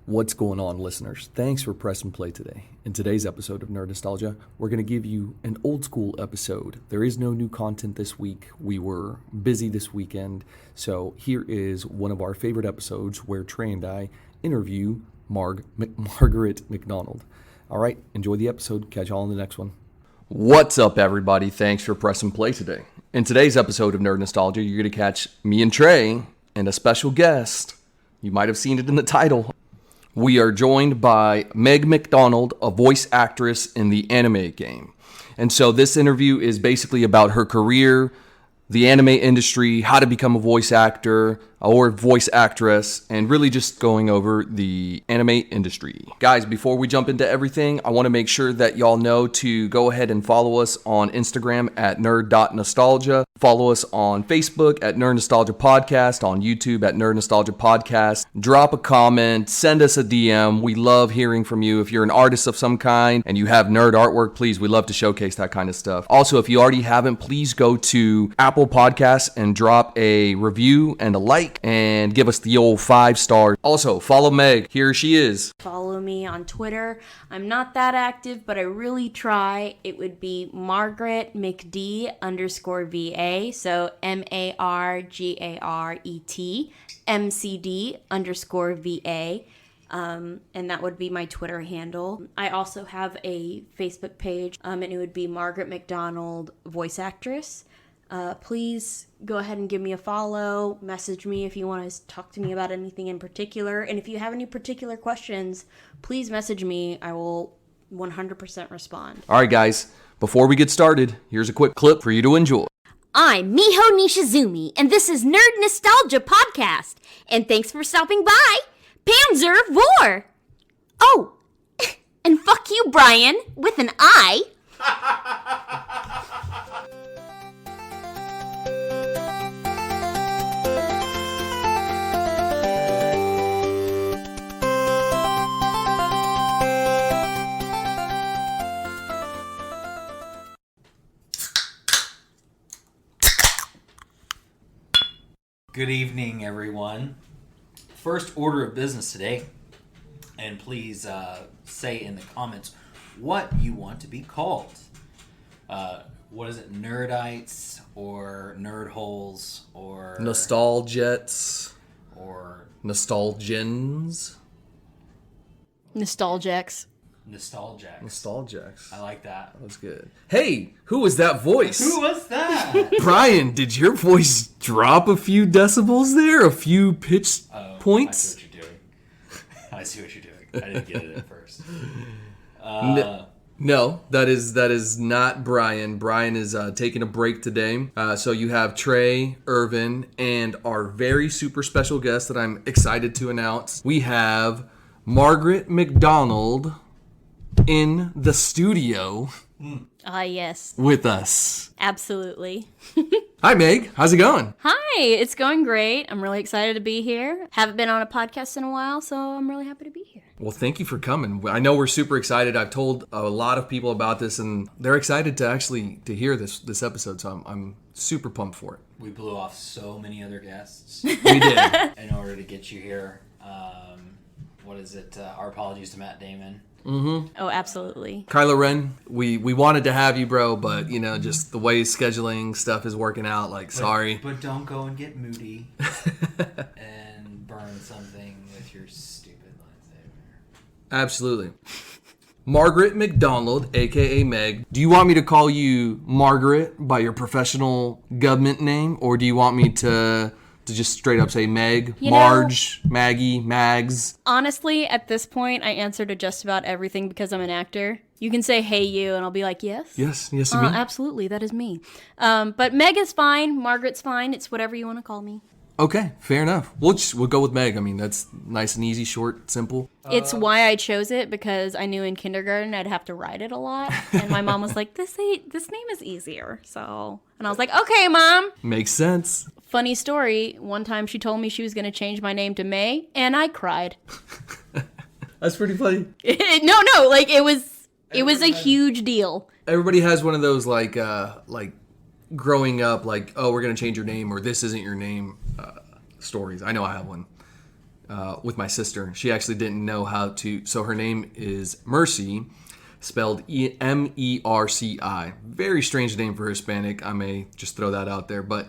What's going on, listeners? Thanks for pressing play today. In today's episode of Nerd Nostalgia, we're going to give you an old school episode. There is no new content this week. We were busy this weekend. So here is one of our favorite episodes where Trey and I interview Margaret McDonald. All right, enjoy the episode. Catch y'all in the next one. What's up, everybody? Thanks for pressing play today. In today's episode of Nerd Nostalgia, you're going to catch me and Trey and a special guest. You might have seen it in the title. We are joined by Meg Mcdonald, a voice actress in the anime game. And so this interview is basically about her career, the anime industry, how to become a voice actor or voice actress, and really just going over the anime industry. Guys, before we jump into everything, I want to make sure that y'all know to go ahead and follow us on Instagram at nerd.nostalgia. Follow us on Facebook at Nerd Nostalgia Podcast, on YouTube at Nerd Nostalgia Podcast. Drop a comment, send us a DM. We love hearing from you. If you're an artist of some kind and you have nerd artwork, please, we love to showcase that kind of stuff. Also, if you already haven't, please go to Apple Podcasts and drop a review and a like and give us the old 5 stars. Also, follow Meg. Here she is. Follow me on Twitter. I'm not that active, but I really try. It would be Margaret McD _VA. So MARGARET MCD _VA. And that would be my Twitter handle. I also have a Facebook page, and it would be Margaret McDonald, voice actress. Please go ahead and give me a follow. Message me if you want to talk to me about anything in particular. And if you have any particular questions, please message me. I will 100% respond. All right, guys. Before we get started, here's a quick clip for you to enjoy. I'm Miho Nishizumi, and this is Nerd Nostalgia Podcast. And thanks for stopping by. Panzer Vor! Oh, and fuck you, Brian, with an I. Good evening, everyone. First order of business today, and please say in the comments what you want to be called. What is it, nerdites or nerd holes or Nostalgets or Nostalgians. Nostalgics. Nostalgics. I like that. That was good. Hey, who was that voice? Who was that? Brian, did your voice drop a few decibels there? A few pitch points? I see what you're doing. I didn't get it at first. No, that is not Brian. Brian is taking a break today. So you have Trey, Irvin, and our very super special guest that I'm excited to announce. We have Margaret McDonald in the studio. Yes. With us. Absolutely. Hi, Meg. How's it going? Hi, it's going great. I'm really excited to be here. Haven't been on a podcast in a while, so I'm really happy to be here. Well, thank you for coming. I know we're super excited. I've told a lot of people about this, and they're excited to hear this episode, so I'm super pumped for it. We blew off so many other guests. We did. In order to get you here. What is it? Our apologies to Matt Damon. Mm-hmm. Oh, absolutely. Kylo Ren, we wanted to have you, bro, but, just the way scheduling stuff is working out, sorry. But don't go and get moody and burn something with your stupid lightsaber. Absolutely. Margaret McDonald, a.k.a. Meg, do you want me to call you Margaret by your professional government name, or do you want me to just straight up say Meg, Marge, Maggie, Mags? Honestly, at this point, I answer to just about everything because I'm an actor. You can say, hey, you, and I'll be like, yes. Yes, you mean? Absolutely, that is me. But Meg is fine. Margaret's fine. It's whatever you want to call me. Okay, fair enough. We'll go with Meg. I mean, that's nice and easy, short, simple. It's why I chose it, because I knew in kindergarten I'd have to write it a lot. And my mom was like, this name is easier. So, and I was like, okay, Mom. Makes sense. Funny story, one time she told me she was going to change my name to May, and I cried. That's pretty funny. No, it was a huge deal. Everybody has one of those, growing up, oh, we're going to change your name, or this isn't your name, stories. I know I have one. with my sister. She actually didn't know how to. So her name is Mercy, spelled Merci. Very strange name for Hispanic. I may just throw that out there, but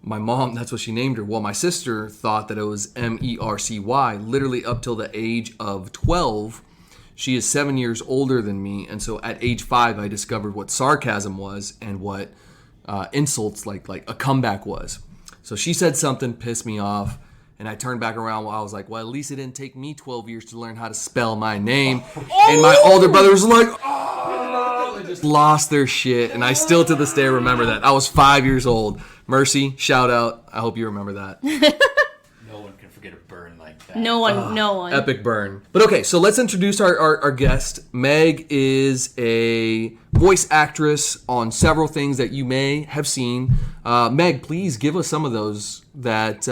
my mom, that's what she named her. Well, my sister thought that it was Mercy, literally up till the age of 12. She is 7 years older than me, and so at age 5, I discovered what sarcasm was and what insults like a comeback was. So she said something, pissed me off, and I turned back around while I was like, well, at least it didn't take me 12 years to learn how to spell my name. And my older brother was like, oh, they just lost their shit, and I still to this day remember that. I was 5 years old. Mercy, shout out. I hope you remember that. No one can forget a burn like that. No one. Epic burn. But okay, so let's introduce our guest. Meg is a voice actress on several things that you may have seen. Meg, please give us some of those that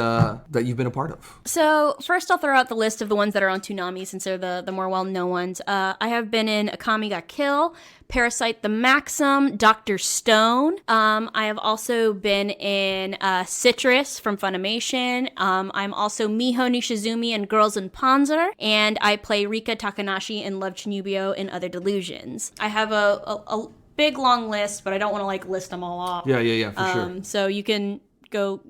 you've been a part of. So first I'll throw out the list of the ones that are on Toonami since they're the more well-known ones. I have been in Akame ga Kill, Parasite the Maxim, Dr. Stone. I have also been in Citrus from Funimation. I'm also Miho Nishizumi in Girls in Panzer, and I play Rika Takanashi in Love Chinubio in Other Delusions. I have a big long list, but I don't want to list them all off. Yeah, for sure. So you can go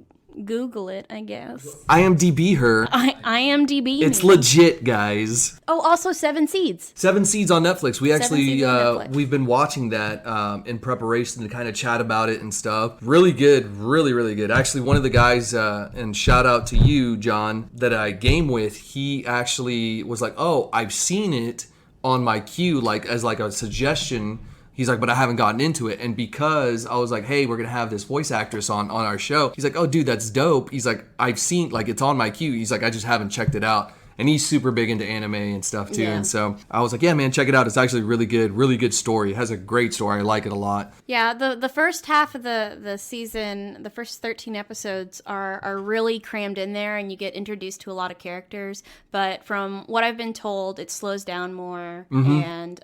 Google it, I guess. IMDb her. IMDb It's me. legit, guys. Oh, also Seven Seeds. Seven Seeds on Netflix. We actually Seeds on Netflix. we've been watching that in preparation to kind of chat about it and stuff. Really good, really good. Actually, one of the guys, and shout out to you, John, that I game with. He actually was like, "Oh, I've seen it on my queue, as a suggestion." He's like, but I haven't gotten into it. And because I was like, hey, we're going to have this voice actress on our show. He's like, oh, dude, that's dope. He's like, I've seen, it's on my queue. He's like, I just haven't checked it out. And he's super big into anime and stuff too. Yeah. And so I was like, yeah, man, check it out. It's actually really good story. It has a great story. I like it a lot. Yeah, the first half of the season, the first 13 episodes are really crammed in there, and you get introduced to a lot of characters. But from what I've been told, it slows down more and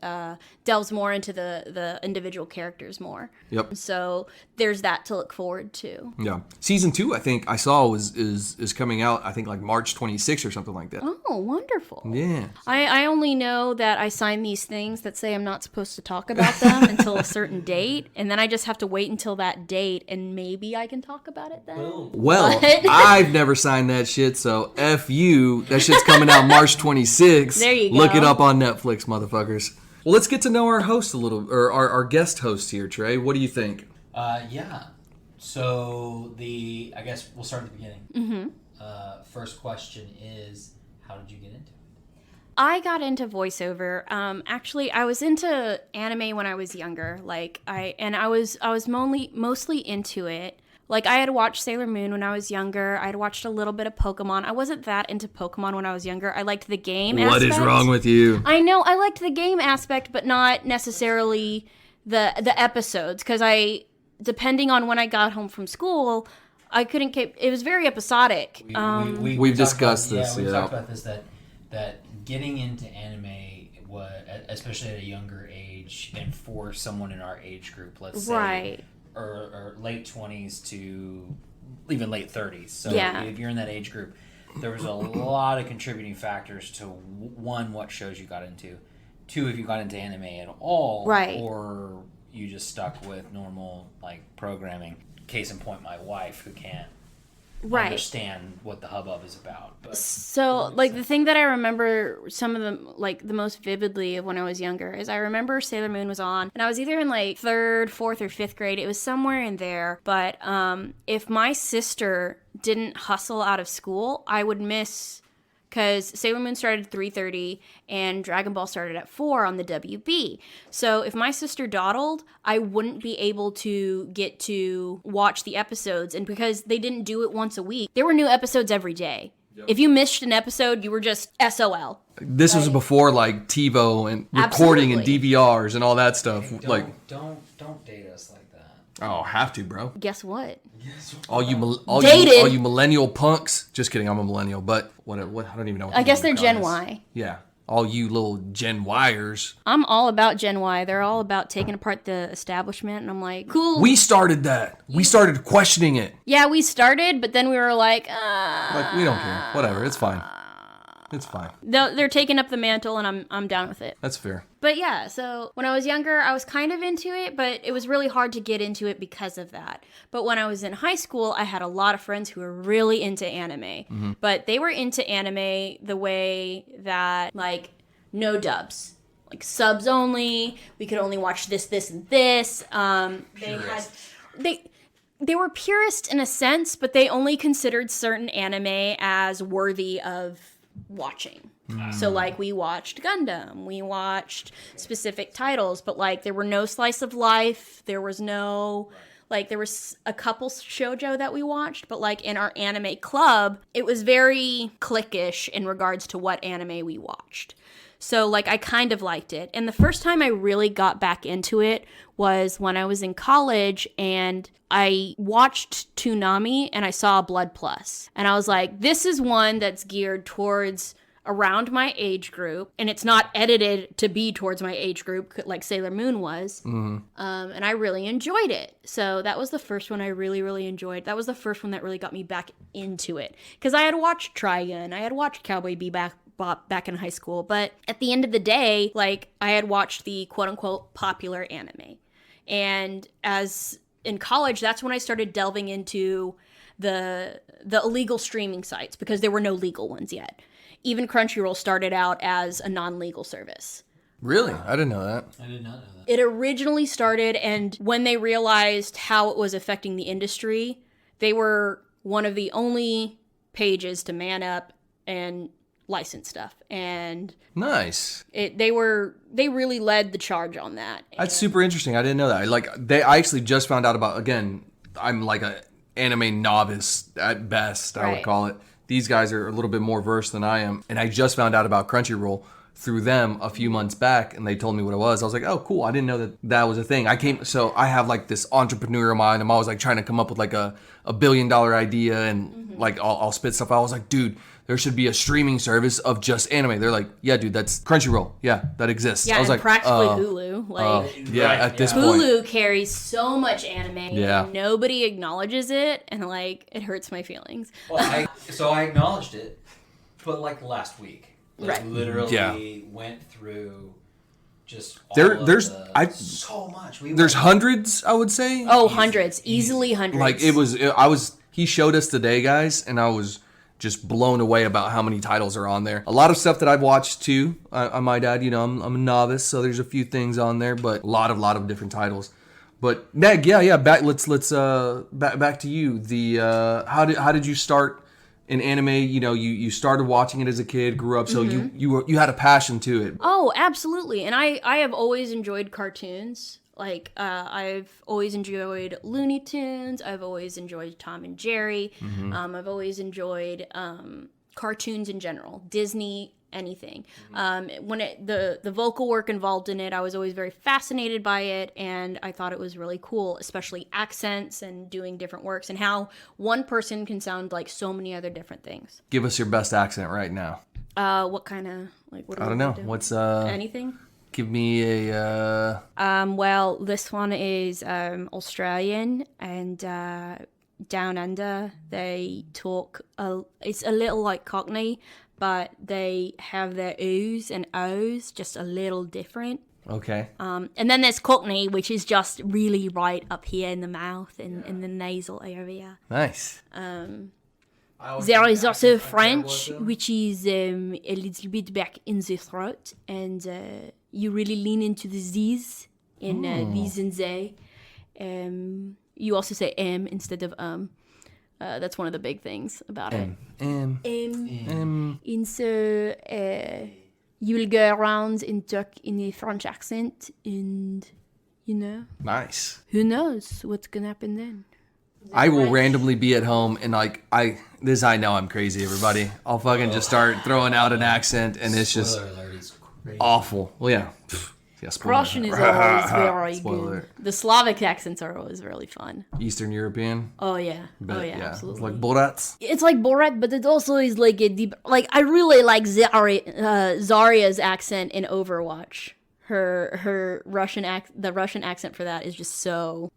delves more into the individual characters more. Yep. So there's that to look forward to. Yeah. Season 2, I think I saw is coming out, I think March 26th or something like that. Oh, wonderful. Yeah. I only know that I sign these things that say I'm not supposed to talk about them until a certain date, and then I just have to wait until that date, and maybe I can talk about it then. Well, But- I've never signed that shit, so F you. That shit's coming out March 26th. There you go. Look it up on Netflix, motherfuckers. Well, let's get to know our host a little, or our guest host here, Trey. What do you think? Yeah. So I guess we'll start at the beginning. Mm-hmm. First question is, how did you get into it? I got into voiceover. Actually, I was into anime when I was younger. I was mostly into it. I had watched Sailor Moon when I was younger. I had watched a little bit of Pokemon. I wasn't that into Pokemon when I was younger. I liked the game aspect. What is wrong with you? I know, I liked the game aspect, but not necessarily the episodes, because depending on when I got home from school, I couldn't keep. It was very episodic. We've discussed this. We've talked about this. That getting into anime was, especially at a younger age, and for someone in our age group, let's say, Right. or late 20s to even late 30s. So Yeah. if you're in that age group, there was a lot of contributing factors to one, what shows you got into, two, if you got into anime at all, Right. or you just stuck with normal programming. Case in point, my wife, who can't understand what the hubbub is about. But So, the thing that I remember some of them, the most vividly of when I was younger is I remember Sailor Moon was on, and I was either in, 3rd, 4th, or 5th grade. It was somewhere in there. But if my sister didn't hustle out of school, I would miss... Because Sailor Moon started at 3:30 and Dragon Ball started at 4 on the WB. So if my sister dawdled, I wouldn't be able to get to watch the episodes. And because they didn't do it once a week, there were new episodes every day. Yep. If you missed an episode, you were just SOL. This was before TiVo and recording and DVRs and all that stuff. Hey, don't date us like that. Oh, have to, bro. Guess what? All you millennial punks. Just kidding, I'm a millennial, but what I don't even know what I guess they're is. Gen Y. Yeah. All you little Gen Yers. I'm all about Gen Y. They're all about taking apart the establishment, and I'm like, cool. We started that. We started questioning it. Yeah, we started, but then we were like, we don't care. Whatever, it's fine. It's fine. They're taking up the mantle, and I'm down with it. That's fair. But yeah, so when I was younger, I was kind of into it, but it was really hard to get into it because of that. But when I was in high school, I had a lot of friends who were really into anime. But they were into anime the way that, like, no dubs. Like, subs only. We could only watch this, and this. They were purist in a sense, but they only considered certain anime as worthy of watching. So, like, we watched Gundam, we watched specific titles, but, like, there were no slice of life, there was no, like, there was a couple shoujo that we watched, but, like, in our anime club, it was very cliquish in regards to what anime we watched. So, like, I kind of liked it. And the first time I really got back into it was when I was in college, and I watched Toonami, and I saw Blood Plus. And I was like, this is one that's geared towards around my age group, and it's not edited to be towards my age group like Sailor Moon was. And I really enjoyed it. So that was the first one I really, really enjoyed. That was the first one that really got me back into it. Because I had watched Trigun, I had watched Cowboy Bebop back in high school, but at the end of the day, like, I had watched the quote-unquote popular anime. And as in college, that's when I started delving into the illegal streaming sites, because there were no legal ones yet. Even Crunchyroll started out as a non-legal service. Really? I didn't know that. I did not know that. It originally started, and when they realized how it was affecting the industry, they were one of the only pages to man up and license stuff. And nice. They really led the charge on that. That's super interesting. I didn't know that. I actually just found out about, again, I'm like an anime novice at best, I would call it. These guys are a little bit more versed than I am. And I just found out about Crunchyroll through them a few months back, and they told me what it was. I was like, oh, cool. I didn't know that was a thing. So I have like this entrepreneurial mind. I'm always like trying to come up with like a $1 billion idea, and like I'll spit stuff out. I was like, dude, there should be a streaming service of just anime. They're like, yeah, dude, that's Crunchyroll. Yeah, that exists. Yeah, I was and like, practically Hulu. At this point. Hulu carries so much anime, Yeah. and nobody acknowledges it, and like, it hurts my feelings. Well, I acknowledged it, but like last week. Literally went through just all so much. There's hundreds, I would say. Oh, hundreds. Easily hundreds. Like, he showed us today, guys, and I was just blown away about how many titles are on there. A lot of stuff that I've watched too. I might add, I'm a novice, so there's a few things on there, but a lot of different titles. But Meg, back. Let's back to you. How did you start in anime? You started watching it as a kid, grew up, so you had a passion to it. Oh, absolutely. And I have always enjoyed cartoons. Like, I've always enjoyed Looney Tunes. I've always enjoyed Tom and Jerry. I've always enjoyed cartoons in general. Disney, anything. When the vocal work involved in it, I was always very fascinated by it, and I thought it was really cool, especially accents and doing different works, and how one person can sound like so many other different things. Give us your best accent right now. What kind of, like, what do I don't know. do? What's anything? Give me a well, this one is Australian, and down under they talk it's a little like Cockney, but they have their oohs and ohs just a little different. Okay. And then there's Cockney, which is just really right up here in the mouth and in the nasal area. Nice. There is also French, which is a little bit back in the throat, and you really lean into the Z's in these and they. You also say M instead of That's one of the big things about it. And so you'll go around and talk in a French accent, and nice. Who knows what's gonna happen then? I will randomly be at home and I know I'm crazy, everybody. I'll fucking just start throwing out an accent and it's just awful. Well, yeah. Russian is always very good. The Slavic accents are always really fun. Eastern European. Oh yeah. Absolutely. It's like Borat. It's like Borat, but it also is like a deep. Like I really like Zarya's accent in Overwatch. Her Russian the Russian accent for that is just so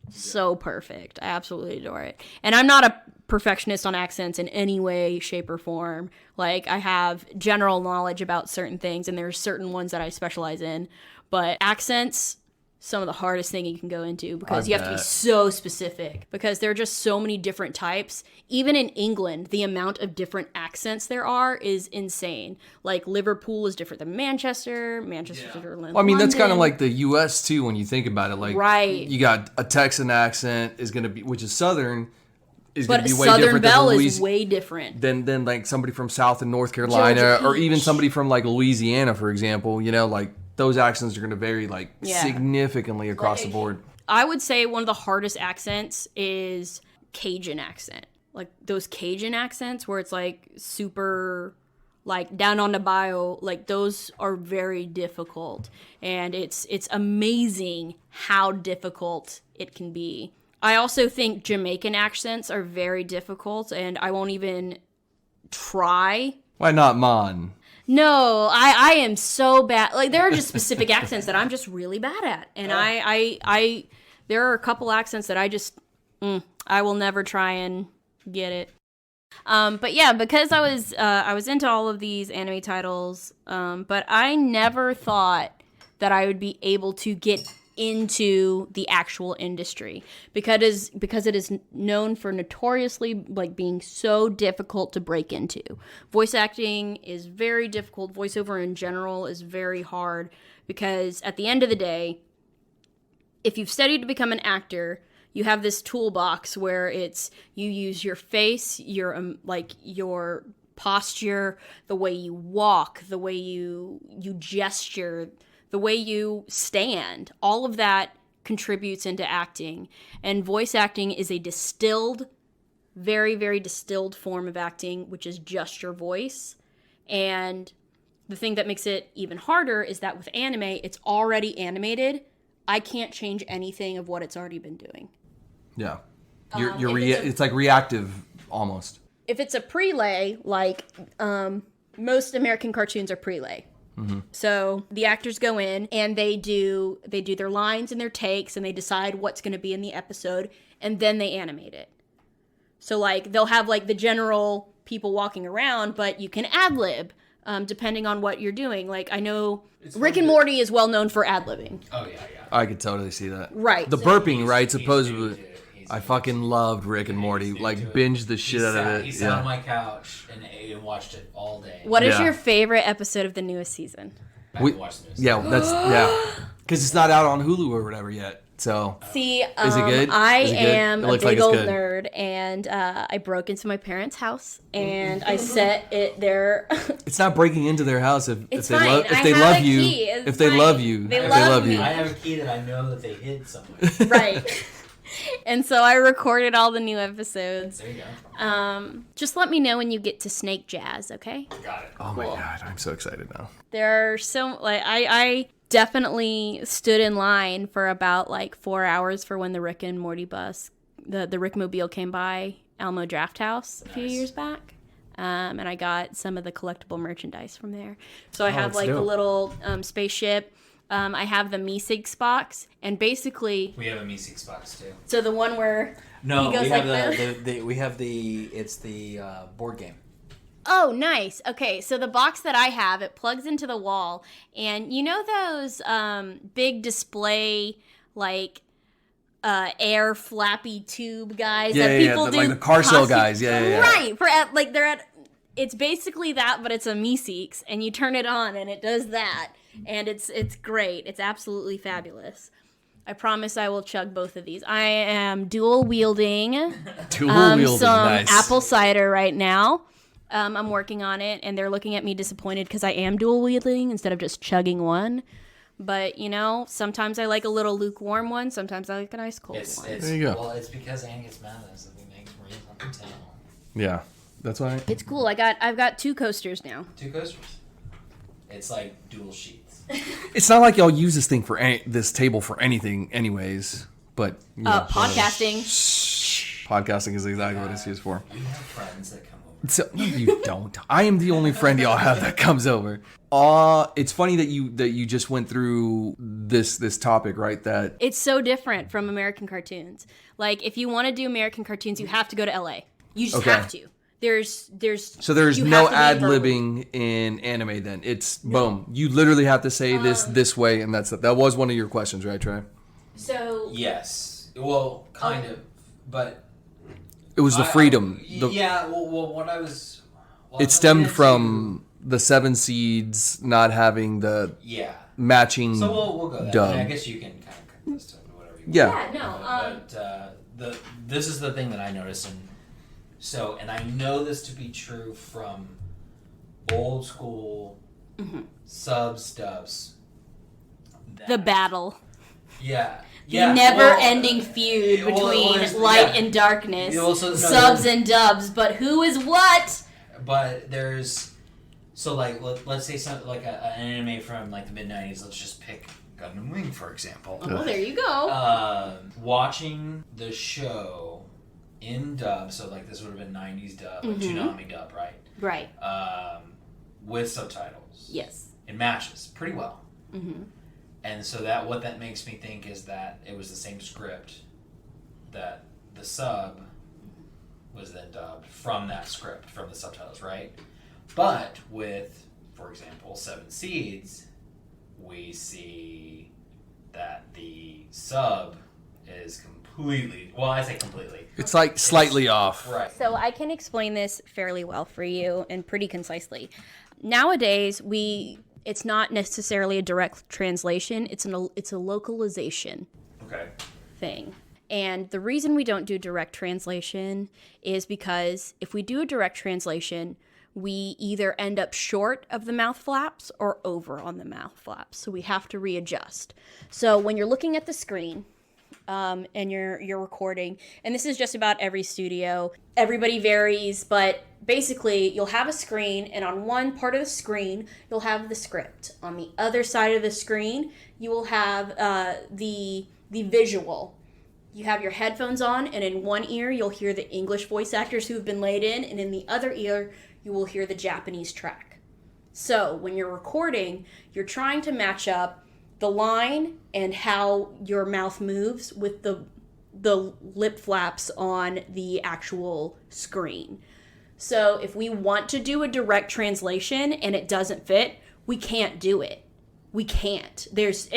perfect. I absolutely adore it. And I'm not a perfectionist on accents in any way, shape, or form. Like, I have general knowledge about certain things, and there's certain ones that I specialize in. But accents, some of the hardest thing you can go into, because you have to be so specific, because there are just so many different types. Even in England, the amount of different accents there are is insane. Like, Liverpool is different than Manchester. Manchester's different than Well, I mean, that's kind of London. like the U.S. too when you think about it. Like, Right. you got a Texan accent is going to be, which is Southern, is going But to a be way Southern different Belle than is way different. than like somebody from South and North Carolina, Georgia or even Peach. somebody from like Louisiana, for example. You know, like those accents are going to vary like significantly across the board. I would say one of the hardest accents is Cajun accent. Like those Cajun accents where it's like super like down on the bio, like those are very difficult. And it's amazing how difficult it can be. I also think Jamaican accents are very difficult, and I won't even try. Why not, man? No, I am so bad. Like, there are just specific accents that I'm just really bad at. And I there are a couple accents that I just, I will never try and get it. But yeah, because I was into all of these anime titles, but I never thought that I would be able to get into the actual industry, because it is known for notoriously like being so difficult to break into. Voice acting is very difficult. Voiceover in general is very hard, because at the end of the day, if you've studied to become an actor, you have this toolbox where it's you use your face, your your posture, the way you walk, the way you gesture, the way you stand. All of that contributes into acting. And voice acting is a distilled, very, very distilled form of acting, which is just your voice. And the thing that makes it even harder is that with anime, it's already animated. I can't change anything of what it's already been doing. Yeah. It's like reactive almost. If it's a prelay, like most American cartoons are prelay. Mm-hmm. So the actors go in and they do their lines and their takes, and they decide what's going to be in the episode, and then they animate it. So like they'll have like the general people walking around, but you can ad-lib depending on what you're doing. Like I know Rick and Morty is well known for ad-libbing. Oh yeah. I could totally see that. Right. The burping, right? Supposedly. I fucking loved Rick and Morty. Like, binged the shit out of it. He sat on my couch and watched it all day. What is your favorite episode of the newest season? I haven't watched the newest season. Because it's not out on Hulu or whatever yet. So, see, is it good? I is it good? am a big old nerd, and I broke into my parents' house, and I set it there. It's not breaking into their house if they love I have a key. It's they fine. love you. They if love they love me. you. I have a key that I know that they hid somewhere. Right. And so I recorded all the new episodes. There you go. Just let me know when you get to Snake Jazz, okay? Got it. Oh my god, I'm so excited now. There are so like I definitely stood in line for about like 4 hours for when the Rick and Morty bus, the Rickmobile came by Alamo Draft House a few years back. And I got some of the collectible merchandise from there. So I have like dope. the little spaceship. I have the Meeseeks box, and basically We have a Meeseeks box too. so the one where No, he goes we like have it's the board game. Oh, nice. Okay, so the box that I have, it plugs into the wall, and you know those big display like air flappy tube guys that people do, like the car show guys. Yeah. Right. They're at. It's basically that, but it's a Meeseeks, and you turn it on, and it does that, and it's great. It's absolutely fabulous. I promise I will chug both of these. I am dual wielding some nice. apple cider right now. I'm working on it, and they're looking at me disappointed because I am dual wielding instead of just chugging one. But, you know, sometimes I like a little lukewarm one. Sometimes I like an ice cold one. There you go. Well, it's because Anne gets mad at us that we make Marines on the tail. Yeah, that's why. It's cool. I've got 2 coasters now. 2 coasters. It's like dual sheets. It's not like y'all use this thing for this table for anything, anyways. But you know, Podcasting. Podcasting is exactly what it's used for. You have friends that come over. So, no, you don't. I am the only friend y'all have that comes over. It's funny that you just went through this topic, right? That It's so different from American cartoons. Like, if you want to do American cartoons, you have to go to LA. You just Okay. have to. So there's you no have to be ad-libbing in anime then. It's boom. You literally have to say this way, and that's it. That was one of your questions, right, Trey? So Yes. Well, kind of, but It was the freedom. yeah. Well, what I was. It stemmed from the 7 seeds not having the matching So we'll go there. dub. I guess you can kind of cut this to whatever you want. Yeah. no. This is the thing that I noticed, and I know this to be true from old school subs dubs. The battle. Yeah. The never-ending feud between light and darkness, subs and dubs. But who is what? But there's let's say something like an anime from like the mid-90s. Let's just pick Gundam Wing for example. Oh, there you go. Watching the show in dub, so like this would have been 90s dub, like Toonami dub, right? Right. With subtitles. Yes. It matches pretty well. Mm-hmm. And so what that makes me think is that it was the same script that the sub was then dubbed from that script, from the subtitles, right? But with, for example, 7 Seeds, we see that the sub is completely, well, I say completely. It's like slightly off. Right. So I can explain this fairly well for you and pretty concisely. Nowadays, it's not necessarily a direct translation. It's a localization thing. And the reason we don't do direct translation is because if we do a direct translation, we either end up short of the mouth flaps or over on the mouth flaps. So we have to readjust. So when you're looking at the screen, and you're recording, and this is just about every studio. Everybody varies, but basically you'll have a screen, and on one part of the screen you'll have the script. On the other side of the screen you will have the visual. You have your headphones on, and in one ear you'll hear the English voice actors who have been laid in, and in the other ear you will hear the Japanese track. So when you're recording, you're trying to match up the line and how your mouth moves with the lip flaps on the actual screen. So if we want to do a direct translation and it doesn't fit, we can't do it. We can't. Because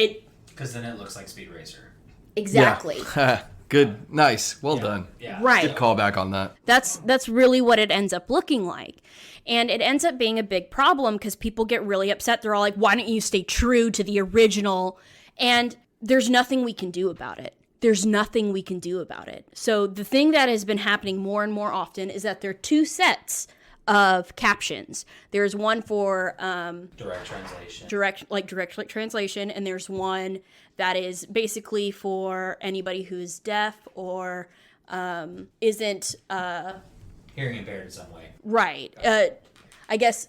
then it looks like Speed Racer. Exactly. Yeah. Good. Nice. Well done. Yeah. Right. Good callback on that. That's really what it ends up looking like. And it ends up being a big problem because people get really upset. They're all like, why don't you stay true to the original? And there's nothing we can do about it. There's nothing we can do about it. So the thing that has been happening more and more often is that there are 2 sets of captions. There's one for direct translation. Direct translation, and there's one that is basically for anybody who's deaf or isn't hearing impaired in some way. Right. I guess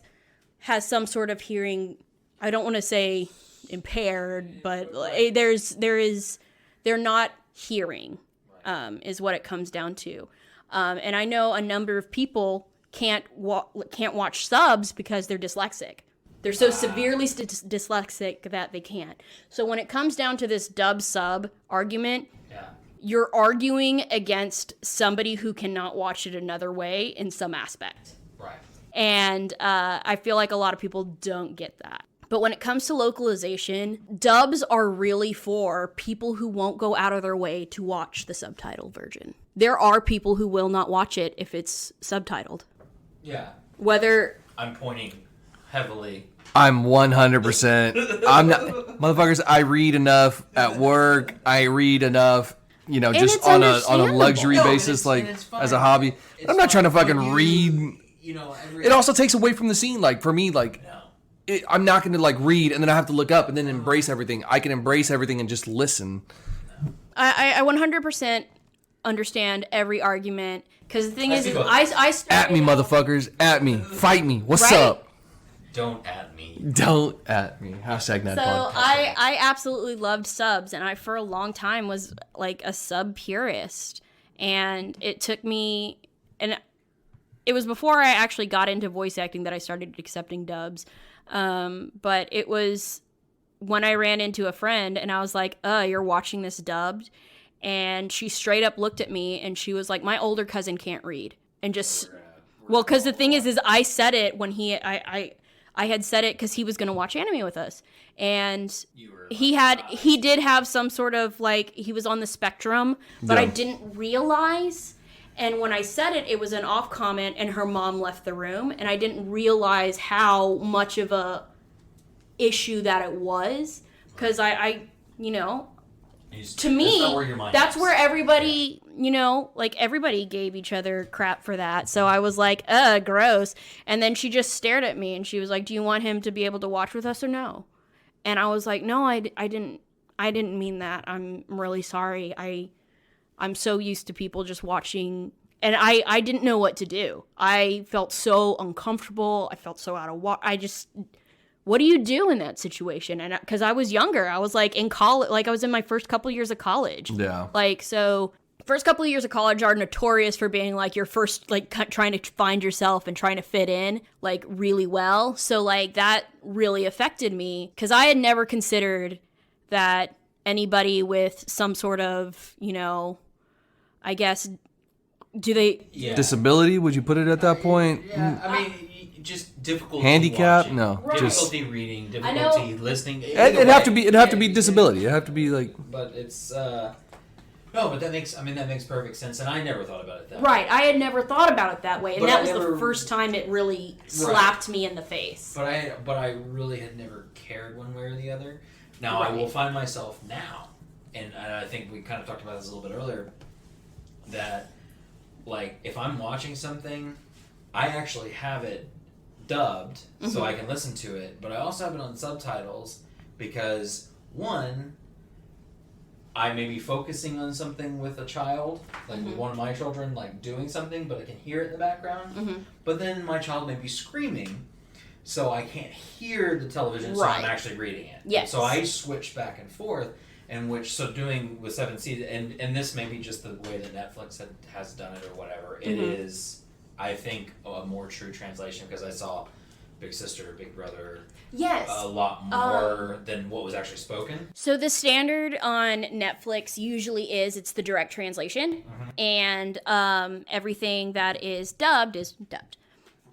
has some sort of hearing. I don't want to say impaired, but they're not hearing, is what it comes down to. And I know a number of people can't watch subs because they're dyslexic. They're so severely dyslexic that they can't. So when it comes down to this dub sub argument, you're arguing against somebody who cannot watch it another way in some aspect. Right. And I feel like a lot of people don't get that. But when it comes to localization, dubs are really for people who won't go out of their way to watch the subtitled version. There are people who will not watch it if it's subtitled. Yeah. Whether... I'm pointing heavily. I'm 100%. I'm not... Motherfuckers, I read enough at work. I read enough... just on a luxury basis, like as a hobby. I'm not trying to fucking read. It also takes away from the scene. Like for me, I'm not going to like read and then I have to look up and then embrace everything. I can embrace everything and just listen. I 100% understand every argument because the thing is I started at me, motherfuckers, at me, fight me. What's up? Don't at me. Don't at me. Hashtag So I absolutely loved subs, and I for a long time was like a sub purist. And it took me, and it was before I actually got into voice acting that I started accepting dubs. But it was when I ran into a friend and I was like, you're watching this dubbed? And she straight up looked at me and she was like, my older cousin can't read. and just, well, because the thing is I said it when I had said it because he was going to watch anime with us. And he did have some sort of, like, he was on the spectrum, but I didn't realize. And when I said it, it was an off comment, and her mom left the room, and I didn't realize how much of a issue that it was, because I you know, to me, that's where everybody, you know, like, everybody gave each other crap for that. So I was like, gross. And then she just stared at me, and she was like, do you want him to be able to watch with us or no? And I was like, no, I didn't mean that. I'm really sorry. I'm so used to people just watching, and I didn't know what to do. I felt so uncomfortable. I felt so out of what do you do in that situation? And because I was younger, I was like in college, like I was in my first couple years of college. Yeah. Like, so first couple of years of college are notorious for being like your first, like, trying to find yourself and trying to fit in, like, really well. So, like, that really affected me because I had never considered that anybody with some sort of, you know, I guess, disability, would you put it at that point? Yeah, I mean, just difficulty handicap? watching. No. Right. Difficulty reading, difficulty listening. It'd have to be disability. It'd have to be like. But it's no, but that makes perfect sense, and I never thought about it that way. Right, I had never thought about it that way, and But that I was never- the first time it really slapped me in the face. But I really had never cared one way or the other. Now I will find myself now, and I think we kind of talked about this a little bit earlier, that, like, if I'm watching something, I actually have it dubbed so I can listen to it, but I also have it on subtitles because, one, I may be focusing on something with a child, like with one of my children, like doing something, but I can hear it in the background. But then my child may be screaming, so I can't hear the television, so I'm actually reading it. Yes. So I switch back and forth, doing with 7 seasons, and this may be just the way that Netflix has done it or whatever. It is, I think, a more true translation because I saw Big Sister, Big Brother, a lot more than what was actually spoken. So the standard on Netflix usually it's the direct translation, and everything that is dubbed is dubbed.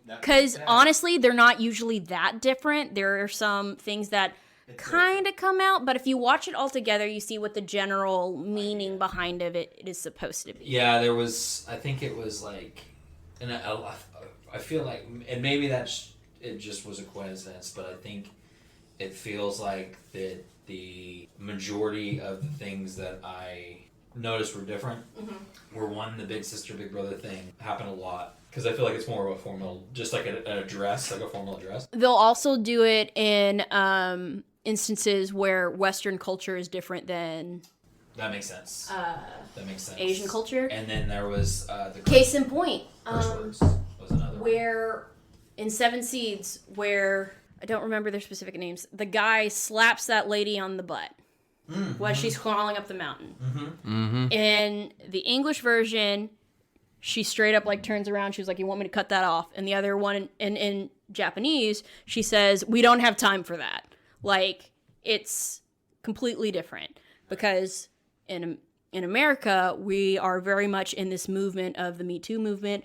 Because honestly, they're not usually that different. There are some things that kind of come out, but if you watch it all together, you see what the general meaning behind it is supposed to be. Yeah, there was, I think it was like, and I feel like, and maybe it just was a coincidence, but I think it feels like that the majority of the things that I noticed were different were, one, the Big Sister, Big Brother thing happened a lot. Because I feel like it's more of a formal, just like an address, like a formal address. They'll also do it in instances where Western culture is different than... That makes sense. That makes sense. Asian culture. And then there was the... Case in point. Curse words was another one. Where, in 7 Seeds, where, I don't remember their specific names, the guy slaps that lady on the butt while she's crawling up the mountain. In the English version... She straight up, like, turns around. She was like, you want me to cut that off? And the other one, in Japanese, she says, we don't have time for that. Like, it's completely different. Because in America, we are very much in this movement of the Me Too movement.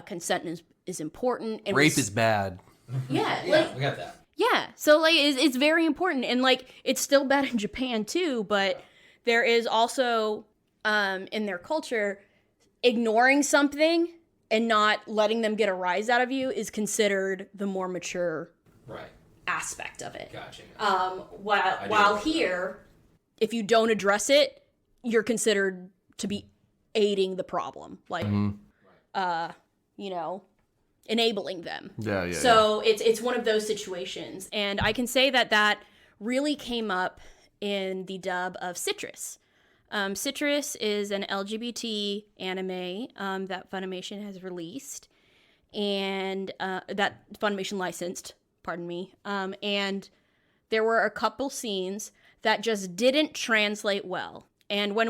Consent is important. And rape is bad. Yeah. Yeah, we got that. Yeah. So, like, it's very important. And, like, it's still bad in Japan, too. But there is also, in their culture... ignoring something and not letting them get a rise out of you is considered the more mature aspect of it. Gotcha. While here, if you don't address it, you're considered to be aiding the problem, like, you know, enabling them. Yeah. So it's one of those situations, and I can say that really came up in the dub of Citrus. Citrus is an LGBT anime that Funimation has released, and that Funimation licensed, pardon me. And there were a couple scenes that just didn't translate well. And when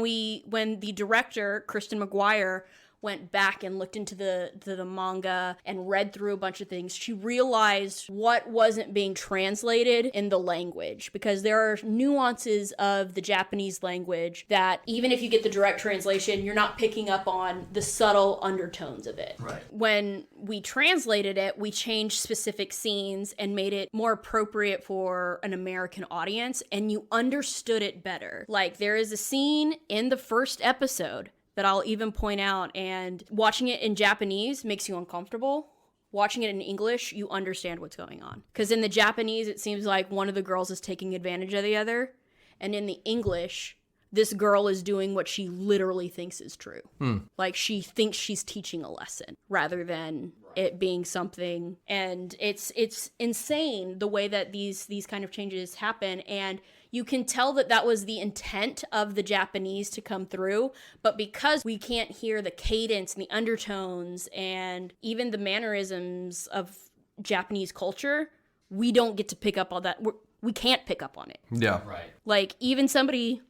the director, Kristen McGuire, went back and looked into the manga and read through a bunch of things, she realized what wasn't being translated in the language, because there are nuances of the Japanese language that even if you get the direct translation, you're not picking up on the subtle undertones of it. Right. When we translated it, we changed specific scenes and made it more appropriate for an American audience, and you understood it better. Like, there is a scene in the first episode that I'll even point out, and watching it in Japanese makes you uncomfortable. Watching it in English, you understand what's going on. Because in the Japanese, it seems like one of the girls is taking advantage of the other. And in the English, this girl is doing what she literally thinks is true. Like, she thinks she's teaching a lesson rather than it being something. And it's insane the way that these kind of changes happen. And you can tell that that was the intent of the Japanese to come through, but because we can't hear the cadence and the undertones and even the mannerisms of Japanese culture, we don't get to pick up on that. We can't pick up on it. Yeah. Right. Like, even somebody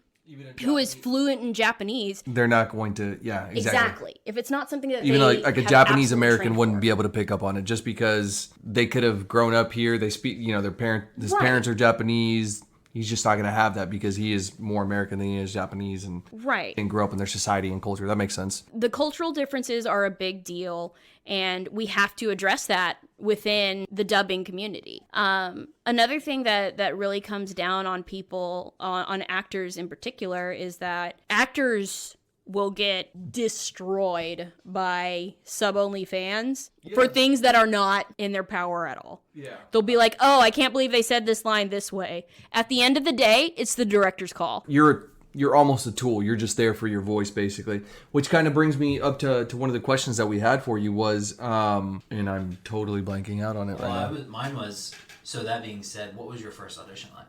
who is fluent in Japanese, They're not going to, exactly. If it's not something that even they like a have Japanese absolutely American trained wouldn't for. be able to pick up on it just because they could have grown up here. They speak, his Right. parents are Japanese. He's just not going to have that because he is more American than he is Japanese and Right. grew up in their society and culture. That makes sense. The cultural differences are a big deal, and we have to address that within the dubbing community. Another thing that really comes down on people, on actors in particular, is that actors will get destroyed by sub-only fans for things that are not in their power at all. Yeah. They'll be like, oh, I can't believe they said this line this way. At the end of the day, it's the director's call. You're almost a tool. You're just there for your voice, basically. Which kind of brings me up to one of the questions that we had for you was, and I'm totally blanking out on it right now. Mine was, so that being said, what was your first audition like?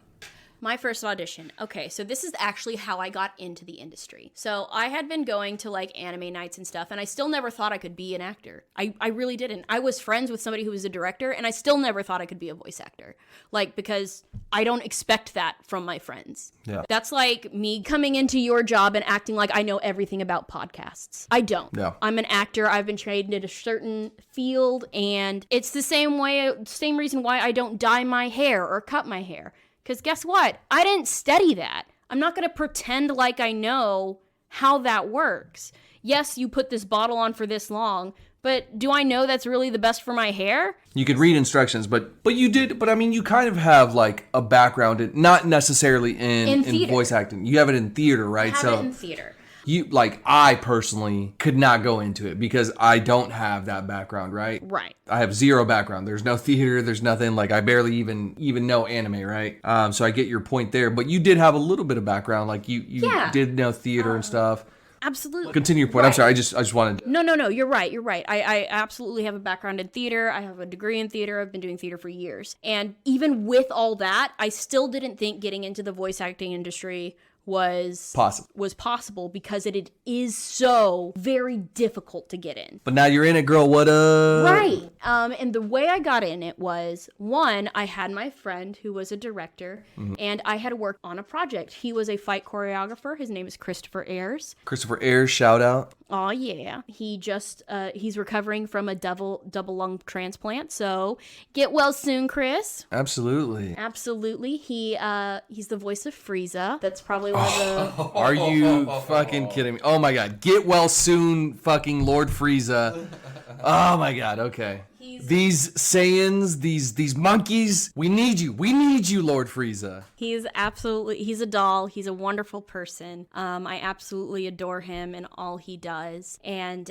My first audition. Okay, so this is actually how I got into the industry. So I had been going to like anime nights and stuff, and I still never thought I could be an actor. I really didn't. I was friends with somebody who was a director, and I still never thought I could be a voice actor. Like, because I don't expect that from my friends. Yeah. That's like me coming into your job and acting like I know everything about podcasts. I don't. Yeah. I'm an actor. I've been trained in a certain field, and it's the same reason why I don't dye my hair or cut my hair. Because guess what? I didn't study that. I'm not going to pretend like I know how that works. Yes, you put this bottle on for this long, but do I know that's really the best for my hair? You could read instructions, but I mean, you kind of have like a background in, not necessarily in voice acting. You have it in theater, right? I have it in theater. I personally could not go into it because I don't have that background, right? Right. I have zero background. There's no theater. There's nothing. Like, I barely even know anime, right? So I get your point there. But you did have a little bit of background. Like, you did know theater and stuff. Absolutely. Continue your point. Right. I'm sorry. I just wanted to... No. You're right. I absolutely have a background in theater. I have a degree in theater. I've been doing theater for years. And even with all that, I still didn't think getting into the voice acting industry was possible because it is so very difficult to get in. But now you're in it, girl. What up? Right. And the way I got in it was, one, I had my friend who was a director, and I had worked on a project. He was a fight choreographer. His name is Christopher Ayers. Christopher Ayers, shout out. Oh yeah. He just he's recovering from a double lung transplant. So get well soon, Chris. Absolutely. He's the voice of Frieza. That's probably one of the... Are you fucking kidding me? Oh my god. Get well soon, fucking Lord Frieza. Oh my god, okay. These Saiyans, these monkeys, we need you. We need you, Lord Frieza. He's a doll. He's a wonderful person. I absolutely adore him and all he does. And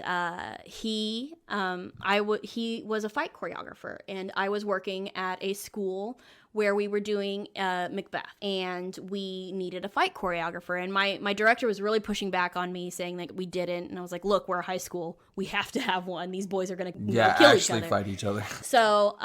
he was a fight choreographer, and I was working at a school where we were doing Macbeth, and we needed a fight choreographer. And my director was really pushing back on me, saying that we didn't. And I was like, look, we're a high school. We have to have one. These boys are going to kill each other. Fight each other. So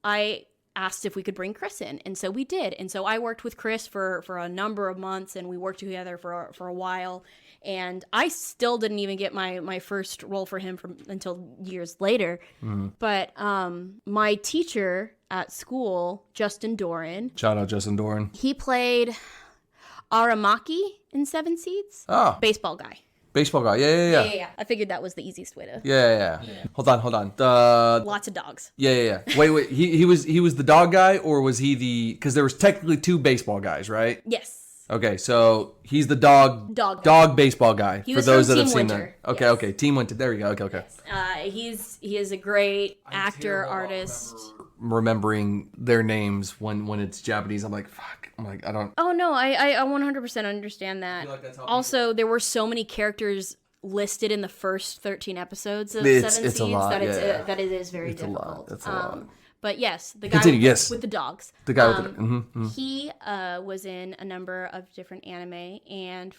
I asked if we could bring Chris in, and so we did. And so I worked with Chris for a number of months, and we worked together for a while. And I still didn't even get my first role for him until years later. Mm-hmm. But my teacher at school, Justin Doran. Shout out Justin Doran. He played Aramaki in Seven Seeds. Oh. Baseball guy. Baseball guy. Yeah. I figured that was the easiest way to. Yeah. Hold on. Lots of dogs. Yeah. Wait. He was the dog guy, or was he the? Because there was technically 2 baseball guys, right? Yes. Okay, so he's the dog baseball guy. He for was those from that have Team seen Winter. that. Okay, Team Winter. There we go. Okay. He is a great actor, artist. Remembering their names when it's Japanese, I'm like, fuck. I'm like, I don't. Oh no, I 100% understand that. Like that's how Also, there were so many characters listed in the first 13 episodes of It's Seven a Seeds lot, that it is very It's a difficult. lot. That's a lot. But yes, the guy Continue, yes. with the dogs. The guy with the. He was in a number of different anime, and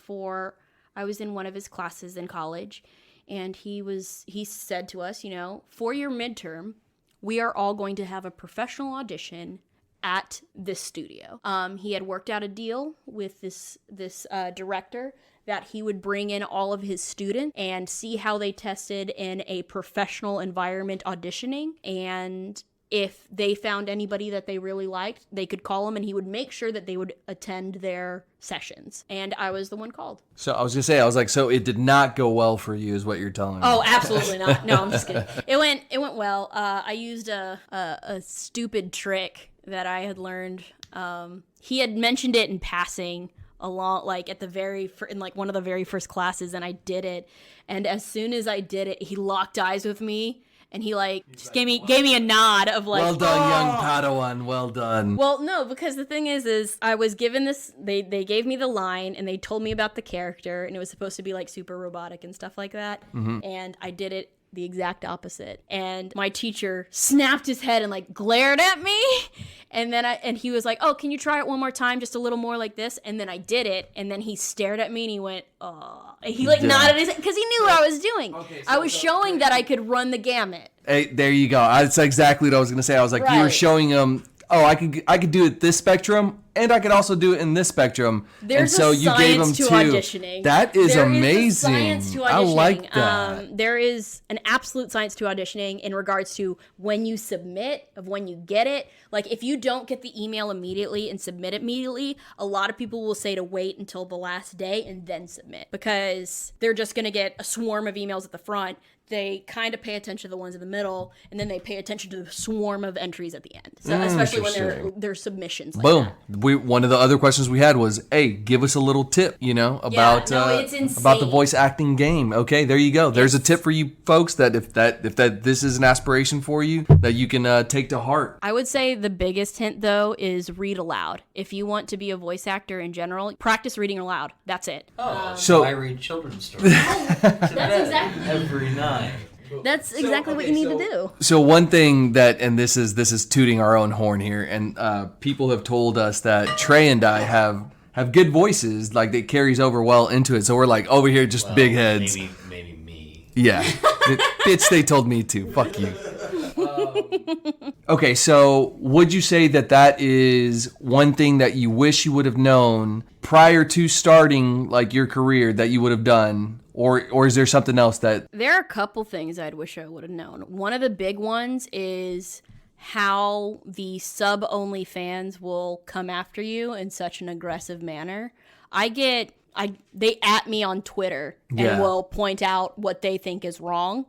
I was in one of his classes in college, and he said to us, for your midterm, we are all going to have a professional audition at this studio. He had worked out a deal with this director that he would bring in all of his students and see how they tested in a professional environment auditioning, and if they found anybody that they really liked, they could call him and he would make sure that they would attend their sessions. And I was the one called. So I was gonna say, so it did not go well for you, is what you're telling me. Oh, absolutely not. No, I'm just kidding. It went well. I used a stupid trick that I had learned. He had mentioned it in passing along, like at the in like one of the very first classes, and I did it. And as soon as I did it, he locked eyes with me. And he just gave me a nod of like, well done, young Padawan. Well done. Well, no, because the thing is I was given this. They gave me the line and they told me about the character, and it was supposed to be like super robotic and stuff like that. Mm-hmm. And I did it the exact opposite. And my teacher snapped his head and like glared at me. And he was like, "Oh, can you try it one more time, just a little more like this?" And then I did it. And then he stared at me and he went, "Oh." And he nodded his head because he knew what I was doing. Okay, I was showing that I could run the gamut. Hey, there you go. That's exactly what I was gonna say. I was like, You were showing him. Oh, I could do it this spectrum, and I could also do it in this spectrum. There's and so a you gave him science to 2. auditioning. That is there amazing. Is a science to auditioning. I like that. There is an absolute science to auditioning in regards to when you submit, of when you get it. Like if you don't get the email immediately and submit immediately, a lot of people will say to wait until the last day and then submit because they're just going to get a swarm of emails at the front. They kind of pay attention to the ones in the middle, and then they pay attention to the swarm of entries at the end. So especially when they're submissions like Boom. that. One of the other questions we had was, hey, give us a little tip, about it's insane. about the voice acting game. Okay, there you go. There's a tip for you folks that if this is an aspiration for you, that you can take to heart. I would say the biggest hint though is read aloud. If you want to be a voice actor in general, practice reading aloud. That's it. So I read children's stories That's exactly every night. That's exactly what you need to do. So one thing and this is tooting our own horn here, and people have told us that Trey and I have good voices, like it carries over well into it. So we're like over here just big heads. Maybe me. Yeah, bitch. They told me to. Fuck you. Okay, so would you say that is one thing that you wish you would have known prior to starting like your career that you would have done? Or is there something else that... There are a couple things I'd wish I would have known. One of the big ones is how the sub-only fans will come after you in such an aggressive manner. They at me on Twitter and will point out what they think is wrong.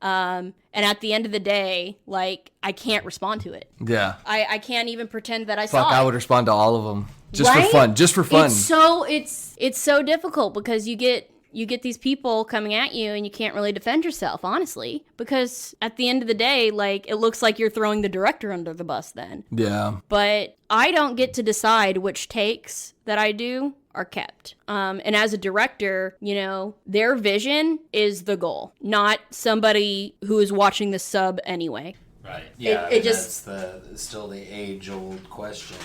And at the end of the day, like, I can't respond to it. Yeah. I can't even pretend that I saw it. I would respond to all of them. Just right? for fun. Just for fun. It's so difficult because you get these people coming at you and you can't really defend yourself, honestly, because at the end of the day, like, it looks like you're throwing the director under the bus then. Yeah. But I don't get to decide which takes that I do are kept. And as a director, their vision is the goal, not somebody who is watching the sub anyway. Right. Yeah. That's still the age-old question.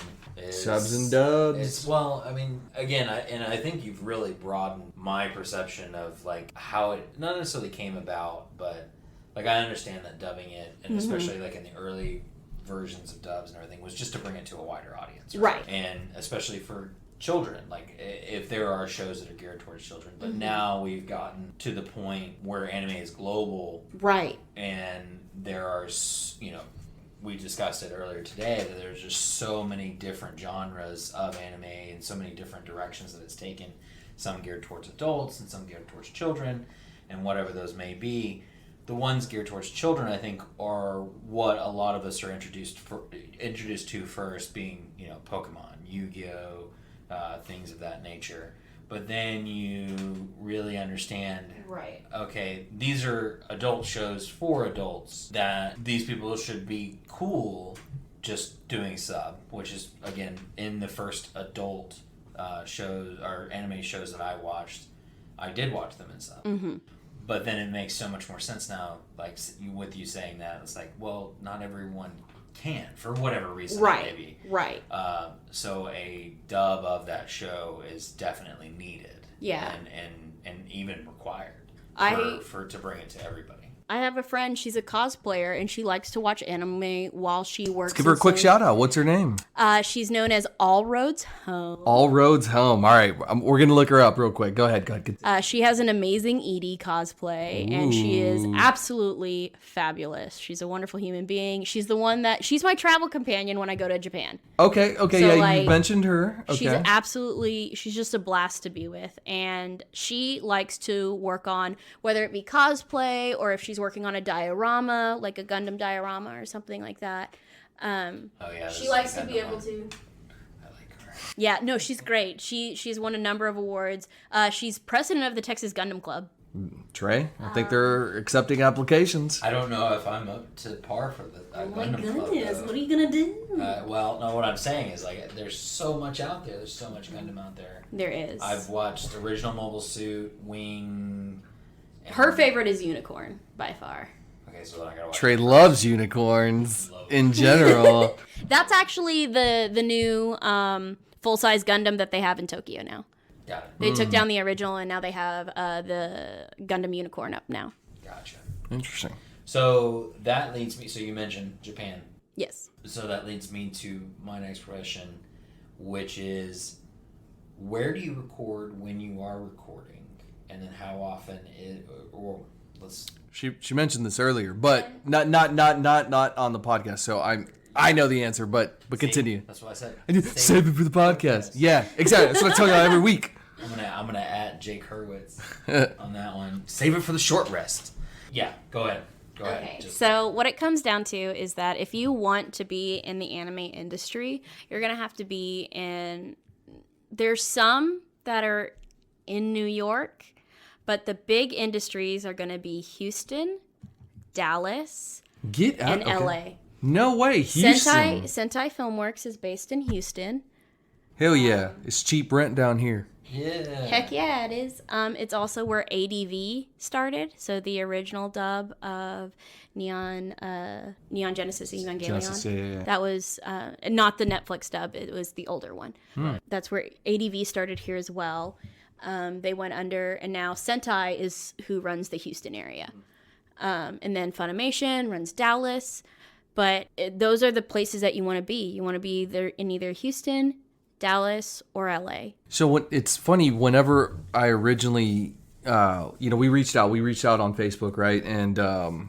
Subs and dubs. I think you've really broadened my perception of like how it not necessarily came about, but like I understand that dubbing it, and especially like in the early versions of dubs and everything, was just to bring it to a wider audience, right? And especially for children, like if there are shows that are geared towards children, but now we've gotten to the point where anime is global, right? And there are, we discussed it earlier today, that there's just so many different genres of anime and so many different directions that it's taken some geared towards adults and some geared towards children, and whatever those may be. The ones geared towards children, I think, are what a lot of us are introduced to first, being, you know, Pokemon, Yu-Gi-Oh, things of that nature. But then you really understand, Right. okay, these are adult shows for adults, that these people should be cool just doing sub, which is, again, in the first adult shows or anime shows that I watched, I did watch them in sub. Mm-hmm. But then it makes so much more sense now, like with you saying that, it's like, well, not everyone can, for whatever reason, Right. maybe. Right. So a dub of that show is definitely needed. Yeah. And even required to bring it to everybody. I have a friend, she's a cosplayer, and she likes to watch anime while she works. Let's give her a quick shout out. What's her name? She's known as All Roads Home. All Roads Home. All right. We're going to look her up real quick. Go ahead. She has an amazing Edie cosplay, and she is absolutely fabulous. She's a wonderful human being. She's my travel companion when I go to Japan. Okay. So, Yeah, like, you mentioned her. Okay. She's just a blast to be with. And she likes to work on, whether it be cosplay or if she's working on a diorama, like a Gundam diorama or something like that. She likes to be able to. I like her. Yeah, no, she's great. She's won a number of awards. She's president of the Texas Gundam Club. Trey, I think they're accepting applications. I don't know if I'm up to par for the Gundam Club, though. What are you gonna do? Well, no, what I'm saying is, like, there's so much out there. There's so much Gundam out there. There is. I've watched Original Mobile Suit, Wing. Her favorite is Unicorn, by far. Okay, so then I gotta watch. Trey loves unicorns in general. That's actually the new full-size Gundam that they have in Tokyo now. Got it. They took down the original, and now they have the Gundam Unicorn up now. Gotcha. Interesting. So that leads me. So you mentioned Japan. Yes. So that leads me to my next question, which is, where do you record when you are recording, and then how often She mentioned this earlier, but not on the podcast. So I know the answer, but continue. That's what I said. Save it for the podcast. Yeah, exactly. That's what I tell you every week. I'm gonna add Jake Hurwitz on that one. Save it for the short rest. Yeah, go ahead. Okay. So what it comes down to is that if you want to be in the anime industry, you're gonna have to be in. There's some that are in New York, but the big industries are gonna be Houston, Dallas, and LA. No way, Houston. Sentai Filmworks is based in Houston. Hell yeah, it's cheap rent down here. Yeah. Heck yeah, it is. It's also where ADV started. So the original dub of Neon Genesis Evangelion. Genesis, yeah. That was not the Netflix dub. It was the older one. That's where ADV started here as well. They went under, and now Sentai is who runs the Houston area. And then Funimation runs Dallas. But those are the places that you want to be. You want to be in either Houston, Dallas, or LA. So it's funny, whenever I originally, we reached out on Facebook, right? And go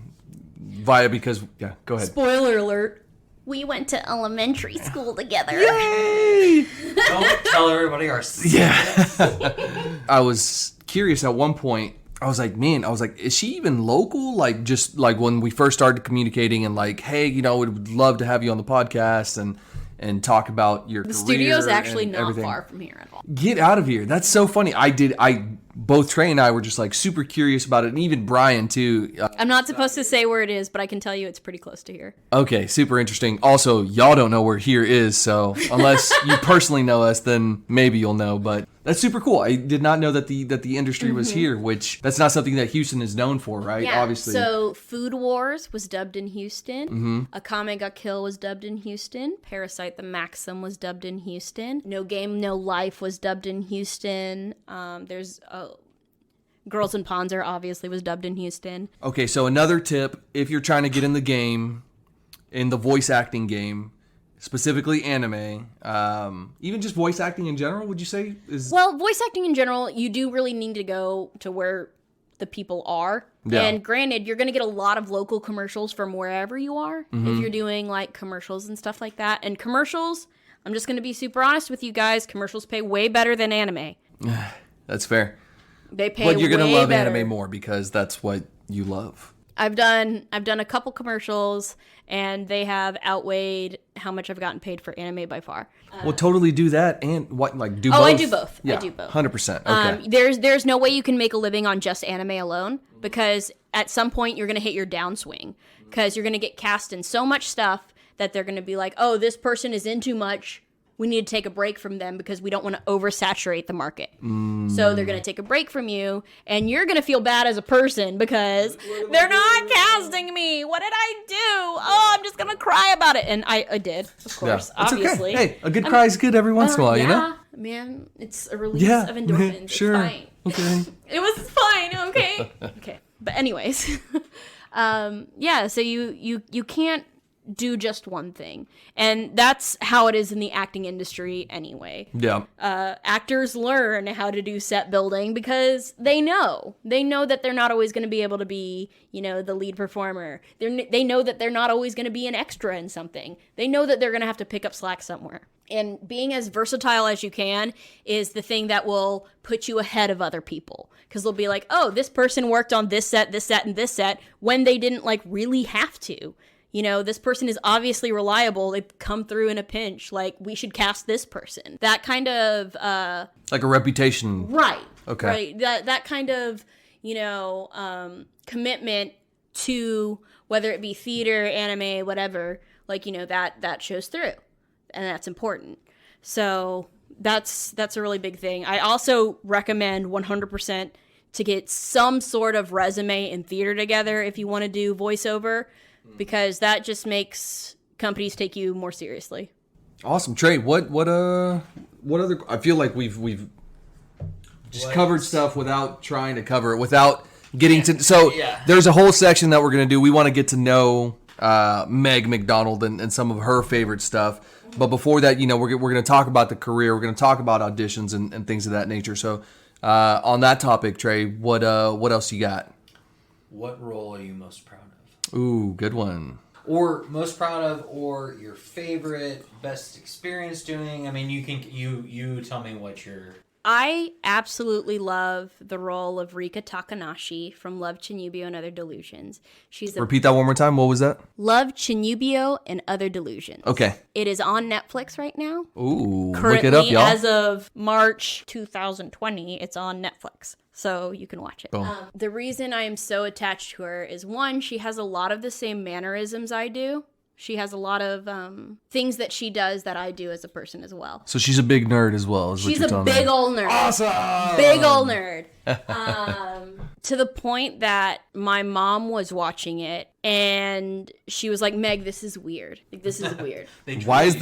ahead. Spoiler alert. We went to elementary school together. Yay! Don't tell everybody our secrets. Yeah. I was curious at one point. I was like, is she even local? Like, just like when we first started communicating and like, hey, we'd love to have you on the podcast and talk about your career. The studio's actually not everything. far from here at all. Get out of here. That's so funny. Both Trey and I were just like super curious about it, and even Brian too. I'm not supposed to say where it is, but I can tell you it's pretty close to here. Okay, super interesting. Also, y'all don't know where here is, so unless you personally know us, then maybe you'll know. But that's super cool. I did not know that the industry was here, which that's not something that Houston is known for, right? Yeah. Obviously. So Food Wars was dubbed in Houston. Akame ga Kill was dubbed in Houston. Parasite the Maxim was dubbed in Houston. No Game No Life was dubbed in Houston. There's Girls and Panzer obviously was dubbed in Houston. Okay, so another tip, if you're trying to get in the game, in the voice acting game, specifically anime, even just voice acting in general, would you say is? Well, voice acting in general, you do really need to go to where the people are. Yeah. And granted, you're going to get a lot of local commercials from wherever you are if you're doing like commercials and stuff like that. And commercials, I'm just going to be super honest with you guys, commercials pay way better than anime. That's fair. They pay But you're gonna way love better. anime more because that's what you love. I've done a couple commercials, and they have outweighed how much I've gotten paid for anime by far. Well, totally do that and what do both. Oh, I do both. Yeah, I do both. 100%. Okay. There's no way you can make a living on just anime alone, because at some point you're gonna hit your downswing, because you're gonna get cast in so much stuff that they're gonna be like, oh, this person is in too much. We need to take a break from them because we don't want to oversaturate the market. So they're going to take a break from you, and you're going to feel bad as a person because they're not casting me. What did I do? Oh, I'm just going to cry about it. And I did, of course, It's obviously. okay. Hey, a good cry is good every once in a while, you know? Man, it's a release of endorphins. Sure. It's fine. Okay. It was fine, okay? Okay. But anyways, so you can't do just one thing. And that's how it is in the acting industry anyway. Yeah. Actors learn how to do set building because they know that they're not always going to be able to be, the lead performer. They know that they're not always going to be an extra in something. They know that they're going to have to pick up slack somewhere. And being as versatile as you can is the thing that will put you ahead of other people. Because they'll be like, oh, this person worked on this set, and this set when they didn't really have to. This person is obviously reliable. They've come through in a pinch. We should cast this person. That kind of... like a reputation. Right. Okay. Right. That kind of, commitment to whether it be theater, anime, whatever, that shows through. And that's important. So that's a really big thing. I also recommend 100% to get some sort of resume in theater together if you want to do voiceover, because that just makes companies take you more seriously. Awesome. Trey, what other, I feel like we've just covered stuff without trying to cover it, without getting to, so there's a whole section that we're going to do. We want to get to know Meg Mcdonald and some of her favorite stuff. But before that, we're going to talk about the career. We're going to talk about auditions and things of that nature. So on that topic, Trey, what else you got? What role are you most proud of? Ooh, good one. Or most proud of, or your favorite, best experience doing. I mean, you tell me what your... I absolutely love the role of Rika Takanashi from Love, Chinubio, and Other Delusions. Repeat that one more time. What was that? Love, Chinubio, and Other Delusions. Okay. It is on Netflix right now. Ooh, currently, look it up, y'all. As of March 2020, it's on Netflix. So you can watch it. The reason I am so attached to her is, one, she has a lot of the same mannerisms I do. She has a lot of things that she does that I do as a person as well. So she's a big nerd as well, is what you're telling me. She's a big old nerd. Awesome! Big old nerd. To the point that my mom was watching it and she was like, Meg, this is weird. This is weird. Why is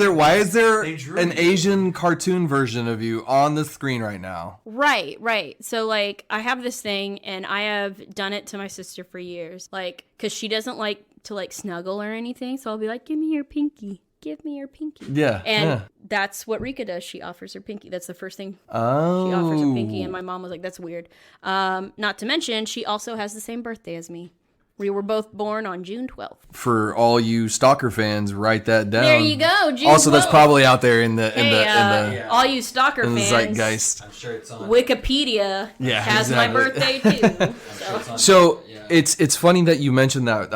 there an Asian cartoon version of you on the screen right now? Right. So I have this thing, and I have done it to my sister for years. Because she doesn't like to snuggle or anything. So I'll be like, give me your pinky. Yeah. And that's what Rika does. She offers her pinky. That's the first thing. Oh. She offers her pinky, and my mom was like, that's weird. Not to mention, she also has the same birthday as me. We were both born on June 12th. For all you Stalker fans, write that down. There you go, June Also, 12th. That's probably out there in the all you Stalker fans, zeitgeist. I'm sure it's on Wikipedia. Has my birthday too. So it's funny that you mentioned that.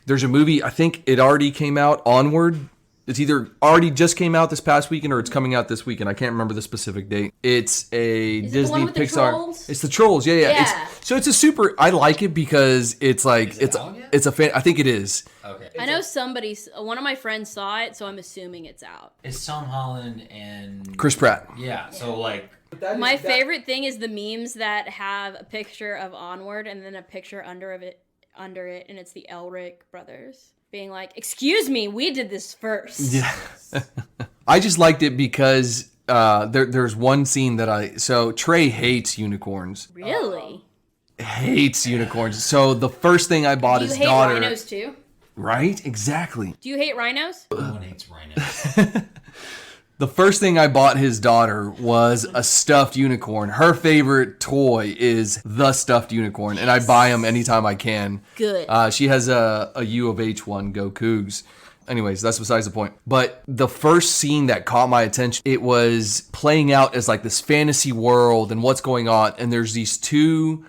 There's a movie, I think it already came out, Onward. It's either already just came out this past weekend or it's coming out this weekend. I can't remember the specific date. It's a Is Disney it the one with Pixar. The trolls? It's the Trolls. Yeah. It's a super. I like it because it's like it's a fan. I think it is. Okay. I know one of my friends saw it, so I'm assuming it's out. It's Tom Holland and Chris Pratt. Yeah. So my favorite thing is the memes that have a picture of Onward and then a picture under it, and it's the Elric brothers being like, excuse me, we did this first. Yeah. I just liked it because there's one scene that so Trey hates unicorns. Really? Hates unicorns. So the first thing I bought his daughter. Do you hate rhinos too? Right? Exactly. Do you hate rhinos? no one hates rhinos. The first thing I bought his daughter was a stuffed unicorn. Her favorite toy is the stuffed unicorn, and I buy them anytime I can. Good. She has a U of H one, go Cougs. Anyways, that's besides the point. But the first scene that caught my attention, it was playing out as like this fantasy world and what's going on. And there's these two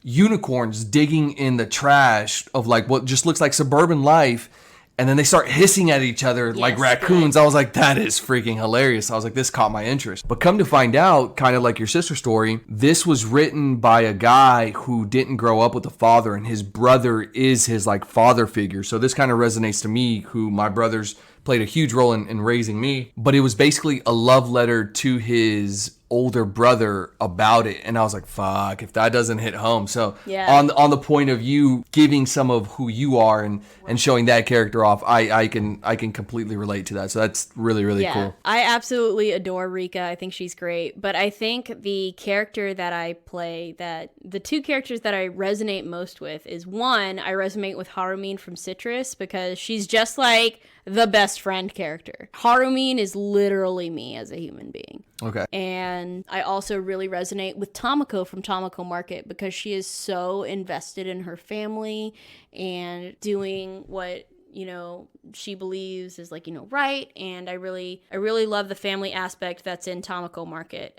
unicorns digging in the trash of like what just looks like suburban life. And then they start hissing at each other like raccoons. Good. I was like, that is freaking hilarious. I was like, this caught my interest. But come to find out, kind of like your sister story, this was written by a guy who didn't grow up with a father, and his brother is his like father figure. So this kind of resonates to me, who my brothers played a huge role in raising me. But it was basically a love letter to his older brother about it, and I was like, fuck, if that doesn't hit home. So on the point of you giving some of who you are and showing that character off, I can completely relate to that. So that's really cool. I absolutely adore Rika. I think she's great. But I think the character that I play, that the two characters that I resonate most with is, one, I resonate with Harumine from Citrus because she's just like the best friend character. Harumine is literally me as a human being. Okay. And I also really resonate with Tomoko from Tomoko Market because she is so invested in her family and doing what, you know, she believes is like, you know, right. And I really love the family aspect that's in Tomoko Market.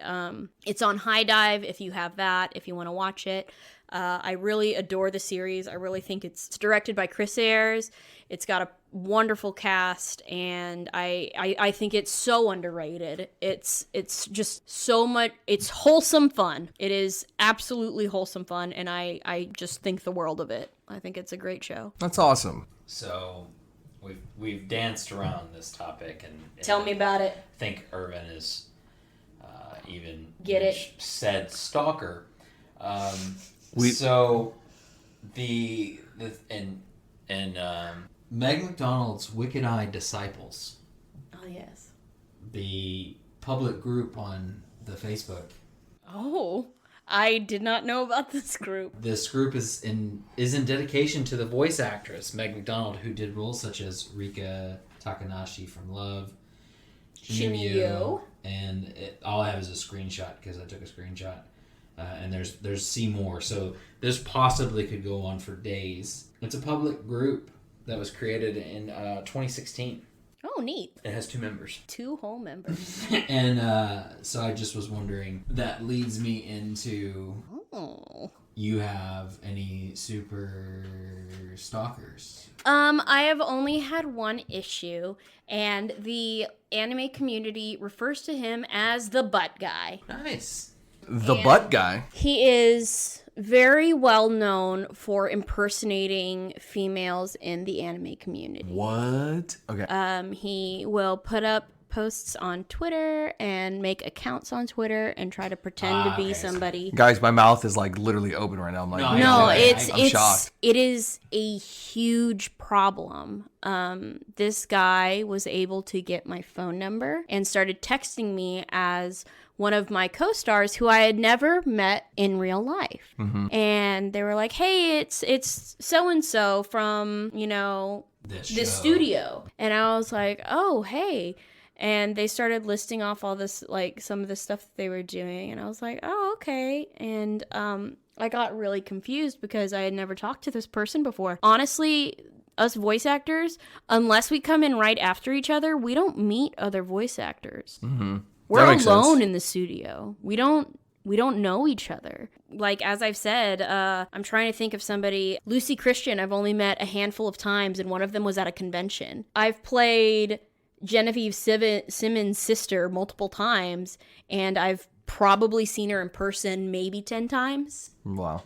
It's on High Dive if you have that, if you want to watch it. I really adore the series. I really think it's directed by Chris Ayres. It's got a wonderful cast, and I think it's so underrated. It's just so much. It's wholesome fun. It is absolutely wholesome fun, and I just think the world of it. I think it's a great show. That's awesome. So we've danced around this topic, and tell me about it. I think Irvin is even get it said stalker. So the Meg Mcdonald's Wicked Eye Disciples. Oh yes. The public group on the Facebook. Oh, I did not know about this group. This group is in dedication to the voice actress Meg Mcdonald, who did roles such as Rika Takanashi from Love, Shimiyu, and all I have is a screenshot because I took a screenshot. And there's see more, so this possibly could go on for days. It's a public group that was created in 2016. Oh, neat. It has 2 members. 2 whole members. And so I just was wondering, that leads me into, you have any super stalkers? I have only had one issue, and the anime community refers to him as the butt guy. Nice. The butt guy. He is very well known for impersonating females in the anime community. What? Okay. He will put up posts on Twitter and make accounts on Twitter and try to pretend to be somebody. Guys, my mouth is like literally open right now. I'm like, I'm shocked. It is a huge problem. This guy was able to get my phone number and started texting me as one of my co-stars who I had never met in real life. Mm-hmm. And they were like, hey, it's so-and-so from, you know, this studio. And I was like, oh, hey. And they started listing off all this, like, some of the stuff that they were doing. And I was like, oh, okay. And I got really confused because I had never talked to this person before. Honestly, us voice actors, unless we come in right after each other, we don't meet other voice actors. Mm-hmm. We're alone in the studio. We don't know each other. Like, as I've said, I'm trying to think of somebody. Lucy Christian, I've only met a handful of times, and one of them was at a convention. I've played Genevieve Simmons' sister multiple times, and I've probably seen her in person maybe 10 times. Wow.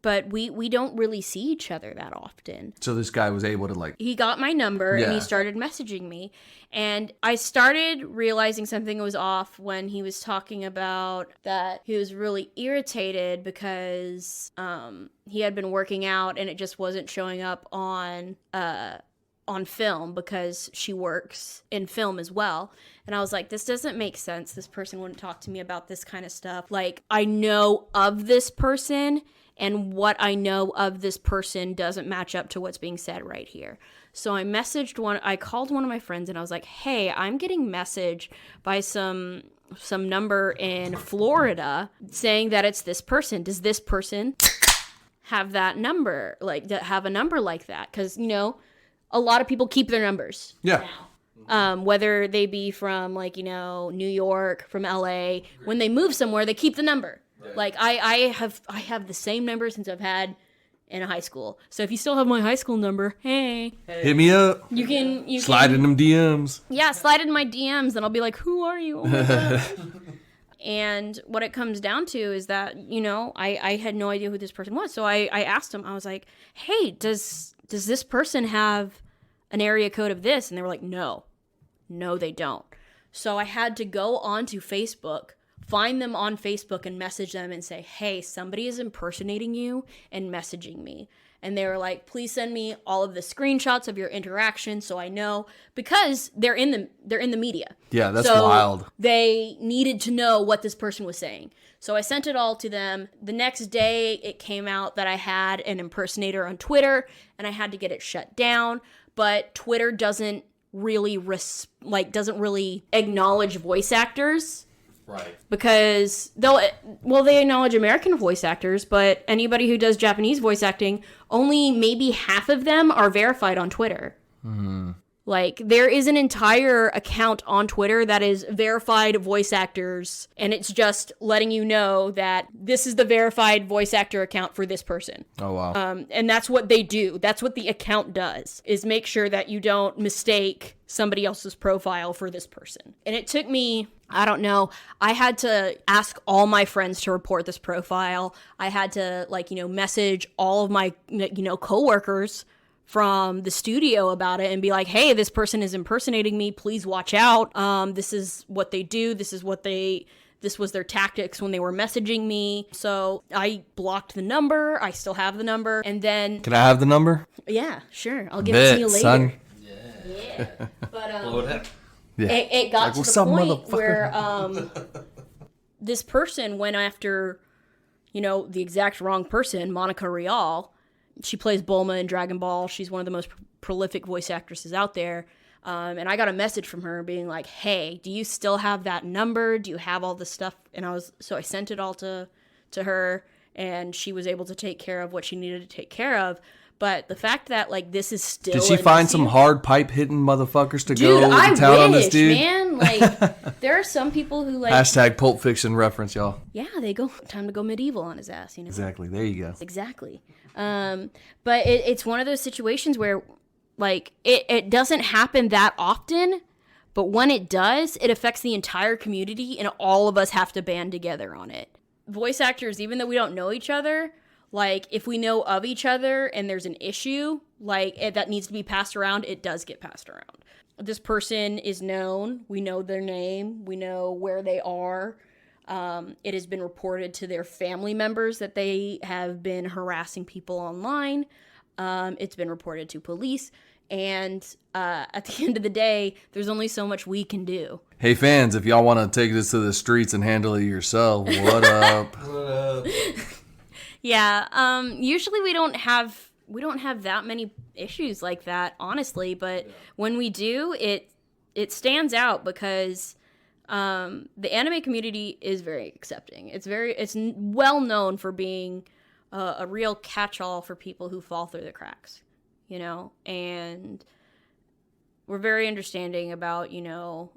But we don't really see each other that often. So this guy was able to, like... He got my number, and he started messaging me. And I started realizing something was off when he was talking about that he was really irritated because he had been working out, and it just wasn't showing up on film because she works in film as well. And I was like, this doesn't make sense. This person wouldn't talk to me about this kind of stuff. Like, I know of this person, and what I know of this person doesn't match up to what's being said right here. So I called one of my friends, and I was like, hey, I'm getting messaged by some number in Florida saying that it's this person. Does this person have that number, have a number like that? Because, you know, a lot of people keep their numbers. Yeah. Whether they be from like, New York, from LA, when they move somewhere, they keep the number. Right. Like I have the same number since I've had in high school. So if you still have my high school number, hey, hit me up. You can slide in them DMs. Yeah, slide in my DMs, and I'll be like, who are you? Oh my God. And what it comes down to is that, I had no idea who this person was. So I asked him, I was like, hey, does this person have an area code of this? And they were like, no, they don't. So I had to go onto Facebook, find them on Facebook and message them and say, hey, somebody is impersonating you and messaging me. And they were like, please send me all of the screenshots of your interaction so I know, because they're in the media. Yeah, that's wild. They needed to know what this person was saying. So I sent it all to them. The next day it came out that I had an impersonator on Twitter and I had to get it shut down, but Twitter doesn't really acknowledge voice actors. Right. Because they acknowledge American voice actors, but anybody who does Japanese voice acting, only maybe half of them are verified on Twitter. Mm-hmm. Like, there is an entire account on Twitter that is verified voice actors, and it's just letting you know that this is the verified voice actor account for this person. Oh, wow. And that's what they do. That's what the account does, is make sure that you don't mistake somebody else's profile for this person. And it took me, I don't know, I had to ask all my friends to report this profile. I had to, message all of my, coworkers from the studio about it and be like, hey, this person is impersonating me. Please watch out. This is what they do. This was their tactics when they were messaging me. So I blocked the number. I still have the number. And then... Can I have the number? Yeah, sure. I'll give it to you later. Son. Yeah. But blow it up. Yeah. It got to the point where this person went after, the exact wrong person, Monica Rial. She plays Bulma in Dragon Ball. She's one of the most prolific voice actresses out there. And I got a message from her being like, hey, do you still have that number? Do you have all this stuff? And so I sent it all to her, and she was able to take care of what she needed to take care of. But the fact that, this is still... Did she find some hard pipe-hitting motherfuckers to go to town on this dude? Man. There are some people who, Hashtag Pulp Fiction reference, y'all. Yeah, they go... Time to go medieval on his ass, Exactly. There you go. Exactly. But it's one of those situations where, it doesn't happen that often, but when it does, it affects the entire community, and all of us have to band together on it. Voice actors, even though we don't know each other... if we know of each other and there's an issue, that needs to be passed around, it does get passed around. This person is known. We know their name. We know where they are. It has been reported to their family members that they have been harassing people online. It's been reported to police. And at the end of the day, there's only so much we can do. Hey, fans, if y'all want to take this to the streets and handle it yourself, what up? What up? Yeah, usually we don't have that many issues like that, honestly, but when we do, it stands out because the anime community is very accepting. It's well known for being a real catch-all for people who fall through the cracks, and we're very understanding about,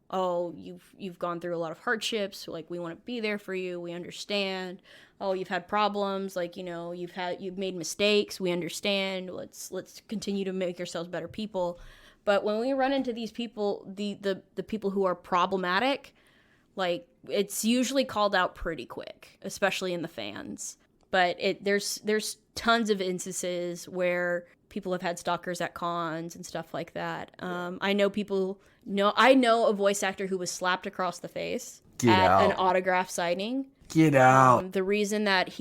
oh, you've gone through a lot of hardships, we want to be there for you, we understand. Oh, you've had problems, you've made mistakes, we understand. Let's continue to make ourselves better people. But when we run into these people, the people who are problematic, it's usually called out pretty quick, especially in the fans. But there's tons of instances where people have had stalkers at cons and stuff like that. I know a voice actor who was slapped across the face at an autograph signing. Get out. The reason that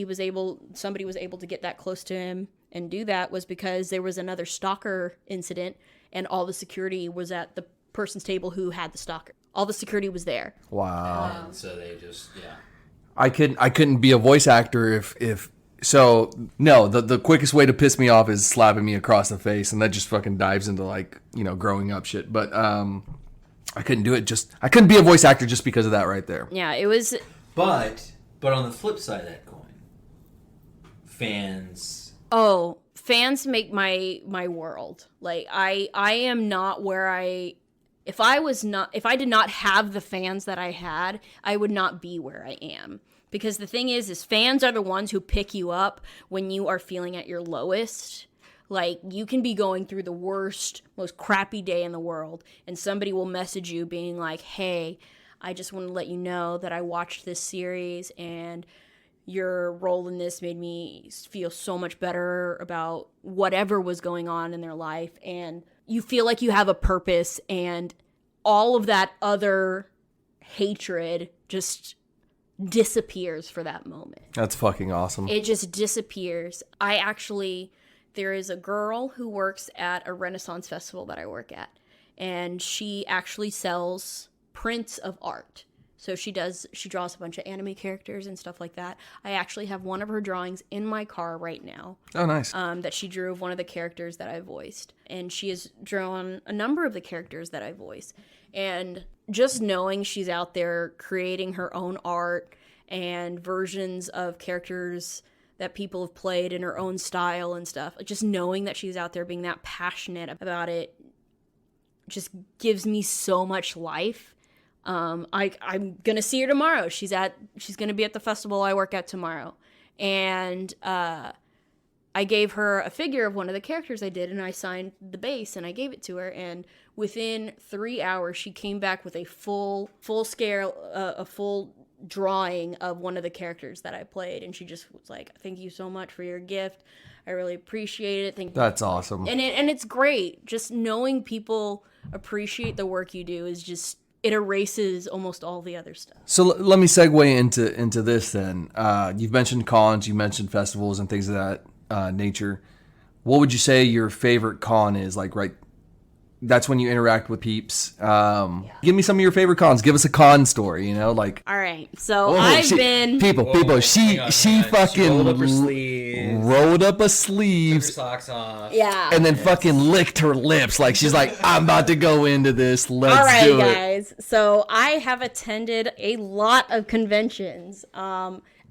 somebody was able to get that close to him and do that was because there was another stalker incident, and all the security was at the person's table who had the stalker. All the security was there. Wow. So they just, yeah. I couldn't be a voice actor if so. No, the quickest way to piss me off is slapping me across the face, and that just fucking dives into growing up shit. But I couldn't do it. I couldn't be a voice actor just because of that right there. Yeah, it was. But on the flip side of that coin, fans fans make my world. Like I am not where if I did not have the fans that I had, I would not be where I am. Because the thing is fans are the ones who pick you up when you are feeling at your lowest. Like, you can be going through the worst, most crappy day in the world, and somebody will message you being like, hey, I just want to let you know that I watched this series, and your role in this made me feel so much better about whatever was going on in their life, and you feel like you have a purpose, and all of that other hatred just disappears for that moment. That's fucking awesome. It just disappears. There is a girl who works at a Renaissance festival that I work at, and she actually sells prints of art. So she draws a bunch of anime characters and stuff like that. I actually have one of her drawings in my car right now. Oh, nice. That she drew of one of the characters that I voiced. And she has drawn a number of the characters that I voice. And just knowing she's out there creating her own art and versions of characters that people have played in her own style and stuff, just knowing that she's out there being that passionate about it just gives me so much life. I'm gonna see her tomorrow. She's gonna be at the festival I work at tomorrow, and I gave her a figure of one of the characters I did, and I signed the base and I gave it to her, and within 3 hours she came back with a full scale, a full drawing of one of the characters that I played, and she just was like, thank you so much for your gift, I really appreciate it. Thank you. That's awesome. And it's great. Just knowing people appreciate the work you do is just, it erases almost all the other stuff. So let me segue into this then. You've mentioned cons, you mentioned festivals and things of that nature. What would you say your favorite con is? Like, right, that's when you interact with peeps. Give me some of your favorite cons. Give us a con story, you know, like. All right, so I've been people. She fucking rolled up her sleeves, rolled up a sleeves, took her socks off, yeah, and then fucking licked her lips like she's like, I'm about to go into this. Let's all right, do it, guys. So I have attended a lot of conventions.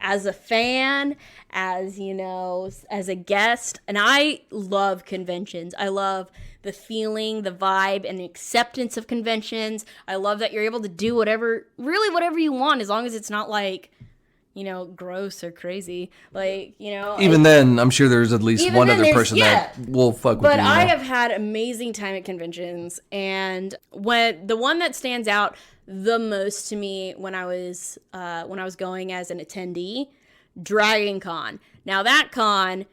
As a fan, as a guest, and I love conventions. I love the feeling, the vibe, and the acceptance of conventions. I love that you're able to do whatever you want, as long as it's not like, gross or crazy. Like, Even then, I'm sure there's at least one other person that will fuck with you. But I have had amazing time at conventions, and the one that stands out the most to me when I was going as an attendee, Dragon Con. Now that con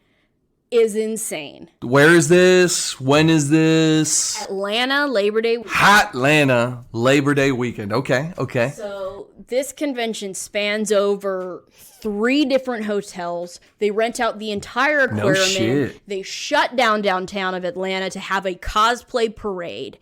is insane. Where is this? When is this? Atlanta, Labor Day weekend. Atlanta, Labor Day weekend. Okay. So this convention spans over 3 different hotels. They rent out the entire aquarium. No shit. They shut down downtown of Atlanta to have a cosplay parade.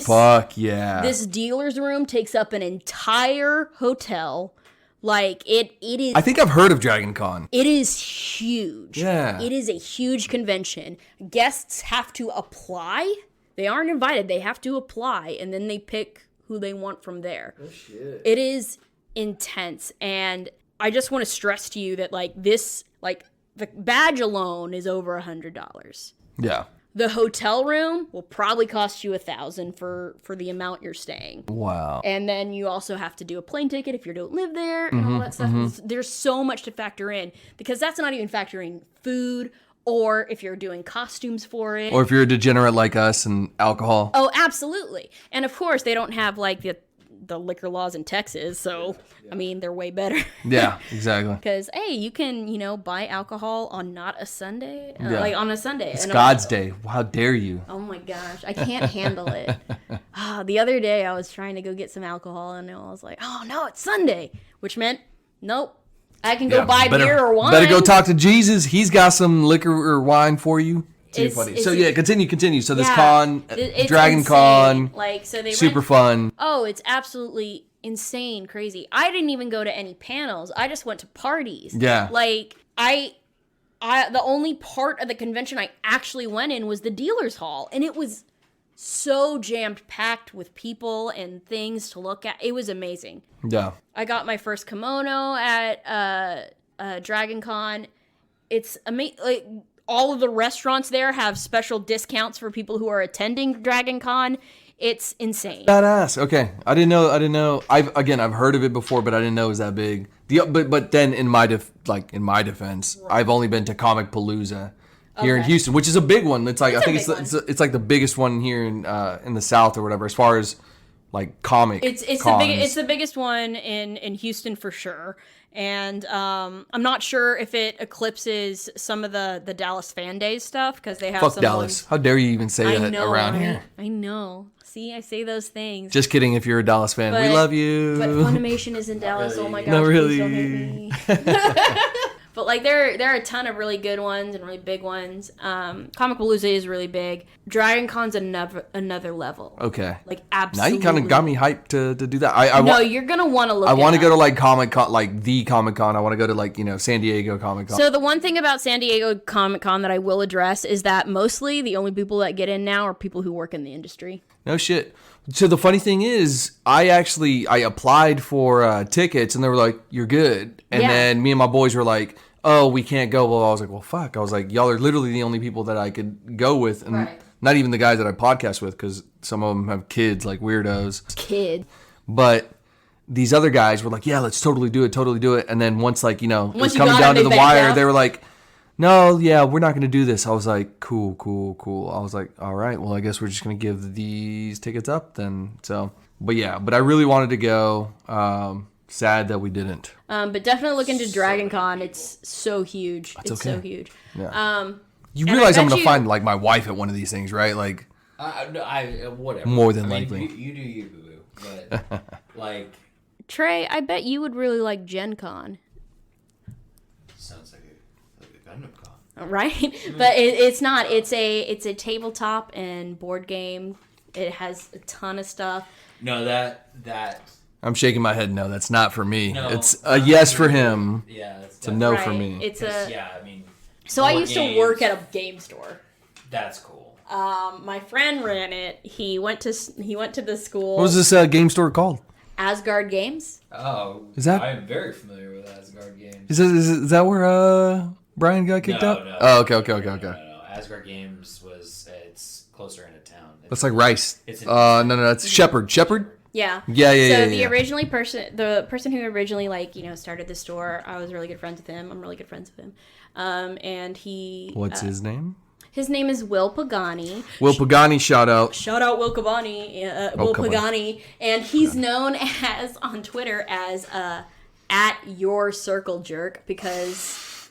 Fuck yeah. This dealer's room takes up an entire hotel. Like, it is... I think I've heard of Dragon Con. It is huge. Yeah. It is a huge convention. Guests have to apply. They aren't invited. They have to apply, and then they pick who they want from there. Oh, shit. It is intense, and I just want to stress to you that, the badge alone is over $100. Yeah. The hotel room will probably cost you $1,000 for the amount you're staying. Wow. And then you also have to do a plane ticket if you don't live there and all that stuff. There's so much to factor in, because that's not even factoring food, or if you're doing costumes for it. Or if you're a degenerate like us and alcohol. Oh, absolutely. And of course, they don't have like the liquor laws in Texas, so I mean, they're way better. Yeah, exactly. Because hey, you can buy alcohol on not a Sunday, like on a Sunday. It's God's day. How dare you? Oh my gosh, I can't handle it. The other day I was trying to go get some alcohol, and I was like, oh no, it's Sunday, which meant nope. I can go buy beer or wine. Better go talk to Jesus. He's got some liquor or wine for you. Too funny. So yeah, continue. So this con, Dragon Con, so they super fun. Oh, it's absolutely insane, crazy. I didn't even go to any panels. I just went to parties. Yeah. Like I the only part of the convention I actually went in was the dealer's hall, and it was so jammed packed with people and things to look at. It was amazing. Yeah. I got my first kimono at Dragon Con. It's amazing. Like, all of the restaurants there have special discounts for people who are attending Dragon Con. It's insane. Badass. Okay, I didn't know. I've heard of it before, but I didn't know it was that big. But then in my defense, I've only been to Comic Palooza here in Houston, which is a big one. It's like it's like the biggest one here in the South or whatever, as far as like comic. It's the biggest one in Houston for sure. And I'm not sure if it eclipses some of the Dallas Fan Days stuff, because they have Fuck some Dallas. How dare you even say that around here? I know. See, I say those things. Just kidding if you're a Dallas fan. We love you. But Funimation is in Dallas. Really? Oh my gosh, No, really. please don't hate me. But like there are a ton of really good ones and really big ones. Comicpalooza is really big. Dragon Con's another level. Okay. Like absolutely. Now you kind of got me hyped to do that. No, you're gonna want to look. I want to it go up. to like Comic Con, like the Comic Con. I want to go to like San Diego Comic Con. So the one thing about San Diego Comic Con that I will address is that mostly the only people that get in now are people who work in the industry. No shit. So the funny thing is, I applied for tickets and they were like, "You're good," and then me and my boys were like, "Oh, we can't go." Well, I was like, "Well, fuck." I was like, "Y'all are literally the only people that I could go with," and not even the guys that I podcast with, because some of them have kids, like weirdos. But these other guys were like, "Yeah, let's totally do it." And then once it was coming down to the wire, they were like, "No, yeah, we're not going to do this." I was like, cool. I was like, all right, well, I guess we're just going to give these tickets up then. So, but I really wanted to go. Sad that we didn't. But definitely look into Dragon Con. It's so huge. It's so huge. Yeah. You realize I'm going to find like my wife at one of these things, right? Like, whatever. More than likely. You do you, boo-boo. But, like... Trey, I bet you would really like Gen Con. Sounds like a Gundam Con. Right? But it's not. It's a tabletop and board game. It has a ton of stuff. No, that... I'm shaking my head. No, that's not for me. No, it's a yes for him. Yeah, it's a no for me. So I used to work at a game store. That's cool. My friend ran it. He went to the school. What was this game store called? Asgard Games. Oh, I am very familiar with Asgard Games. Is that where Brian got kicked out? No. Oh, okay. No. Asgard Games it's closer into town. That's like Rice. No, that's Shepherd. Shepherd. Yeah. So the person who originally started the store, I was really good friends with him. I'm really good friends with him. And he. What's his name? His name is Will Pagani. Will Pagani, shout out. Shout out Will Pagani. Will Pagani. And he's known as on Twitter as at your circle jerk, because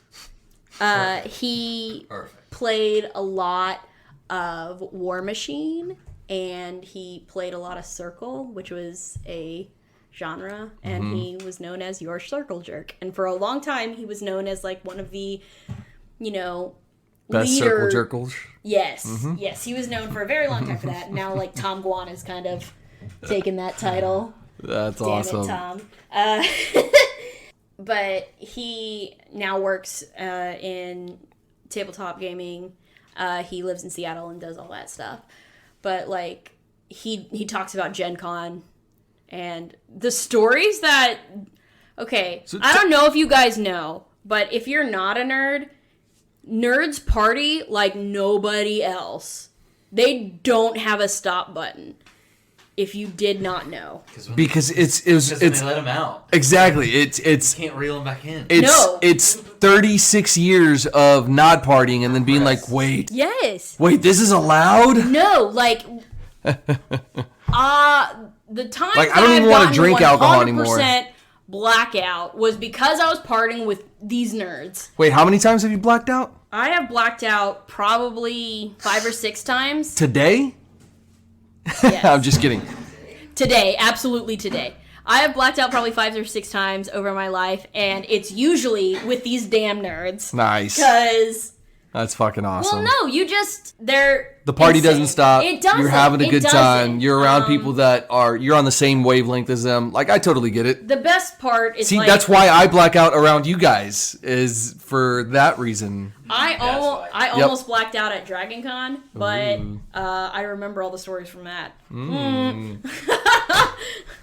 he played a lot of War Machine. And he played a lot of Circle, which was a genre, and he was known as your circle jerk. And for a long time, he was known as like one of the, best circle jerkles. Yes, yes, he was known for a very long time for that. Now, like Tom Guan has kind of taken that title. That's Damn awesome. It, Tom. But he now works in tabletop gaming. He lives in Seattle and does all that stuff. But like he talks about Gen Con and the stories that I don't know if you guys know, but if you're not a nerd, nerds party like nobody else. They don't have a stop button. If you did not know, because it's they let them out. Exactly. It's you can't reel them back in. It's 36 years of not partying and then being like, wait, this is allowed? No, like the time like I don't even want to drink alcohol anymore. Blackout was because I was partying with these nerds. Wait, how many times have you blacked out? I have blacked out probably 5 or 6 times. Today? Yes. I'm just kidding. Today, absolutely today. I have blacked out probably 5 or 6 times over my life, and it's usually with these damn nerds. Nice. Because... That's fucking awesome. Well, no, they're the party insane. doesn't stop. It doesn't. You're having a good time. You're around people that you're on the same wavelength as them. Like, I totally get it. The best part is that's why I black out around you guys, is for that reason. I almost blacked out at Dragon Con, but I remember all the stories from that.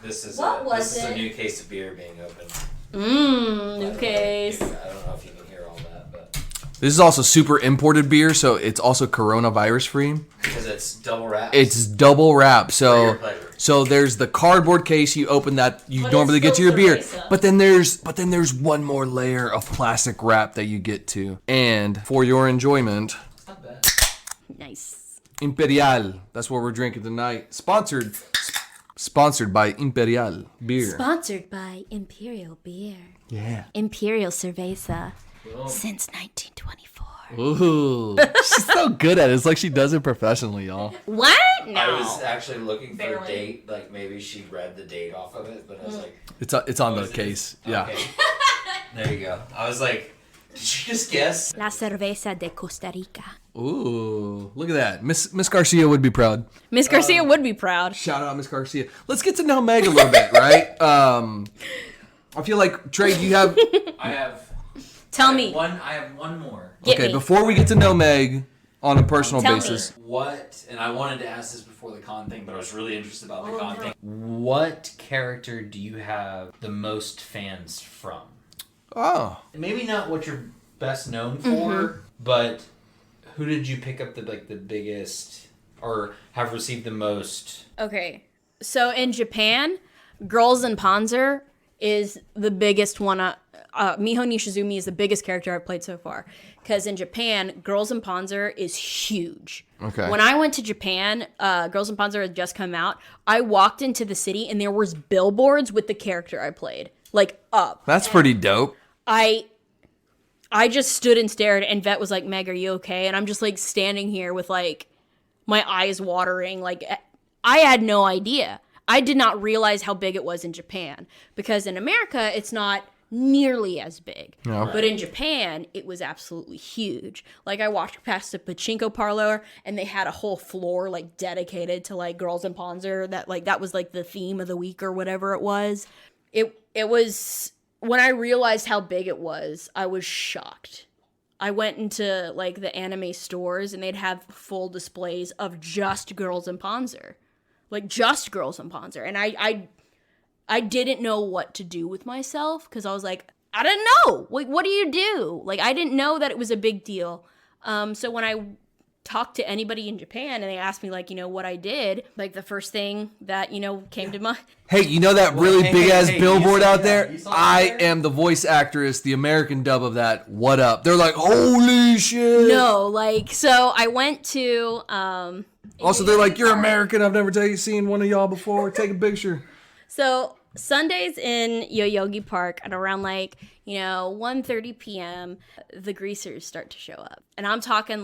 This is a new case of beer being opened. New case. I don't know if you can hear all that, but This is also super imported beer, so it's also coronavirus free. Because it's double wrapped. It's double wrap. For your So pleasure. so there's the cardboard case you open that you But normally it's get to still your beer. cerveza. But then there's one more layer of plastic wrap that you get to. And for your enjoyment, Not bad. Nice. Imperial. That's what we're drinking tonight. Sponsored by Imperial beer. Sponsored by Imperial Beer. Yeah. Imperial Cerveza since 1924. Ooh. She's so good at it. It's like she does it professionally, y'all. What? No. I was actually looking for Barely. a date. Like maybe she read the date off of it, but I was like, It's on the is it? case. Yeah. Okay. There you go. I was like, did you just guess? La Cerveza de Costa Rica. Ooh. Look at that. Miss Garcia would be proud. Miss Garcia would be proud. Shout out Miss Garcia. Let's get to know Meg a little bit, right? I feel like, Trey, you have... I have. Tell I have me. I have one more. Get Okay, me. before we get to know Meg on a personal Tell me. basis... What? And I wanted to ask this before the con thing, but I was really interested about the con thing. What character do you have the most fans from? Oh. Maybe not what you're best known for, but who did you pick up the biggest or have received the most? Okay. So in Japan, Girls in Panzer is the biggest one. Miho Nishizumi is the biggest character I've played so far. Because in Japan, Girls in Panzer is huge. Okay. When I went to Japan, Girls in Panzer had just come out. I walked into the city and there was billboards with the character I played. Like, up. That's pretty dope. I just stood and stared, and Vet was like, Meg, are you okay? And I'm just, like, standing here with, like, my eyes watering. Like, I had no idea. I did not realize how big it was in Japan. Because in America, it's not nearly as big. No. But in Japan, it was absolutely huge. Like, I walked past a pachinko parlor, and they had a whole floor, like, dedicated to, like, Girls in Panzer. That was, like, the theme of the week or whatever it was. It was... When I realized how big it was, I was shocked. I went into, like, the anime stores, and they'd have full displays of just Girls in Panzer. Like, just Girls in Panzer. And I didn't know what to do with myself, because I was like, I didn't know. Like, what do you do? Like, I didn't know that it was a big deal. So when I talked to anybody in Japan, and they asked me, like, what I did, like, the first thing that, came to mind... Hey, you know that really big-ass hey, billboard you saw out that? there? You saw that I there? am the voice actress, the American dub of that. What up? They're like, holy shit. No, like, so I went to... Also, they're like, you're American. I've never seen one of y'all before. Take a picture. So Sundays in Yoyogi Park at around 1:30 p.m., the greasers start to show up. And I'm talking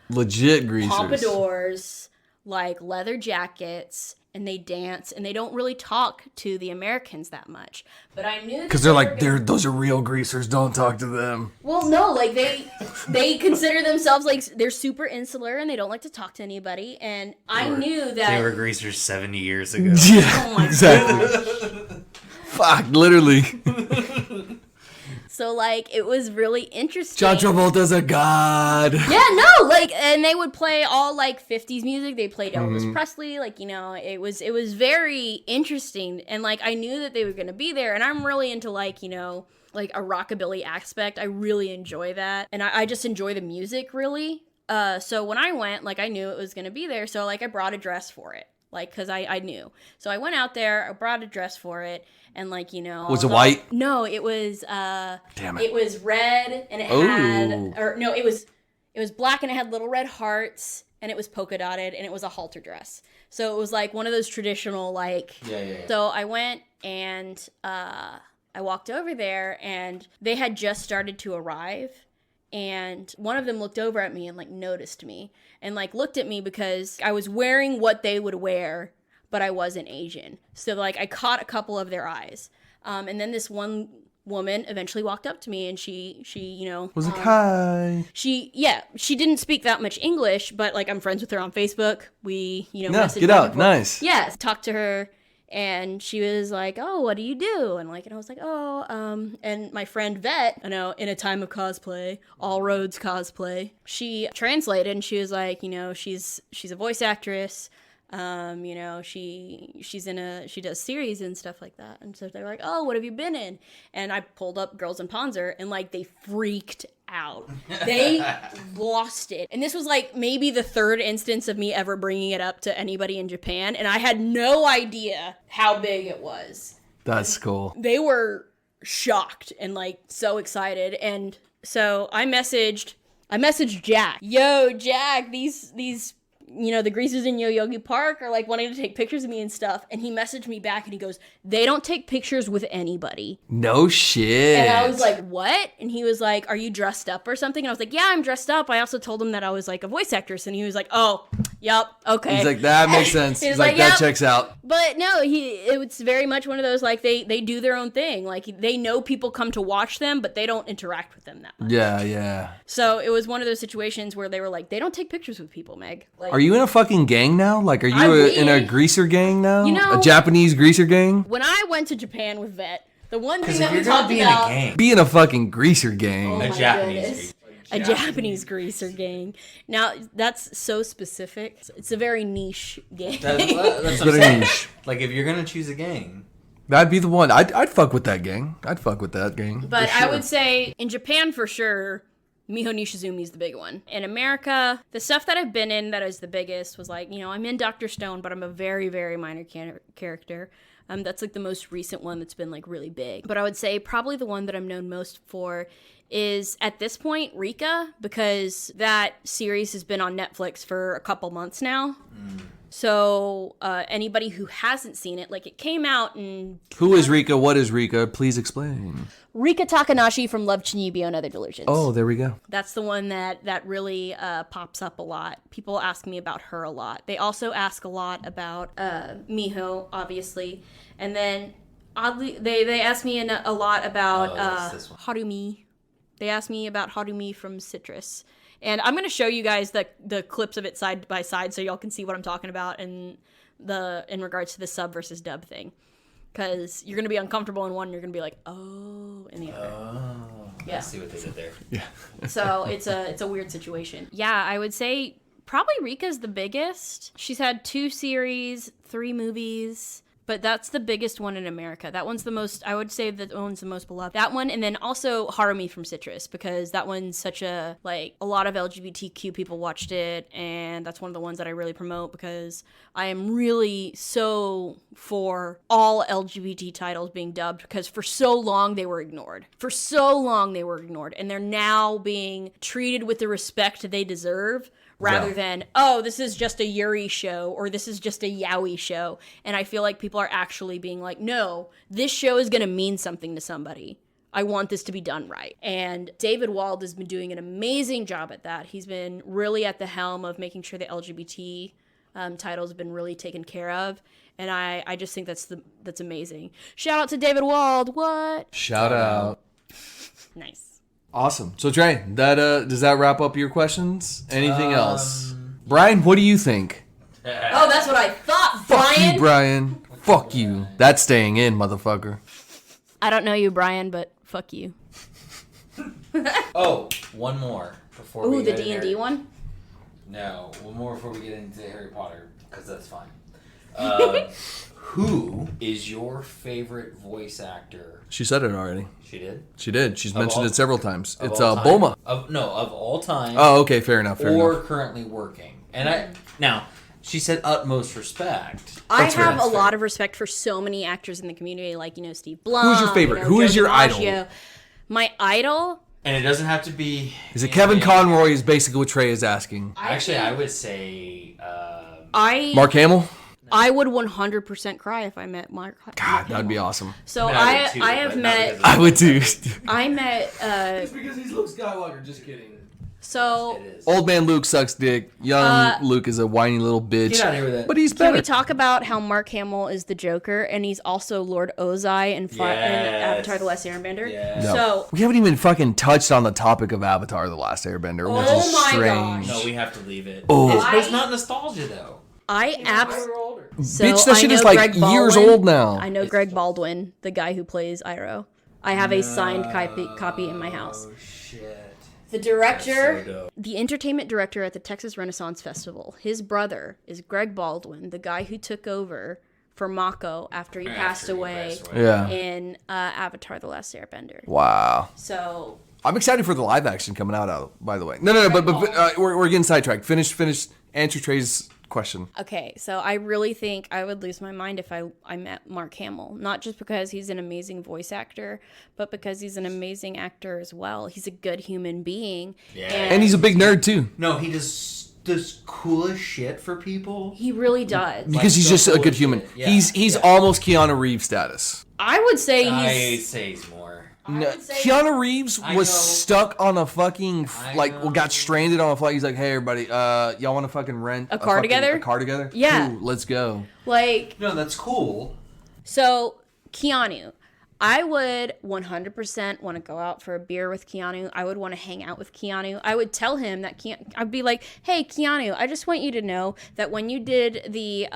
Legit greasers. pompadours, like leather jackets, and they dance, and they don't really talk to the Americans that much. But I knew Because they're like, those are real greasers. Don't talk to them. Well, no, like they consider themselves like they're super insular and they don't like to talk to anybody. And I knew that They were greasers 70 years ago. Yeah, Oh my exactly. Fuck, literally. so it was really interesting. John Travolta's a god. Yeah, no, and they would play all 50s music. They played Elvis Presley, it was very interesting. And I knew that they were gonna be there, and I'm really into a rockabilly aspect. I really enjoy that, and I just enjoy the music really. So when I went, I knew it was gonna be there, so I brought a dress for it, because I knew. So I went out there, I brought a dress for it, and Was it white? No, it was Damn it. it was red, and it Ooh. had, or no, it was black, and it had little red hearts, and it was polka dotted, and it was a halter dress. So it was one of those traditional Yeah. So I went, and I walked over there, and they had just started to arrive, and one of them looked over at me and noticed me, and looked at me because I was wearing what they would wear, but I wasn't Asian. So I caught a couple of their eyes. And then this one woman eventually walked up to me, and she Was like, hi. she didn't speak that much English, but I'm friends with her on Facebook. We No, message get back out. and forth. Nice. Yes, talked to her, and she was like, "Oh, what do you do?" And I was like, and my friend Vet, in a time of cosplay, all roads cosplay, she translated, and she was like, she's a voice actress. She does series and stuff like that. And so they're like, "Oh, what have you been in?" And I pulled up Girls in Panzer, and they freaked out. They lost it. And this was like maybe the third instance of me ever bringing it up to anybody in Japan, and I had no idea how big it was. That's cool. They were shocked and like so excited. And so I messaged Jack. Yo, Jack, these the greasers in Yoyogi Park are like wanting to take pictures of me and stuff. And he messaged me back and he goes, they don't take pictures with anybody. No shit. And I was like, what? And he was like, are you dressed up or something? And I was like, yeah, I'm dressed up. I also told him that I was like a voice actress. And he was like, oh, yep, okay. He's like, that makes sense. He's like, that yep. checks out. But no, it's very much one of those, like, they do their own thing. Like, they know people come to watch them, but they don't interact with them that much. Yeah. So it was one of those situations where they were like, they don't take pictures with people, Meg. Like, Are you in a fucking gang now? Like, are you in a greaser gang now? A Japanese greaser gang? When I went to Japan with Vet, the one thing If that we you're gonna talked be about... in a gang, Be in a fucking greaser gang. Oh a my Japanese goodness. gang. A Japanese greaser gang. Now, that's so specific. It's a very niche gang. That's what I'm Very saying. niche. Like, if you're gonna choose a gang, That'd be the one. I'd fuck with that gang. I'd fuck with that gang. But for sure. I would say, in Japan for sure, Miho Nishizumi is the big one. In America, the stuff that I've been in that is the biggest was like, I'm in Dr. Stone, but I'm a very, very minor character. That's like the most recent one that's been like really big. But I would say probably the one that I'm known most for is at this point Rika, because that series has been on Netflix for a couple months now. So anybody who hasn't seen it, like it came out in... Who is Rika? What is Rika? Please explain. Rika Takanashi from Love Chinibyo and Other Delusions. Oh, there we go. That's the one that really pops up a lot. People ask me about her a lot. They also ask a lot about Miho, obviously. And then, oddly, they ask me a lot about Harumi. They asked me about Harumi from Citrus. And I'm going to show you guys the clips of it side by side so y'all can see what I'm talking about in regards to the sub versus dub thing. Because you're going to be uncomfortable in one, and you're going to be like, oh, in the other. oh, Yeah. I see what they did there. Yeah. So it's a weird situation. Yeah, I would say probably Rika's the biggest. She's had 2 series, 3 movies. But that's the biggest one in America. That one's the most, I would say that one's the most beloved. That one, and then also Harumi from Citrus, because that one's such a lot of LGBTQ people watched it, and that's one of the ones that I really promote because I am really so for all LGBT titles being dubbed, because for so long they were ignored. And they're now being treated with the respect they deserve, rather than, oh, this is just a Yuri show or this is just a yaoi show. And I feel like people are actually being like, no, this show is going to mean something to somebody. I want this to be done right. And David Wald has been doing an amazing job at that. He's been really at the helm of making sure the LGBT titles have been really taken care of. And I just think that's amazing. Shout out to David Wald. What? Shout out. Nice. Awesome. So Trey, that does that wrap up your questions? Anything else? Brian, what do you think? Oh, that's what I thought, Fuck Brian. you, Brian. Fuck you. That's staying in, motherfucker. I don't know you, Brian, but fuck you. Oh, one more before we Ooh, the get in D&D one? No, one more before we get into Harry Potter, because that's fun. Who is your favorite voice actor? She said it already. She did? She did. She's mentioned it several times. Of It's all time? Bulma. Of all time. Oh, okay. Fair enough. Or currently working. And now, she said utmost respect. I That's fair. have a That's lot fair. of respect for so many actors in the community, like, Steve Blum. Who's your favorite? Who Joe is your idol? DiMaggio. My idol? And it doesn't have to be... Is it Kevin Conroy is basically what Trey is asking. Actually, I would say... Mark Hamill? I would 100% cry if I met Mark. God, that'd be awesome. So I I would too, have but not met. because of- I would too. I met. because he's Luke Skywalker. Just kidding. So It is. Old man Luke sucks dick. Young Luke is a whiny little bitch. Get out of here with that. But he's can better. we talk about how Mark Hamill is the Joker and he's also Lord Ozai in Avatar: The Last Airbender? Yes. No. So We haven't even fucking touched on the topic of Avatar: The Last Airbender, which Oh is my strange. gosh. No, we have to leave it. Oh. But it's not nostalgia, though. So Bitch, that I shit know is like Greg years Baldwin. old now. I know Greg Baldwin, the guy who plays Iroh. I have a signed copy in my house. Oh, shit. The director, That's so dope. the entertainment director at the Texas Renaissance Festival, his brother is Greg Baldwin, the guy who took over for Mako after he passed away Yeah. in Avatar: The Last Airbender. Wow. So I'm excited for the live action coming out. By the way, no. But we're getting sidetracked. Finish. Answer Trey's question. Okay, so I really think I would lose my mind if I met Mark Hamill. Not just because he's an amazing voice actor, but because he's an amazing actor as well. He's a good human being. Yeah. And he's a big nerd, too. No, he does coolest shit for people. He really does. Because he's just a good human. Yeah. He's almost Keanu Reeves status. I would say I say he's more. No, Keanu Reeves was stuck on a fucking, got stranded on a flight. He's like, hey, everybody, y'all want to fucking rent a car together? A car together? Yeah. Cool, let's go. Like... No, that's cool. So, Keanu. I would 100% want to go out for a beer with Keanu. I would want to hang out with Keanu. I would tell him that I'd be like, hey, Keanu, I just want you to know that when you did the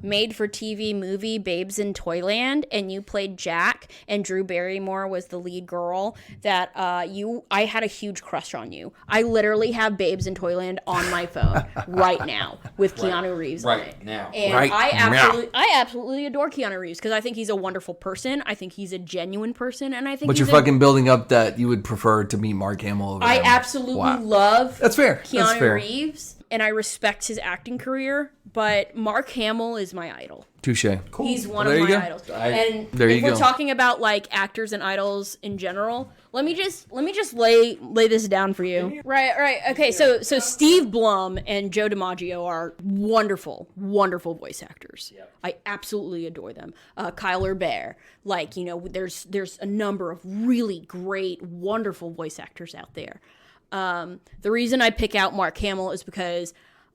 made-for-TV movie Babes in Toyland and you played Jack and Drew Barrymore was the lead girl, that I had a huge crush on you. I literally have Babes in Toyland on my phone right now with Keanu Reeves on it. Right now. And I absolutely adore Keanu Reeves because I think he's a wonderful person. I think he's a genuine person, and I think. But you're fucking building up that you would prefer to meet Mark Hamill over I him. absolutely love. That's fair. Keanu Reeves, and I respect his acting career. But Mark Hamill is my idol. Touche. Cool. He's one of my idols. And if we're talking about like actors and idols in general, let me just lay this down for you. Right. Okay, so Steve Blum and Joe DiMaggio are wonderful voice actors. Yep. I absolutely adore them. Kyle Urban, there's a number of really great, wonderful voice actors out there. The reason I pick out Mark Hamill is because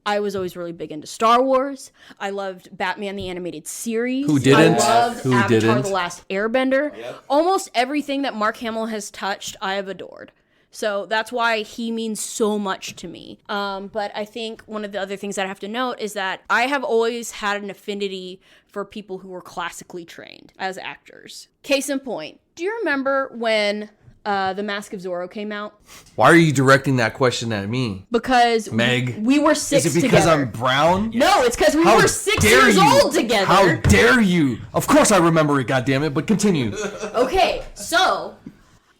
I was always really big into Star Wars. I loved Batman the Animated Series. Who didn't? I loved Avatar didn't? The Last Airbender. Yep. Almost everything that Mark Hamill has touched, I have adored. So that's why he means so much to me. But I think one of the other things that I have to note is that I have always had an affinity for people who were classically trained as actors. Case in point, do you remember when The Mask of Zorro came out? Why are you directing that question at me? Because Meg, we were 6 Is it because together. I'm brown? No, it's because we were 6 years old together. How dare you? Of course I remember it, goddammit, but continue. Okay, so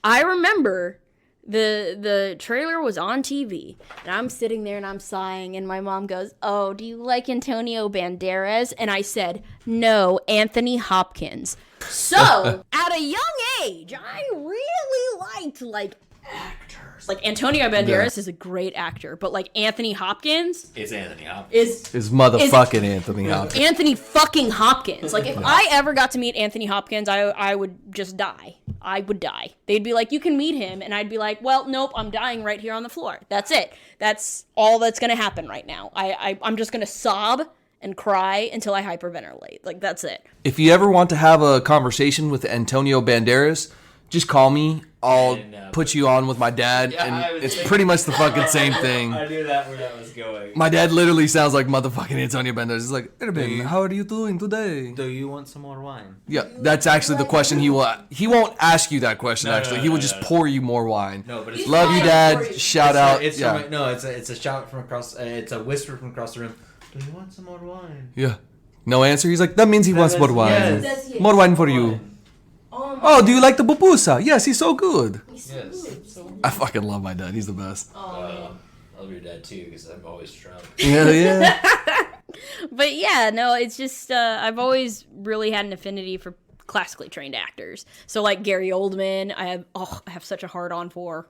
I remember the trailer was on TV, and I'm sitting there and I'm sighing, and my mom goes, "Oh, do you like Antonio Banderas?" And I said, "No, Anthony Hopkins." So, at a young age, I really liked actors. Like Antonio Banderas is a great actor, but like Anthony Hopkins is Anthony Hopkins. Is motherfucking Anthony Hopkins. Anthony fucking Hopkins. Like if I ever got to meet Anthony Hopkins, I would just die. I would die. They'd be like, "You can meet him," and I'd be like, "Well, nope, I'm dying right here on the floor. That's it. That's all that's gonna happen right now. I'm just gonna sob and cry until I hyperventilate. Like that's it." If you ever want to have a conversation with Antonio Banderas, just call me. I'll put you on with my dad, and it's pretty much the fucking same thing. I knew that where that was going. My dad literally sounds like motherfucking Antonio Banderas. He's like, "Erben, how are you doing today? Do you want some more wine?" Yeah, that's actually the question he will. He won't ask you that question. He will just pour you more wine. No, but it's love you, Dad. Shout out. It's a shout from across. It's a whisper from across the room. Do you want some more wine? Yeah. No answer. He's like, that means he wants more wine. Yes. More wine for you. Oh, do you like the pupusa? Yes, he's so good. Yes. I fucking love my dad. He's the best. I love your dad too because I'm always drunk. Yeah. But yeah, no, it's just I've always really had an affinity for classically trained actors. So like Gary Oldman, I have such a hard on for.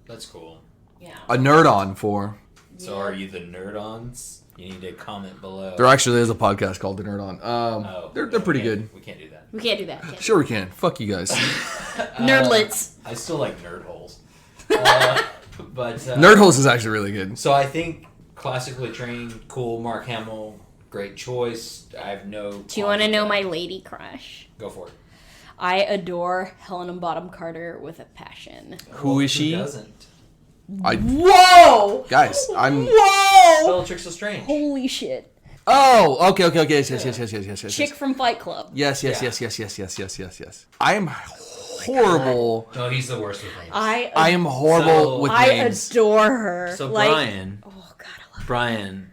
That's cool. Yeah. A nerd on for. So are you the nerd-ons? You need to comment below. There actually is a podcast called The Nerd On. They're pretty good. We can't do that. We can't do that. Sure we can. Fuck you guys. Nerdlets. I still like nerd holes. Nerd Holes is actually really good. So I think classically trained, cool. Mark Hamill, great choice. I have no. Do you want to know my lady crush? Go for it. I adore Helena Bonham Carter with a passion. Who is she? Who doesn't? Whoa! Guys, Whoa! Bellatrix Lestrange. Holy shit. Oh, okay. Yes. Chick from Fight Club. Yes. I am horrible. No, he's the worst with names. I am horrible with names. I adore her. So Brian. Oh God, I love Brian.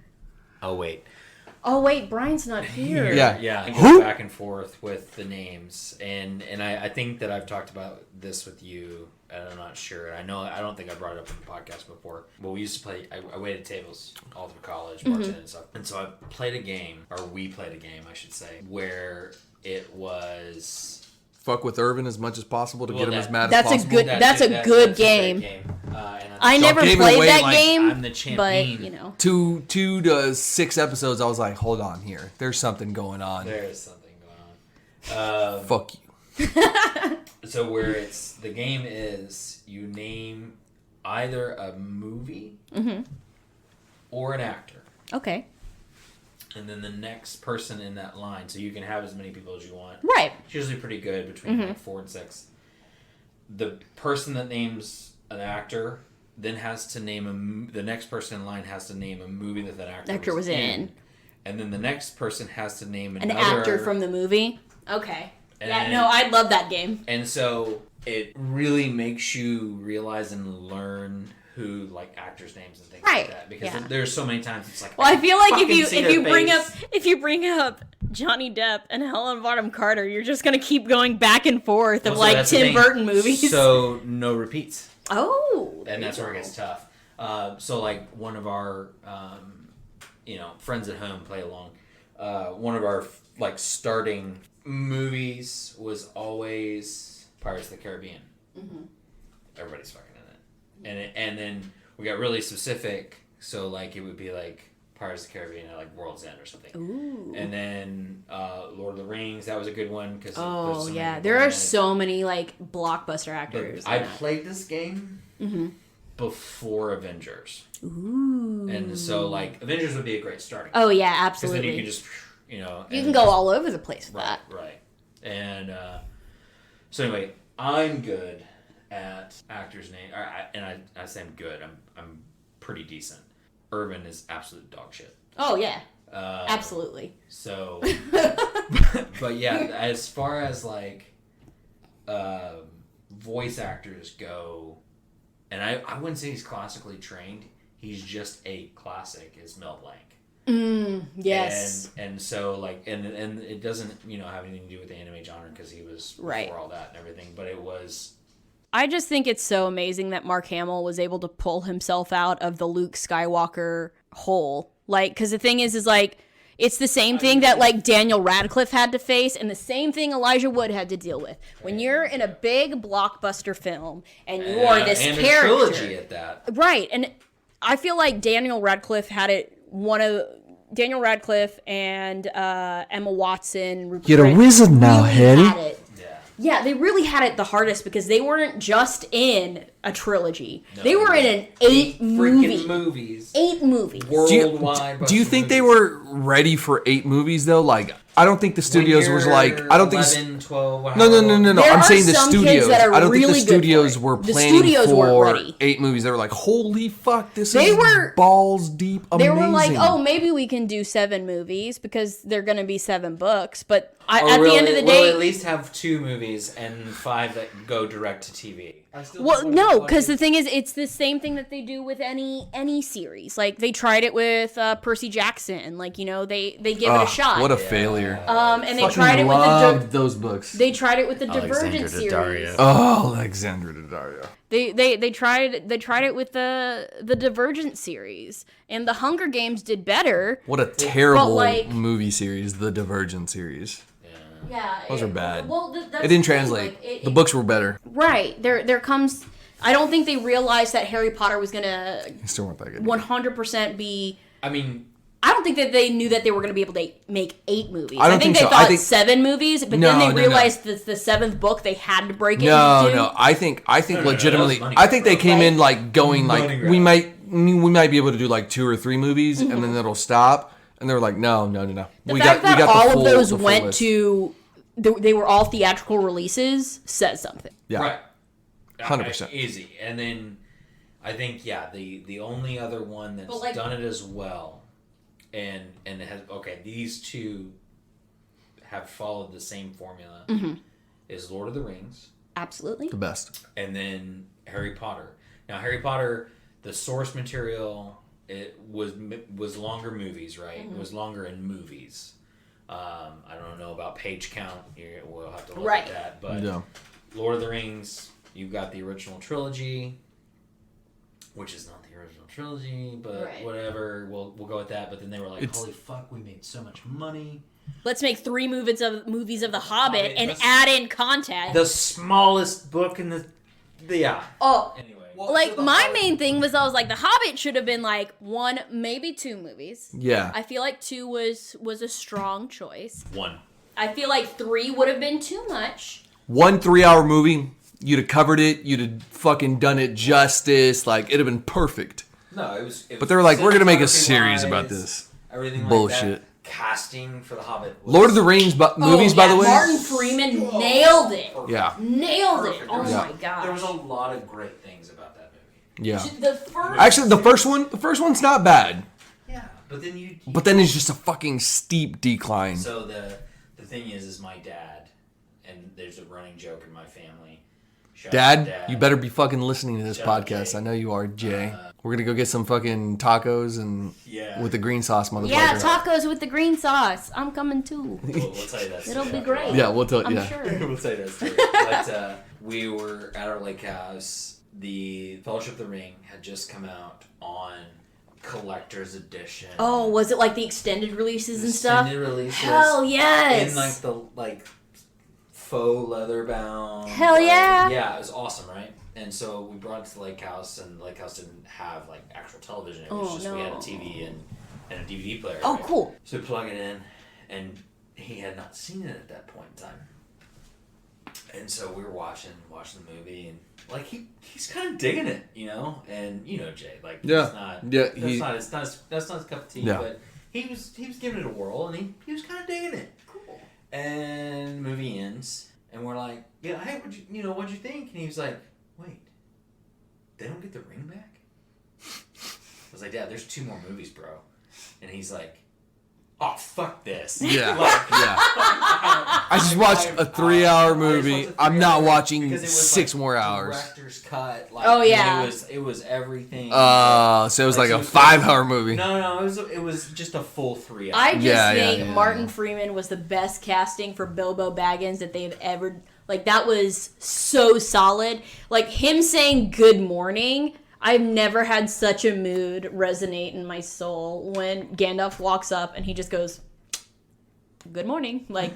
Oh wait, Brian's not here. Yeah. I go back and forth with the names, and I think that I've talked about this with you and I'm not sure. I don't think I brought it up in the podcast before. But we used to play. I waited tables all through college, bartending and stuff. And so I played a game, or we played a game, I should say, where it was. Fuck with Irvin as much as possible to get him as mad as that's possible. That's a good game. I never played that game, I'm the champion. but 2 to 6 episodes, I was like, hold on here. There's something going on. There's something going on. Fuck you. So where the game is you name either a movie or an actor. Okay. And then the next person in that line, so you can have as many people as you want. Right. It's usually pretty good, between like 4 and 6. The person that names an actor then has to name the next person in line has to name a movie that actor was in. And then the next person has to name an actor from the movie. Okay. I love that game. And so it really makes you realize and learn who like actors' names and things like that, because there's so many times it's like. Well, I feel like if you bring up Johnny Depp and Helena Bonham Carter, you're just gonna keep going back and forth of like Tim Burton movies. So no repeats. Oh. And that's where it gets tough. So like one of our friends at home play along. One of our like starting movies was always Pirates of the Caribbean. Everybody's fucking in it. And then we got really specific, so like it would be like Pirates of the Caribbean at like World's End or something. Ooh. And then Lord of the Rings, that was a good one because there are so many like blockbuster actors. I played this game before Avengers. Ooh. And so like Avengers would be a great starting. Oh yeah, absolutely. Because then you can just you can go all over the place with that. Right. And so anyway, I'm good at actors' name, I say I'm good. I'm pretty decent. Irvin is absolute dog shit. Oh yeah, absolutely. So, but yeah, as far as like voice actors go, and I wouldn't say he's classically trained. He's just a classic. Is Mel Blanc. Yes. And so like and it doesn't have anything to do with the anime genre because he was before all that and everything, but it was. I just think it's so amazing that Mark Hamill was able to pull himself out of the Luke Skywalker hole. Like, because the thing is like, it's the same thing that like Daniel Radcliffe had to face, and the same thing Elijah Wood had to deal with. When you're in a big blockbuster film and you are this and character, a trilogy at that, right? And I feel like Daniel Radcliffe and Emma Watson. Rupert You're a wizard now, Harry. Yeah, they really had it the hardest because they weren't just in a trilogy. No, they were in an 8 movies. 8 movies. Worldwide. Do you think they were ready for 8 movies though? Like, I don't think the studios was like. I don't 11, 12, No. I'm saying the studios. I don't think the really studios were planning for 8 movies. They were like, holy fuck, this is balls deep amazing. They were like, oh, maybe we can do 7 movies because they're going to be 7 books. But at the end of the day, we'll at least have 2 movies and 5 that go direct to TV. Well, no, because the thing is, it's the same thing that they do with any series. Like they tried it with Percy Jackson. Like they give it a shot. What a failure! And they tried it with those books. They tried it with the Divergent series. Oh, Alexandra Daddario. They tried it with the Divergent series, and the Hunger Games did better. What a terrible movie series, the Divergent series. Yeah, those are bad. Well, it didn't translate. The books were better. Right. There comes. I don't think they realized that Harry Potter was gonna. Still weren't that good. 100% be. I mean, I don't think that they knew that they were gonna be able to make 8 movies. I think they thought 7 movies, but then they realized that the 7th book they had to break it into 2. No. I think legitimately. I think they came in like going like we might be able to do like 2 or 3 movies and then it'll stop. And they were like, no. The fact that all of those went to, they were all theatrical releases, says something. Yeah. Right. 100%. Easy. And then I think, the only other one that's done it as well, and it has, these 2 have followed the same formula, is Lord of the Rings. Absolutely. The best. And then Harry Potter. Now, Harry Potter, the source material... It was longer movies, right? It was longer in movies. I don't know about page count. We'll have to look at that. But Lord of the Rings, You've got the original trilogy, which is not the original trilogy, but whatever. We'll go with that. But then they were like, "Holy fuck, we made so much money. Let's make 3 movies of The Hobbit and add in content." The smallest book in the yeah. Oh, Anyway, like my main thing was I was like, The Hobbit should have been like 1, maybe 2 movies. Yeah. I feel like 2 was a strong choice. 1. I feel like 3 would have been too much. 1 3-hour movie, you'd have covered it. You'd have fucking done it justice. Like, it'd have been perfect. No, it was But they were like, we're going to make a series about this. Everything like Bullshit. that. Casting for The Hobbit. Lord of the Rings movies, by the way. Martin Freeman nailed it. Perfect. Yeah. Nailed it. Oh Yeah. my gosh. There was a lot of great things about that movie. Yeah. The first one's not bad. Yeah, but then you. But then it's just a fucking steep decline. So the thing is my dad, and there's a running joke in my family. Dad, you better be fucking listening to this Shout out podcast. Jay. I know you are, Jay. We're gonna go get some fucking tacos and with the green sauce, motherfucker. Yeah, tacos with the green sauce. I'm coming too. We'll tell you that story. It'll be great. Yeah, we'll tell. I'm Yeah. sure. We'll tell you that story. But we were at our lake house. The Fellowship of the Ring had just come out on collector's edition. Oh, was it like the extended releases and stuff? Extended releases. Hell yes. In like the faux leather bound. Hell yeah. Yeah, it was awesome, right? And so we brought it to the lake house, and the lake house didn't have like actual television. It was we had a TV and a DVD player. Oh, right? cool. So we plug it in, and he had not seen it at that point in time. And so we were watching the movie, and like he's kind of digging it, you know. And you know Jay, like that's not his cup of tea. Yeah. But he was giving it a whirl, and he was kind of digging it. Cool. And the movie ends, and we're like, yeah, hey, what'd you think? And he was like, wait, they don't get the ring back? I was like, Dad, there's 2 more movies, bro. And he's like, oh, fuck this. Yeah. I just watched a 3-hour movie. I'm not watching 6 more hours. Director's cut. Oh yeah. It was everything. So it was like a 5-hour movie. No, it was just a full 3 hours. I just think Martin Freeman was the best casting for Bilbo Baggins that they've ever. Like, that was so solid. Like, him saying good morning, I've never had such a mood resonate in my soul when Gandalf walks up and he just goes, good morning. Like,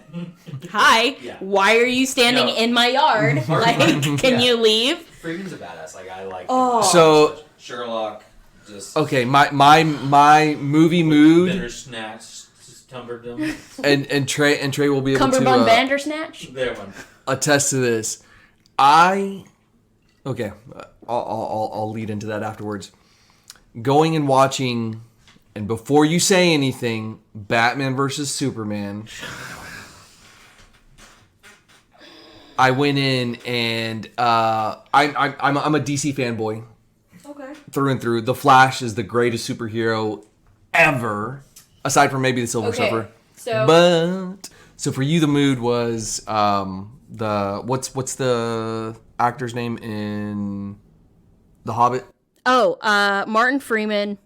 hi, why are you standing in my yard? Like, can you leave? Freeman's a badass. Like, I like him. So, Sherlock, just... Okay, my movie mood... Bitter snacks, just tumbered them. And Trey will be able to... Cumberbund Bandersnatch? There one. Attest to this. I'll lead into that afterwards. Going and watching, and before you say anything, Batman versus Superman. I went in and I'm a DC fanboy. Okay. Through and through. The Flash is the greatest superhero ever, aside from maybe the Silver Surfer. So for you, the mood was what's the actor's name in The Hobbit? Oh, Martin Freeman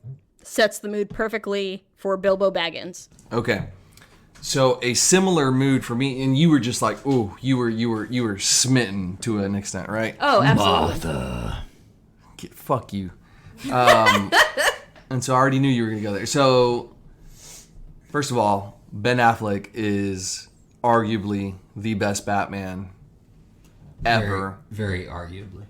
sets the mood perfectly for Bilbo Baggins. Okay. So a similar mood for me, and you were just like, ooh, you were smitten to an extent, right? Oh, absolutely. Martha. Fuck you. And so I already knew you were gonna go there. So first of all, Ben Affleck is arguably the best Batman ever. Very arguably.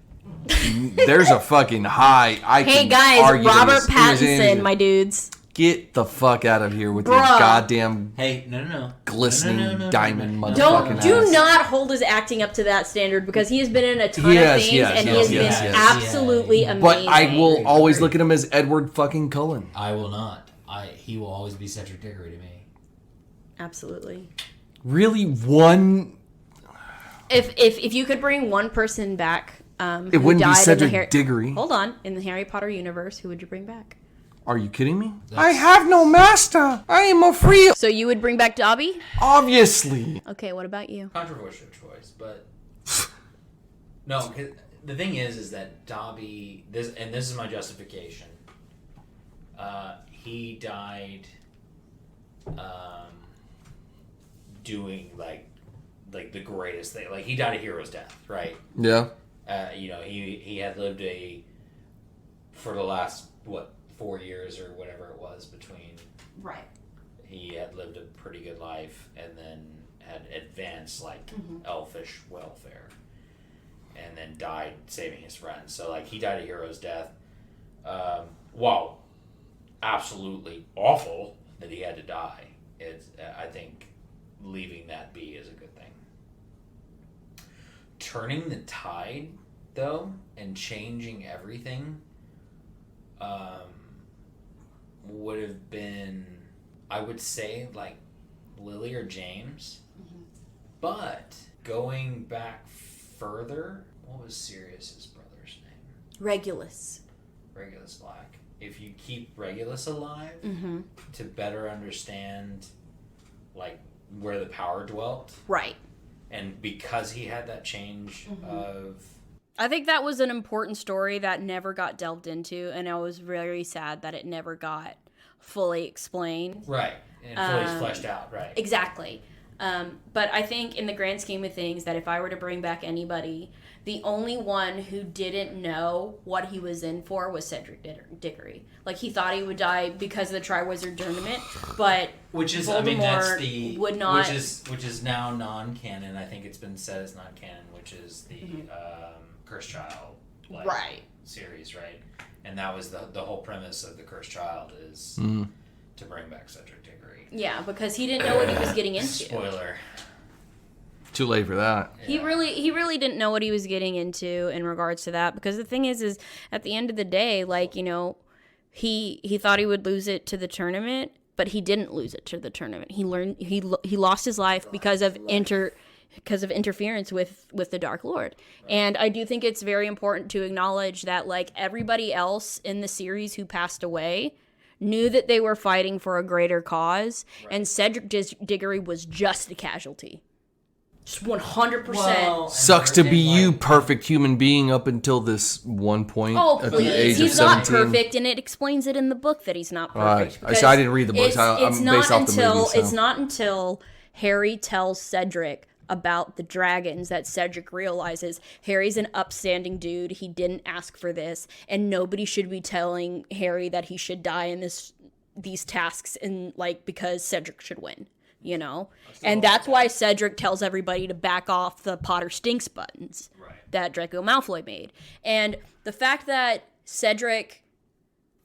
There's a fucking high. Hey guys, Robert Pattinson, my dudes. Get the fuck out of here with your goddamn no. glistening diamond motherfucking ass. Do not hold his acting up to that standard because he has been in a ton of things and he has been absolutely amazing. But I will always look at him as Edward fucking Cullen. I will not. He will always be Cedric Diggory to me. Absolutely. Really, one. If you could bring one person back, it wouldn't be Cedric Diggory. Hold on, in the Harry Potter universe, who would you bring back? Are you kidding me? I have no master. I am a free. So you would bring back Dobby? Obviously. Okay, what about you? Controversial choice, but no. The thing is that Dobby. This is my justification. He died, doing like the greatest thing. Like he died a hero's death, right? Yeah. He had lived for the last 4 years or whatever it was between. Right. He had lived a pretty good life and then had advanced elfish welfare, and then died saving his friends. So he died a hero's death. Wow, absolutely awful that he had to die. I think leaving that be is a good thing. Turning the tide, though, and changing everything would have been, I would say, Lily or James. Mm-hmm. But going back further, what was Sirius's brother's name? Regulus Black. If you keep Regulus alive, mm-hmm. to better understand where the power dwelt. Right. And because he had that change mm-hmm. of... I think that was an important story that never got delved into, and I was very sad that it never got fully explained. Right. And fully fleshed out, right. Exactly. But I think in the grand scheme of things that if I were to bring back anybody, the only one who didn't know what he was in for was Cedric Diggory. He thought he would die because of the Triwizard Tournament, but which is, Voldemort would not... Which is now non-canon. I think it's been said as non-canon, which is the Cursed Child right. series, right? And that was the whole premise of the Cursed Child is to bring back Cedric Diggory. Yeah, because he didn't know what he was getting into. Spoiler. Too late for that. Yeah. He really didn't know what he was getting into in regards to that, because the thing is at the end of the day, he thought he would lose it to the tournament, but he didn't lose it to the tournament. He lost his life because of interference with the Dark Lord. Right. And I do think it's very important to acknowledge that everybody else in the series who passed away knew that they were fighting for a greater cause, right. And Cedric Diggory was just a casualty. Just 100%. Well, sucks to be you, perfect human being, up until this one point at the age of 17. He's not perfect, and it explains it in the book that he's not perfect. Right. I didn't read the books. I'm based off the movie. So. It's not until Harry tells Cedric about the dragons that Cedric realizes Harry's an upstanding dude. He didn't ask for this, and nobody should be telling Harry that he should die in these tasks because Cedric should win. And that's why Cedric tells everybody to back off the Potter stinks buttons that Draco Malfoy made. And the fact that Cedric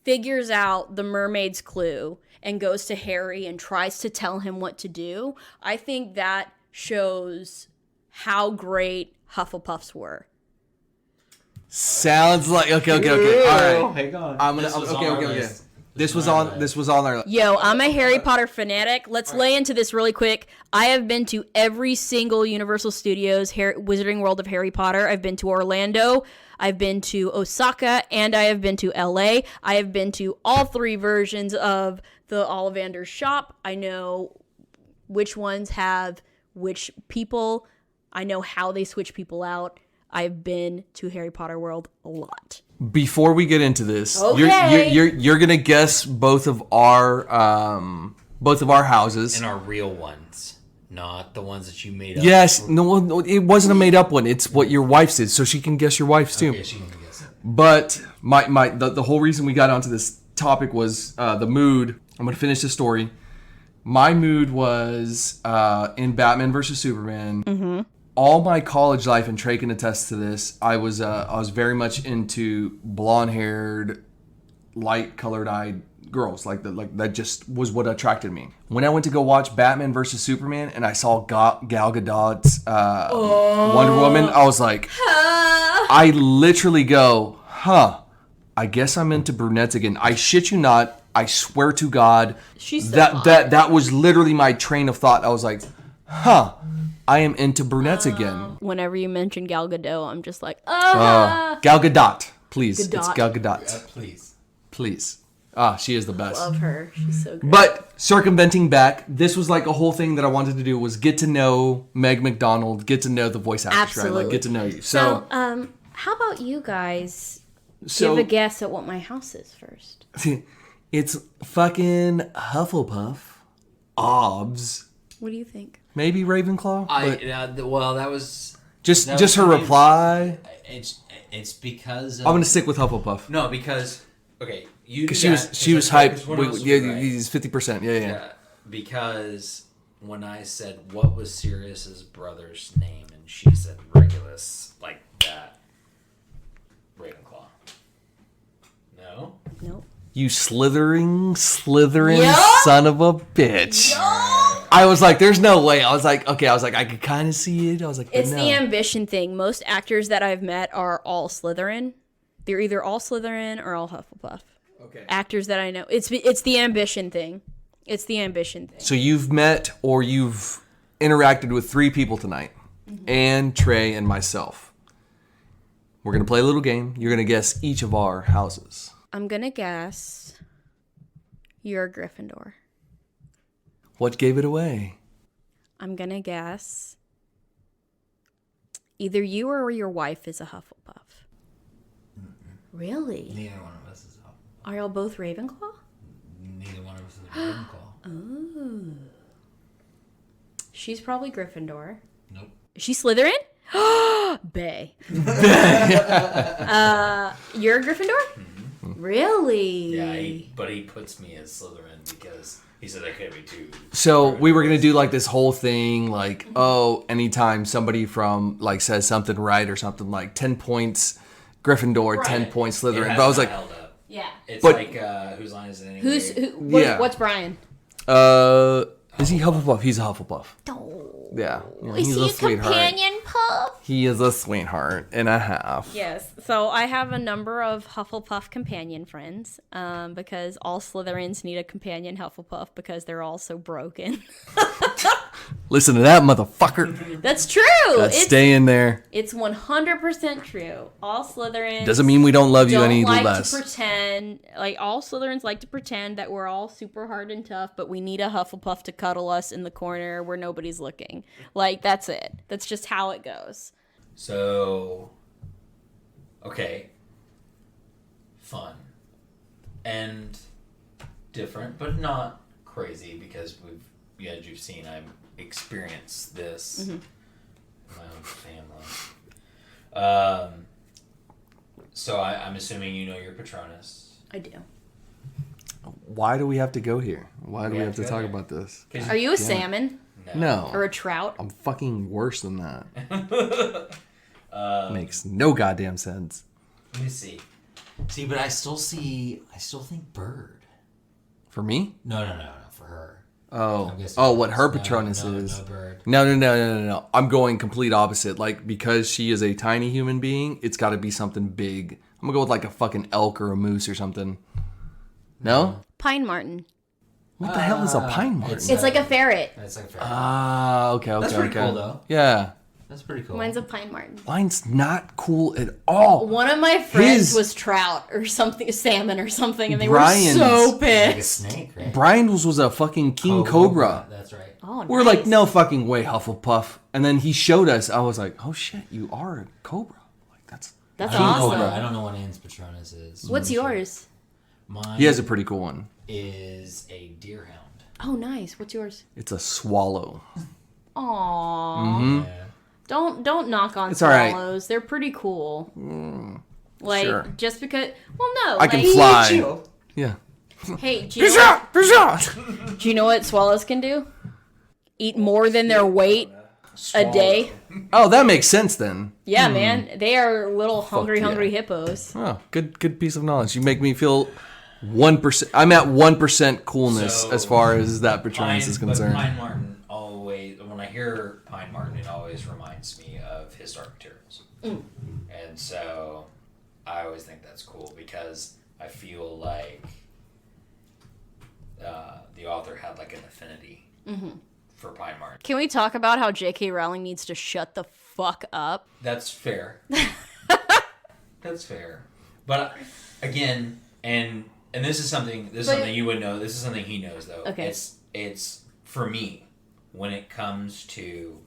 figures out the mermaid's clue and goes to Harry and tries to tell him what to do, I think that shows how great Hufflepuffs were. Sounds like okay. All right, hang on. I'm gonna okay. This was on our... Yo, I'm a Harry Potter fanatic. Let's lay into this really quick. I have been to every single Universal Studios Wizarding World of Harry Potter. I've been to Orlando. I've been to Osaka, and I have been to LA. I have been to all 3 versions of the Ollivander's shop. I know which ones have which people. I know how they switch people out. I've been to Harry Potter World a lot. Before we get into this, okay. you're gonna guess both of our houses and our real ones, not the ones that you made up. Yes, no, it wasn't a made up one. It's what your wife's did, so she can guess your wife's too. Okay, she can guess it. But the whole reason we got onto this topic was the mood. I'm gonna finish the story. My mood was in Batman versus Superman. Mm-hmm. All my college life, and Trey can attest to this, I was very much into blonde-haired, light-colored-eyed girls. That just was what attracted me. When I went to go watch Batman versus Superman, and I saw Gal Gadot's Wonder Woman, I was like, I literally go, I guess I'm into brunettes again. I shit you not. I swear to God, that was literally my train of thought. I was like, I am into brunettes again. Whenever you mention Gal Gadot, I'm just like, Gal Gadot, please. Gadot. It's Gal Gadot. Please. She is the best. Love her. She's so good. But circumventing back, this was a whole thing that I wanted to do was get to know Meg Mcdonald, get to know the voice actress, absolutely. right? Get to know you. So, how about you guys give a guess at what my house is first? It's fucking Hufflepuff. Obs. What do you think? Maybe Ravenclaw. Well, that was Just No, her I mean, reply. It's because I'm gonna stick with Hufflepuff. No, because okay, you Because do she was that, 'cause hyped. one of us was Yeah, right. he's 50%. Yeah. Yeah, because when I said what was Sirius's brother's name, and she said Regulus, like that. Ravenclaw. No. Nope. You slithering Yup. son of a bitch. I was like, there's no way. I was like, okay. I was like, I could kind of see it. I was like, but It's no. the ambition thing. Most actors that I've met are all Slytherin. They're either all Slytherin or all Hufflepuff. Okay. Actors that I know, it's the ambition thing. It's the ambition thing. So you've met or you've interacted with 3 people tonight. Anne, Trey, and myself. We're going to play a little game. You're going to guess each of our houses. I'm gonna guess you're a Gryffindor. What gave it away? I'm gonna guess either you or your wife is a Hufflepuff. Really? Neither one of us is Hufflepuff. Are y'all both Ravenclaw? Neither one of us is Ravenclaw. Oh. She's probably Gryffindor. Nope. Is she Slytherin? Bae. You're a Gryffindor? Really? Yeah, but he puts me as Slytherin because he said I could be too. So we were going to do like this whole thing like, oh, anytime somebody from like says something right or something like 10 points Gryffindor, 10 points Slytherin. But I was like, held up. Yeah. It's But- like whose line is it anyway? Yeah. What's Brian? is he Hufflepuff? He's a Hufflepuff. Oh. Yeah. Is he's he a sweetheart. companion puff? He is a sweetheart and a half. Yes. So I have a number of Hufflepuff companion friends because all Slytherins need a companion Hufflepuff because they're all so broken. Listen to that motherfucker. That's true. That's It's staying there. 100% true. All Slytherins Doesn't mean we don't love you don't any like less. to pretend. Like all Slytherins like to pretend that we're all super hard and tough, but we need a Hufflepuff to cuddle us in the corner where nobody's looking. Like that's it. That's just how it goes. So, okay, fun and different, but not crazy because as you've seen, I've experienced this in my own family. So I'm assuming you know your Patronus. I do. Why do we have to go here? Why do we have to go talk there. about this? Are you a salmon No. or a trout? I'm fucking worse than that. Makes no goddamn sense. Let me see. See, but I still think bird. For me? No, for her. Oh. I'm guessing Oh, what her no, Patronus no, is. No bird. No. I'm going complete opposite. Like, because she is a tiny human being, it's got to be something big. I'm going to go with like a fucking elk or a moose or something. No? Pine marten. What the hell is a pine marten? It's like a ferret. That's like fair. Ah, okay. That's pretty cool, though. Yeah. That's pretty cool. Mine's a pine marten. Mine's not cool at all. One of my friends His- was trout or something, salmon or something, and they Brian's- were so like a pissed. snake, right? Brian's was a fucking king cobra. That's right. Oh, We're nice. like, no fucking way, Hufflepuff. And then he showed us. I was like, oh shit, you are a cobra. Like that's That's I don't know awesome. what- I don't know what Anne's Patronus is. What's yours? Mine he has a pretty cool one. is a deerhound. Oh, nice. What's yours? It's a swallow. Aww. Yeah. Don't knock on It's all right. swallows. They're pretty cool. Like sure. just because. Well, no. I can like, fly. Yeah. Hey, do you, know what, do you know what swallows can do? Eat more than their weight a day. Oh, that makes sense then. Yeah, man. They are little hungry yeah. hippos. Oh, good piece of knowledge. You make me feel 1%. I'm at 1% coolness So, as far as that Patronus is concerned. But Pine Marten always, when I hear Pine Marten, it always reminds me of his Dark Materials. And so I always think that's cool because I feel like the author had like an affinity for Pine Marten. Can we talk about how J.K. Rowling needs to shut the fuck up? That's fair. That's fair. But again, and this is something something you would know. This is something he knows though. Okay. It's for me when it comes to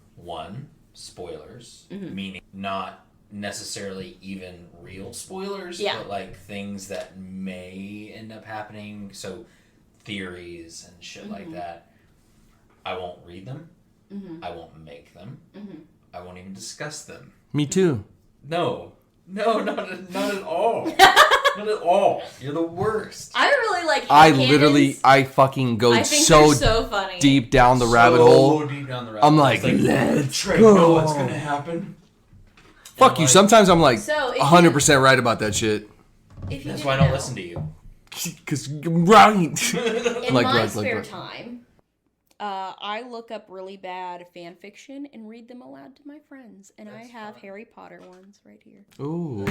spoilers, meaning not necessarily even real spoilers, Yeah. but like things that may end up happening. So theories and shit like that. I won't read them. I won't make them. I won't even discuss them. Me too. No, not at all. Not at all. You're the worst. I really like headcanons. I fucking go I think so, they're so funny. deep down the rabbit hole. Deep down the rabbit I'm hole. like, let's Trey, go. know what's gonna happen? Fuck you. Sometimes I'm like So, if 100% right about that shit. That's why I don't listen to you. Because right. In Like, my right, spare like. time, I look up really bad fan fiction and read them aloud to my friends. And I have Harry Potter ones right here. Ooh.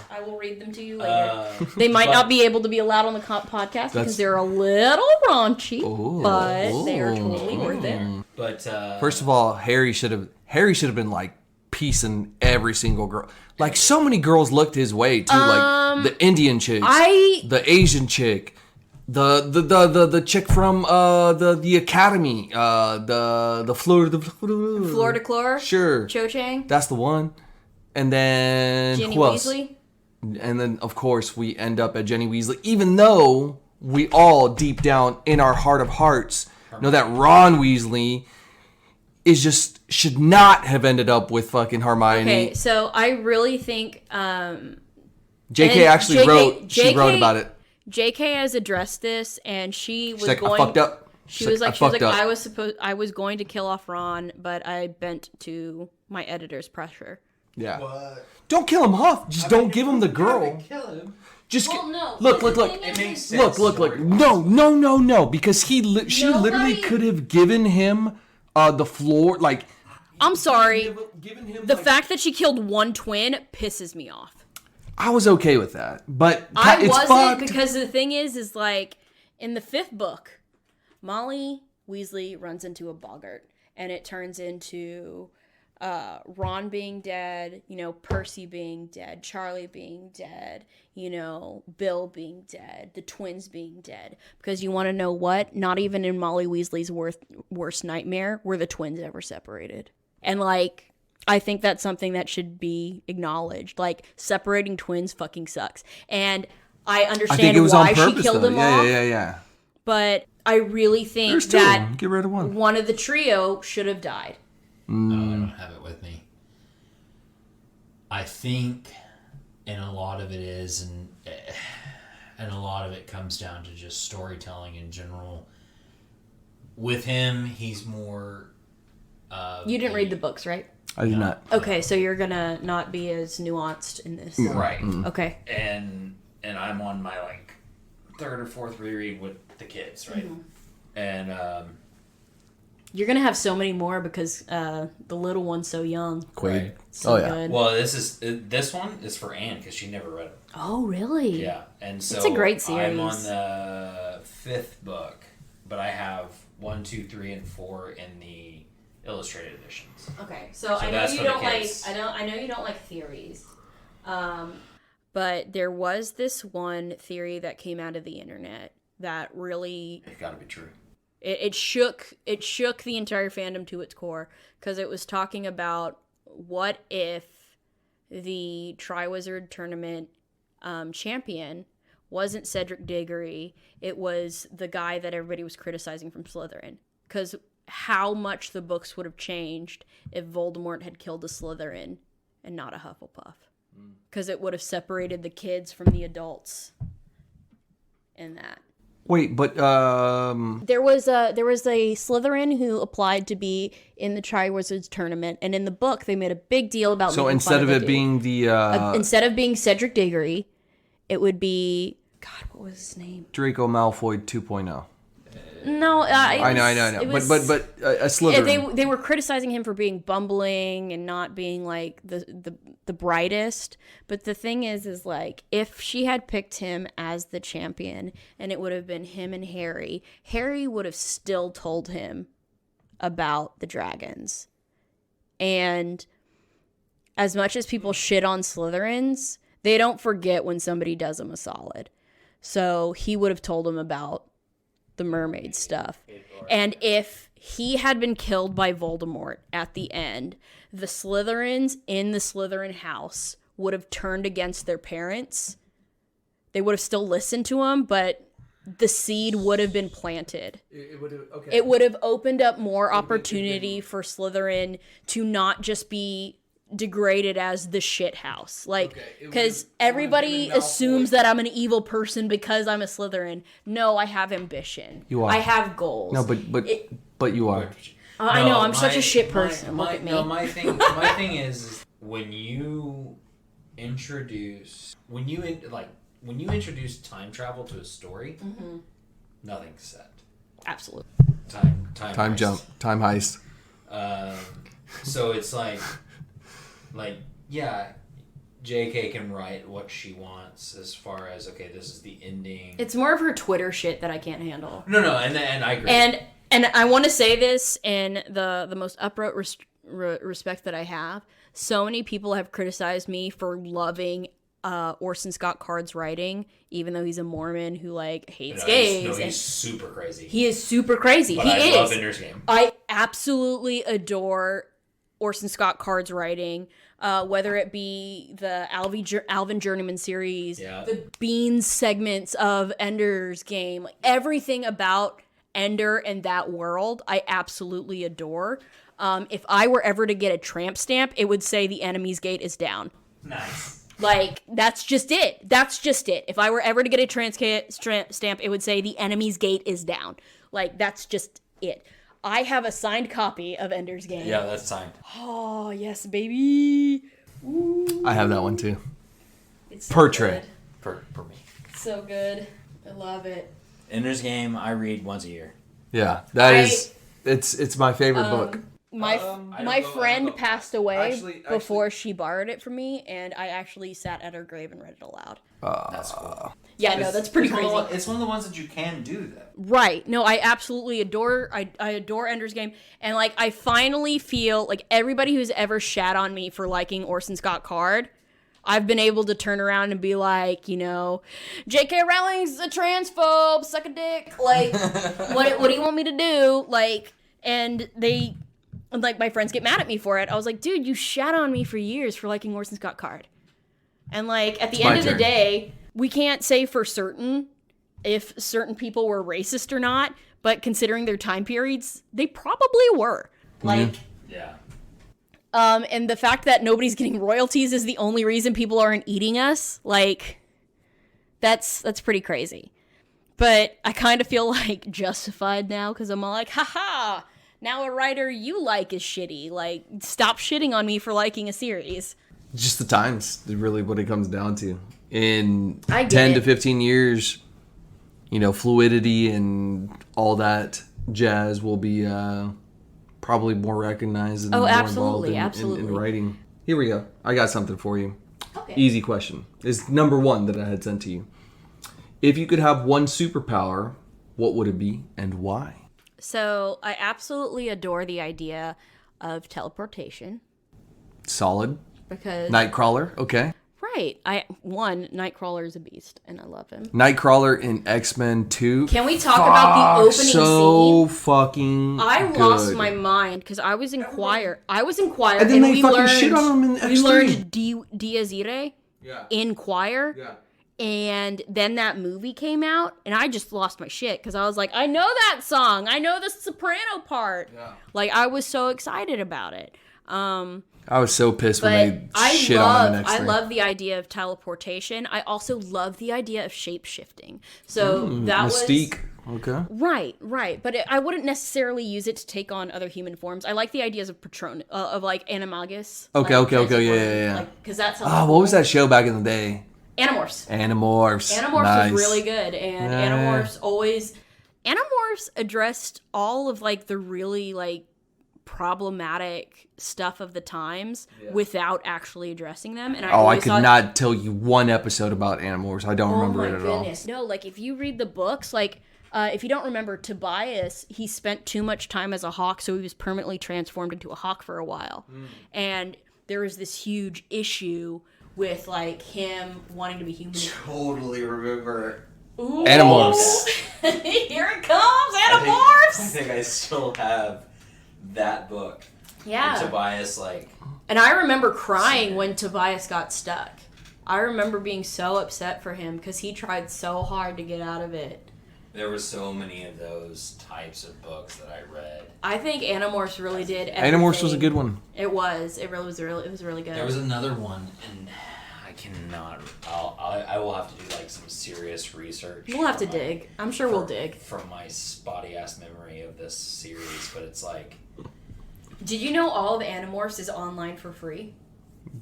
I will read them to you later. They might not be able to be allowed on the podcast because they're a little raunchy, but they are totally worth it. But First of all, Harry should have been like piecing every single girl. Like so many girls looked his way too, like the Indian chicks, the Asian chick, the chick from the academy, the Florida Clore? Sure. Cho Chang? That's the one. And then Ginny who else? Weasley? And then of course we end up at Jenny Weasley, even though we all deep down in our heart of hearts know that Ron Weasley should not have ended up with fucking Hermione. Okay, so I really think JK actually wrote about it. JK has addressed this, and she's like, I fucked up. She was like, I was going to kill off Ron, but I bent to my editor's pressure. Yeah. What? Don't kill him off. Just don't give him the girl. Kill him. Just no. Look. It makes sense. Look. No. Because she literally could have given him the floor. Like, I'm sorry. Given him The fact that she killed one twin pisses me off. I was okay with that, but I it's wasn't fucked. because the thing is like in the 5th book, Molly Weasley runs into a boggart, and it turns into Ron being dead, Percy being dead, Charlie being dead, Bill being dead, the twins being dead. Because you want to know what? Not even in Molly Weasley's worst nightmare were the twins ever separated. And like, I think that's something that should be acknowledged. Like, separating twins fucking sucks. And I understand why she killed them off. Yeah. But I really think There's two. that Get rid of one of the trio should have died. No, I don't have it with me. I think, and a lot of it is, and a lot of it comes down to just storytelling in general. With him, he's more... you didn't read the books, right? I did not. Okay, so you're gonna not be as nuanced in this. Right. Okay. And I'm on my, like, 3rd or 4th reread with the kids, right? Mm-hmm. And, you're gonna have so many more because the little one's so young. Quaid. Right. So good. Well, this one is for Anne because she never read it. Oh, really? Yeah, and so it's a great series. I'm on the 5th book, but I have 1, 2, 3, and 4 in the illustrated editions. Okay, so I know that's you for the don't like. kids. I know you don't like theories, but there was this one theory that came out of the internet that really It got to be true. It shook the entire fandom to its core because it was talking about what if the Triwizard Tournament champion wasn't Cedric Diggory, it was the guy that everybody was criticizing from Slytherin. Because how much the books would have changed if Voldemort had killed a Slytherin and not a Hufflepuff. Because it would have separated the kids from the adults in that. Wait, but There was a Slytherin who applied to be in the Triwizards tournament, and in the book they made a big deal about. So instead of it being the instead of being Cedric Diggory, it would be what was his name? Draco Malfoy 2.0. No, I know. But a Slytherin. They were criticizing him for being bumbling and not being like the brightest. But the thing is like if she had picked him as the champion and it would have been him and Harry would have still told him about the dragons. And as much as people shit on Slytherins, they don't forget when somebody does them a solid. So he would have told him about the mermaid stuff. And if he had been killed by Voldemort at the end, the Slytherins in the Slytherin house would have turned against their parents. They would have still listened to him, but the seed would have been planted. It would have, okay. It would have opened up more opportunity for Slytherin to not just be degraded as the shit house. Like, because everybody assumes that I'm an evil person because I'm a Slytherin. No, I have ambition. You are. I have goals. No, but you are. I know, I'm such a shit person. Look at me. No, my thing is when you introduce time travel to a story, nothing's set. Absolutely. Time heist. jump. Time heist. So it's like yeah, JK can write what she wants as far as, okay, this is the ending. It's more of her Twitter shit that I can't handle. No, and I agree. And I want to say this in the most upright respect that I have. So many people have criticized me for loving Orson Scott Card's writing, even though he's a Mormon who hates gays. He's super crazy. He is super crazy. But I love Ender's Game. I absolutely adore Orson Scott Card's writing, whether it be the Alvin Journeyman series, the Beans segments of Ender's Game, everything about Ender and that world, I absolutely adore. If I were ever to get a tramp stamp, it would say the enemy's gate is down. Nice. That's just it. That's just it. If I were ever to get a tramp stamp, it would say the enemy's gate is down. That's just it. I have a signed copy of Ender's Game. Yeah, that's signed. Oh, yes, baby. Ooh. I have that one too. It's so Portrait. good. For me. So good. I love it. Ender's Game, I read once a year. Yeah, that is. It's my favorite book. My friend passed away before she borrowed it from me, and I actually sat at her grave and read it aloud. That's cool. Yeah, no, that's pretty crazy. It's one of the ones that you can do, though. Right. No, I absolutely adore. I adore Ender's Game, and I finally feel like everybody who's ever shat on me for liking Orson Scott Card, I've been able to turn around and be like, J.K. Rowling's a transphobe, suck a dick. What do you want me to do? And they. And my friends get mad at me for it. I was like, dude, you shat on me for years for liking Orson Scott Card. And at the end of the day, we can't say for certain if certain people were racist or not, but considering their time periods, they probably were. Yeah. And the fact that nobody's getting royalties is the only reason people aren't eating us, that's pretty crazy. But I kind of feel justified now because I'm all haha, now a writer you like is shitty. Stop shitting on me for liking a series. Just the times, really what it comes down to. In 10 to 15 years, fluidity and all that jazz will be probably more recognized and more involved in writing. Here we go. I got something for you. Okay. Easy question. It's number 1 that I had sent to you. If you could have one superpower, what would it be and why? So I absolutely adore the idea of teleportation. Solid. Because Nightcrawler, okay. Right. Nightcrawler is a beast, and I love him. Nightcrawler in X-Men 2. Can we talk about the opening scene? So fucking I good. lost my mind because I was in choir. And then they fucking shit on him in X3. We learned Dies Irae Yeah. in choir. Yeah. And then that movie came out, and I just lost my shit because I was like, I know that song. I know the soprano part. Yeah. I was so excited about it. I was so pissed when they shit on him in X3. I love the idea of teleportation. I also love the idea of shape-shifting. So that Mystique. Okay. Right. But I wouldn't necessarily use it to take on other human forms. I like the ideas of Patronus, of Animagus. Okay, yeah. Because that's what was that show back in the day? Animorphs. Animorphs Nice. Was really good, and Animorphs addressed all of the really problematic stuff of the times without actually addressing them. And I could not tell you one episode about Animorphs. I don't remember it at all. No, if you read the books, if you don't remember Tobias, he spent too much time as a hawk, so he was permanently transformed into a hawk for a while. And there was this huge issue with him wanting to be human. Totally remember. Ooh. Animorphs. Here it comes, Animorphs. I think I still have that book. Yeah. And Tobias And I remember crying when Tobias got stuck. I remember being so upset for him because he tried so hard to get out of it. There were so many of those types of books that I read. I think Animorphs really did everything. Animorphs was a good one. It was. It really was. It was really good. There was another one, and I cannot. I will have to do like some serious research. We'll have to dig. I'm sure we'll dig. From my spotty ass memory of this series, but it's like. Did you know all of Animorphs is online for free?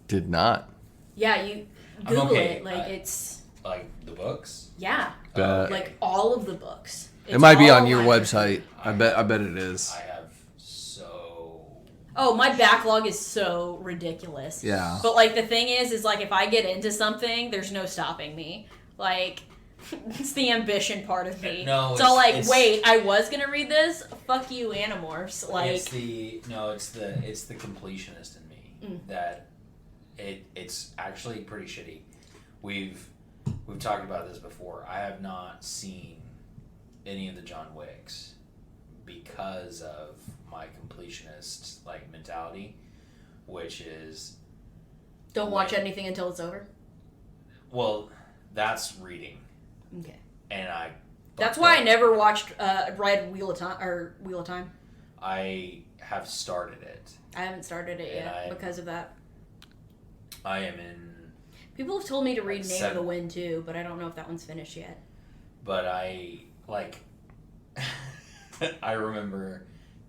Did not. Yeah, you Google it. Like it's. Like the books. Yeah. Like all of the books. It might be on your website. I bet it is. I have so. Oh, my backlog is so ridiculous. Yeah. But like the thing is like if I get into something, there's no stopping me. Like it's the ambition part of me. No, so like, wait, I was gonna read this. Fuck you, Animorphs. Like it's the completionist in me that it's actually pretty shitty. We've talked about this before. I have not seen any of the John Wicks because of my completionist like mentality, which is don't watch anything until it's over. Well, that's reading. Okay. And that's why I never watched read Wheel of Time. I have started it. I haven't started it yet because of that. I am in. People have told me to read Name of the Wind too, but I don't know if that one's finished yet. But I I remember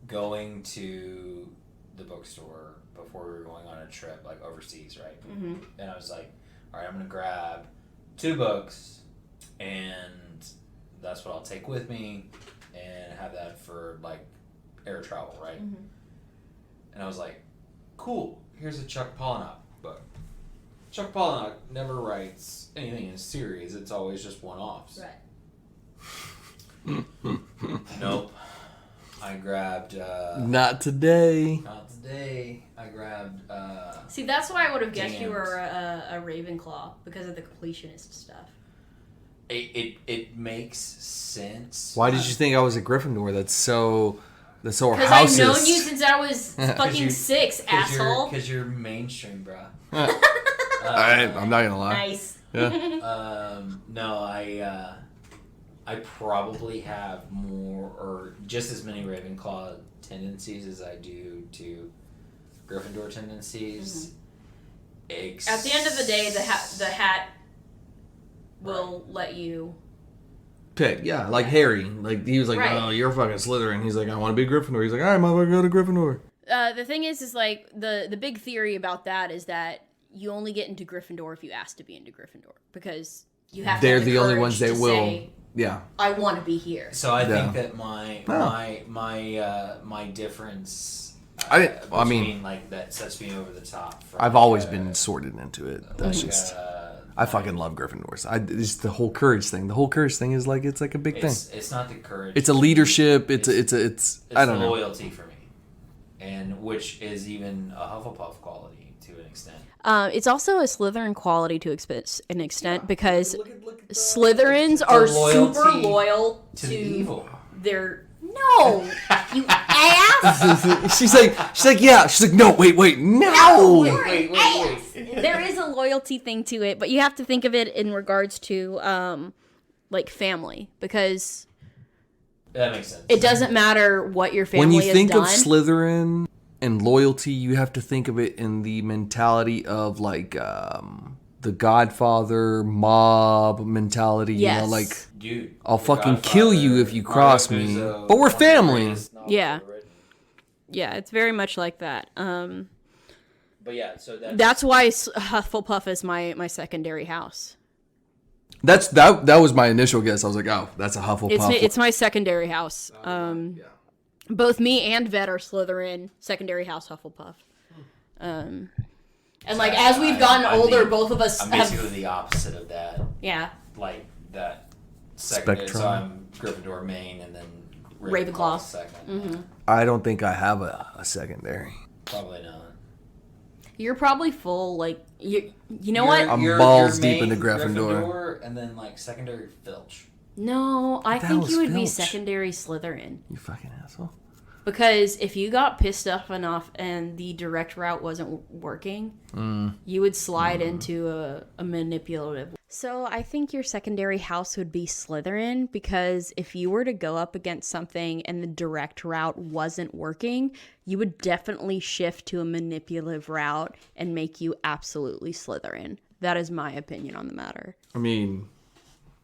going to the bookstore before we were going on a trip, like overseas, right? Mm-hmm. And I was like, all right, I'm going to grab 2 books, and that's what I'll take with me, and have that for, like, air travel, right? Mm-hmm. And I was like, cool, here's a Chuck Palahniuk book. Chuck Palahniuk never writes anything in a series. It's always just one-offs. Right. Nope. I grabbed... Not today. Not today. I grabbed... See, that's why I would have guessed you were a Ravenclaw, because of the completionist stuff. It makes sense. Why did you think I was a Gryffindor? That's so Because houses. I've known you since I was fucking 6, asshole. Because you're mainstream, bro. I'm not gonna lie. Nice. Yeah. No, I probably have more or just as many Ravenclaw tendencies as I do to Gryffindor tendencies. Mm-hmm. At the end of the day, the hat will let you pick. Yeah, like Harry. Like he was like, right. "Oh, you're fucking Slytherin." He's like, "I want to be Gryffindor." He's like, "All right, motherfucker, go to Gryffindor." The thing is like the big theory about that is that you only get into Gryffindor if you ask to be into Gryffindor, because you have. They're to have the only courage ones that to will. Say, yeah. I want to be here. So I think that my difference. I mean, like that sets me over the top. I've always been sorted into it. That's just. I fucking love Gryffindors. It's the whole courage thing. The whole courage thing is like it's like a big thing. It's not the courage. It's a leadership. It's I don't know. Loyalty for me, and which is even a Hufflepuff quality to an extent. It's also a Slytherin quality to an extent because Slytherins are super loyal to the evil. Their no, you ass. She's like, yeah. She's like, no, wait, no. Wait. There is a loyalty thing to it, but you have to think of it in regards to like family, because that makes sense. It doesn't matter what your family when you think has of Slytherin and loyalty, you have to think of it in the mentality of like the Godfather mob mentality. Yes. You know, like, dude, I'll fucking kill you if you cross me. But we're family. Yeah, it's very much like that. But yeah, so that's why Hufflepuff is my secondary house. That was my initial guess. I was like, oh, that's a Hufflepuff. It's my secondary house. Both me and Vet are Slytherin, secondary house Hufflepuff. And like as we've gotten older, both of us I'm basically the opposite of that. Yeah. Like that second. So I'm Gryffindor main and then Ravenclaw second. Mm-hmm. I don't think I have a secondary. Probably not. You're probably full. Like you know what? I'm balls deep into Gryffindor, and then like secondary Filch. No, I That think was you would be Filch. secondary Slytherin. You fucking asshole. Because if you got pissed off enough and the direct route wasn't working, you would slide into a manipulative. So I think your secondary house would be Slytherin, because if you were to go up against something and the direct route wasn't working, you would definitely shift to a manipulative route and make you absolutely Slytherin. That is my opinion on the matter. I mean,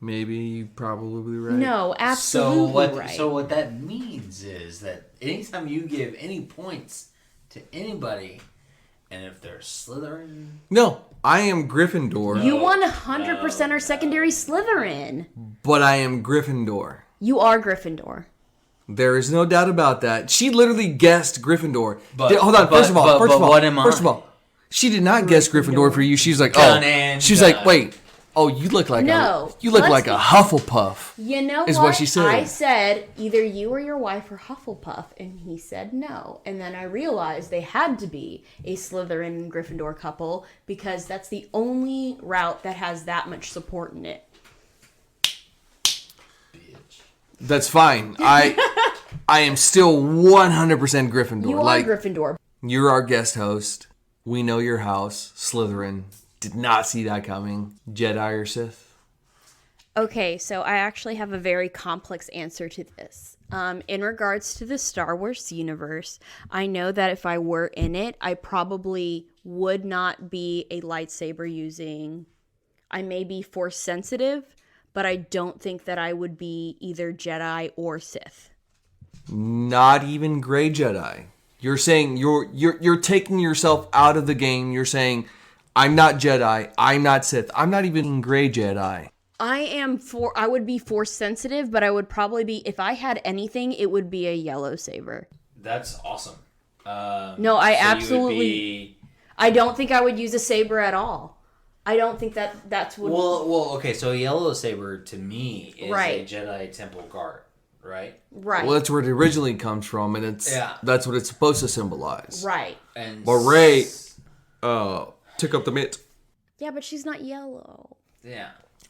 maybe you're probably right. No, absolutely right. So what that means is that anytime you give any points to anybody, and if they're Slytherin... No, I am Gryffindor. You 100% are secondary Slytherin. But I am Gryffindor. You are Gryffindor. There is no doubt about that. She literally guessed Gryffindor. But- Hold on. but- First of all, but what am I? First of all, she did not guess Gryffindor for you. She's like, Done oh, and she's done. like, wait, oh, you look like No, you look let's like be- a Hufflepuff. You know Is what? what she said. I said either you or your wife are Hufflepuff, and he said no. And then I realized they had to be a Slytherin and Gryffindor couple because that's the only route that has that much support in it. Bitch. That's fine. I am still 100% Gryffindor. You are Gryffindor. You're our guest host. We know your house, Slytherin. Did not see that coming. Jedi or Sith? Okay, so I actually have a very complex answer to this. In regards to the Star Wars universe, I know that if I were in it, I probably would not be a lightsaber using. I may be Force sensitive, but I don't think that I would be either Jedi or Sith. Not even Gray Jedi. You're saying you're taking yourself out of the game. You're saying, I'm not Jedi. I'm not Sith. I'm not even Gray Jedi. I would be Force sensitive, but I would probably be, if I had anything, it would be a yellow saber. That's awesome. No, I absolutely. I don't think I would use a saber at all. I don't think that's what. Well, okay. So a yellow saber to me is Right. a Jedi Temple guard, right? Right. Well, that's where it originally comes from, and that's what it's supposed to symbolize. Right. And But Rey took up the mitt. Yeah, but she's not yellow. Yeah.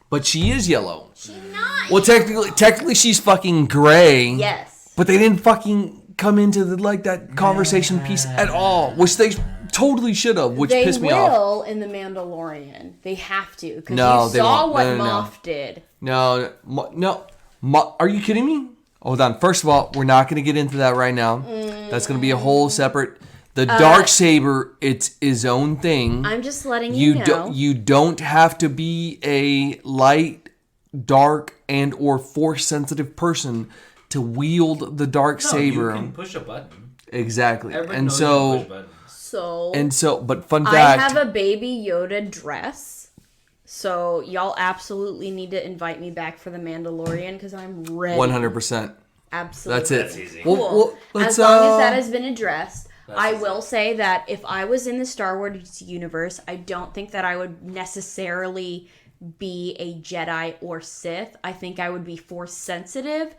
But she is yellow. She's not. Well, technically she's fucking gray. Yes. But they didn't fucking come into that conversation piece at all, which they totally should have, which pissed me off. They will in The Mandalorian. They have to, because No, you they saw won't. what No. Moff did. No. Are you kidding me? Hold on. First of all, we're not going to get into that right now. That's going to be a whole separate. The dark saber, it's his own thing. I'm just letting you know. You don't have to be a light, dark, and or force sensitive person to wield the dark saber. You can push a button. Exactly. Everybody And knows you can push so buttons. but fun I fact. have a Baby Yoda dress. So y'all absolutely need to invite me back for The Mandalorian because I'm ready. 100%. Absolutely. That's it. That's easy. Cool. Let's, as long as that has been addressed. I easy. will say that if I was in the Star Wars universe, I don't think that I would necessarily be a Jedi or Sith. I think I would be Force sensitive,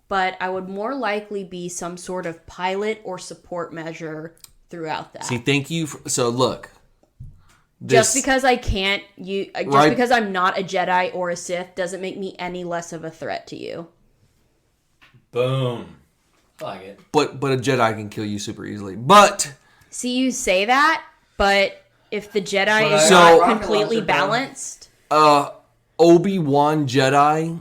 but I would more likely be some sort of pilot or support measure throughout that. See, thank you. So look. Just because I can't, Right. because I'm not a Jedi or a Sith doesn't make me any less of a threat to you. Boom. I like it. But a Jedi can kill you super easily. But See, you say that, but if the Jedi is So- not rocket completely launcher, bro. balanced, Obi-Wan Jedi.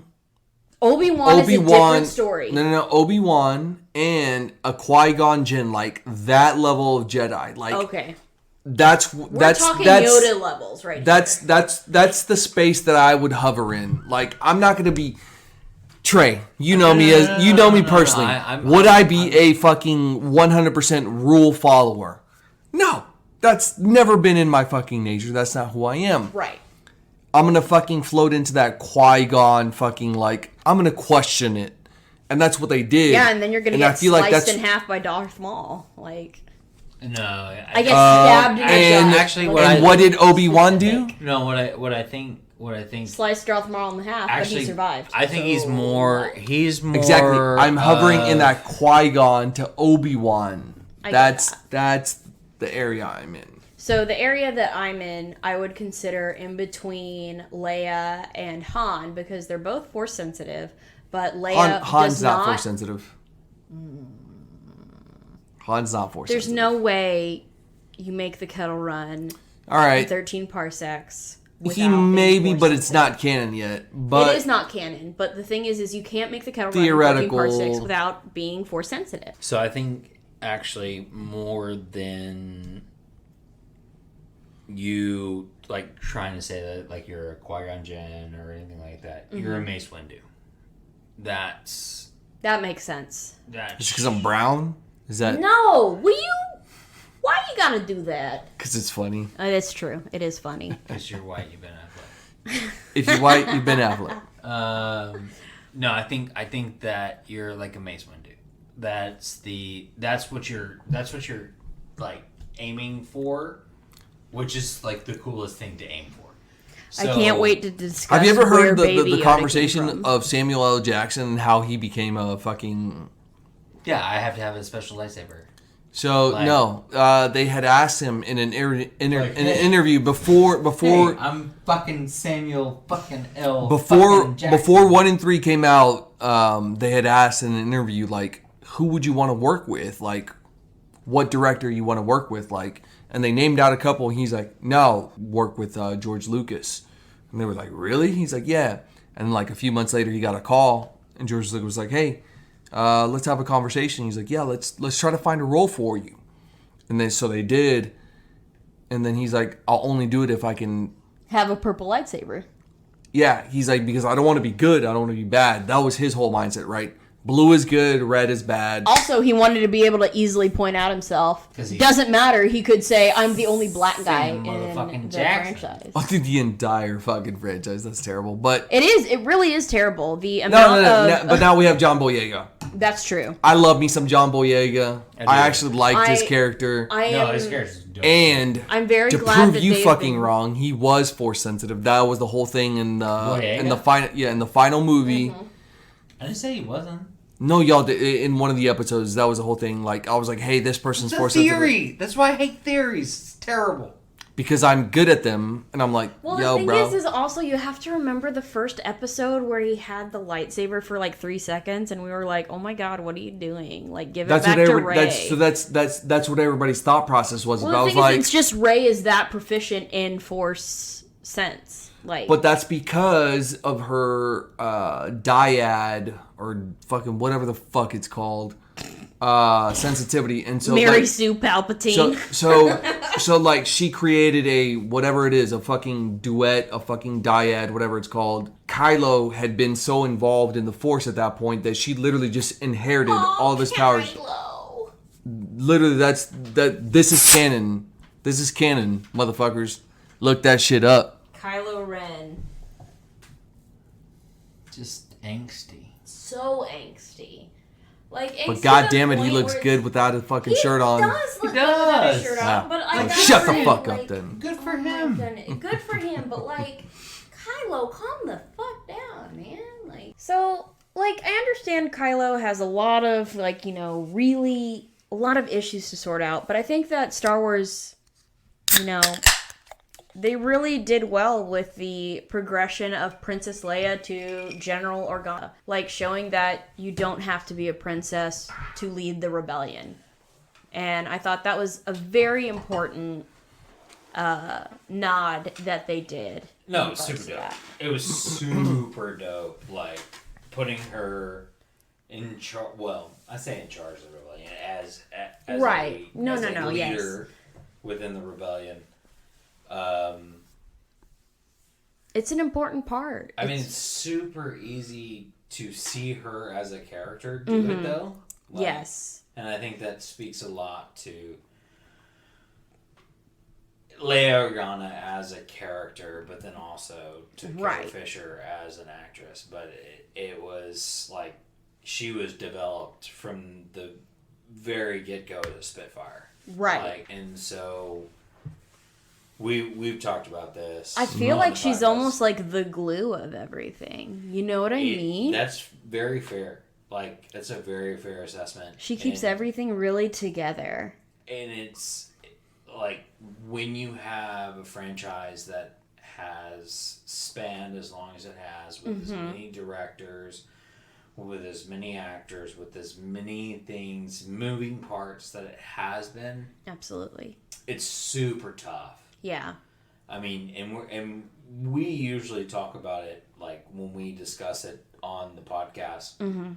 Obi-Wan is a different story. No. Obi-Wan and a Qui-Gon Jinn, like that level of Jedi. Like Okay. that's We're talking Yoda levels right That's here. the space that I would hover in. Like I'm not gonna be Trey. You know me personally. Would I be a fucking 100% rule follower? No, that's never been in my fucking nature. That's not who I am. Right. I'm gonna fucking float into that Qui-Gon fucking like I'm gonna question it, and that's what they did. Yeah, and then you're gonna And I get feel like sliced that's- in half by Darth Maul. Like, No, I get stabbed in the and gut. actually, And what did Obi-Wan do? No, what I think Sliced Darth Maul in half, but he survived. I think So- he's more Exactly. I'm hovering in that Qui-Gon to Obi-Wan. I get That's the area I'm in. So the area that I'm in, I would consider in between Leia and Han because they're both Force sensitive, but Leia Han's does not not. force sensitive. Han's not force There's sensitive. no way you make the kettle run All right. in 13 parsecs. He without being maybe, force but it's sensitive. not canon yet. But It is not canon, but the thing is you can't make the kettle run in Theoretical. 13 parsecs without being force sensitive. So I think actually more than you like trying to say that like you're a Qui-Gon Jinn or anything like that, you're a Mace Windu. That makes sense. just because I'm brown, is that No, will you? Why you gotta do that? because it's funny? It's true. It is funny. because you're white, you've been athletic. If you're white, you've been Affleck. No, I think that you're like a Mace Windu. That's what you're like aiming for, which is like the coolest thing to aim for. I can't wait to discuss. Have you ever where heard Baby the Yoda conversation came from. of Samuel L. Jackson and how he became a fucking... Yeah, I have to have a special lightsaber. So, Like- no, they had asked him in an Like, an hey. interview before Hey, I'm fucking Samuel fucking L. before fucking Jackson. before 1 and 3 came out. They had asked in an interview, like, who would you want to work with? Like, what director you want to work with? Like, and they named out a couple. And he's like, no, work with George Lucas. And they were like, really? He's like, yeah. And like a few months later, he got a call, and George Lucas was like, hey, let's have a conversation. He's like, yeah, let's try to find a role for you. And then so they did. And then he's like, I'll only do it if I can. Have a purple lightsaber. Yeah, he's like, because I don't want to be good, I don't want to be bad. That was his whole mindset, right? Blue is good, red is bad. Also, he wanted to be able to easily point out himself. 'Cause he- Doesn't matter. He could say, "I'm the only black guy in motherfucking the Jackson." franchise." I think the entire fucking franchise. That's terrible. But It is. It really is terrible. The no, amount no. of But now we have John Boyega. that's true. I love me some John Boyega. I I do. actually liked his I- character. I No, am. his character's dope. And I'm very to glad prove that you they've fucking been- wrong, he was force sensitive. That was the whole thing in the Boyega? final. Yeah, in the final movie. Mm-hmm. I didn't say he wasn't. No, y'all did, in one of the episodes. That was the whole thing. Like I was like, hey, this person's It's a force sensitive theory. That's why I hate theories. It's terrible. because I'm good at them, and I'm like, Well, yo, the thing bro. is also you have to remember the first episode where he had the lightsaber for like 3 seconds, and we were like, "Oh my god, what are you doing? Like, give it That's back what to every, Rey." that's what everybody's thought process was. Well, I the was thing like, is, it's just Rey is that proficient in Force sense. Like, but that's because of her dyad or fucking whatever the fuck it's called sensitivity, and so Mary like, Sue Palpatine. so like she created a whatever it is, a fucking duet, a fucking dyad, whatever it's called. Kylo had been so involved in the Force at that point that she literally just inherited all of his powers. Kylo. Literally, this is canon. This is canon, motherfuckers. Look that shit up. Kylo Ren. Just angsty. So angsty. Like, angsty But god to the damn it, he point looks where good without a fucking shirt on. He does look He good without does. his shirt Yeah. on, but Like, I shut the agree, fuck like, up then. Good for oh my him. goodness, good for him, but like, Kylo, calm the fuck down, man. Like, so, like, I understand Kylo has a lot of, like, you know, really a lot of issues to sort out, but I think that Star Wars, you know, they really did well with the progression of Princess Leia to General Organa, like showing that you don't have to be a princess to lead the rebellion. And I thought that was a very important nod that they did. No, in it was regards super to dope. that. It was super dope. Like putting her in charge. Well, I say in charge of the rebellion as Right. A, No, as no, a no, yes. leader within the rebellion. It's an important part. I mean, it's super easy to see her as a character do it though. Like, Yes. and I think that speaks a lot to Leia Organa as a character, but then also to Carrie Right. Fisher as an actress. But it was like she was developed from the very get-go as a Spitfire. Right. Like, and so we've talked about this. I feel on like the she's podcast. almost like the glue of everything. You know what I mean? That's very fair. Like, that's a very fair assessment. She keeps And- everything really together. And it's like when you have a franchise that has spanned as long as it has with as many directors, with as many actors, with as many things, moving parts that it has been, Absolutely. it's super tough. Yeah. I mean, and we usually talk about it like when we discuss it on the podcast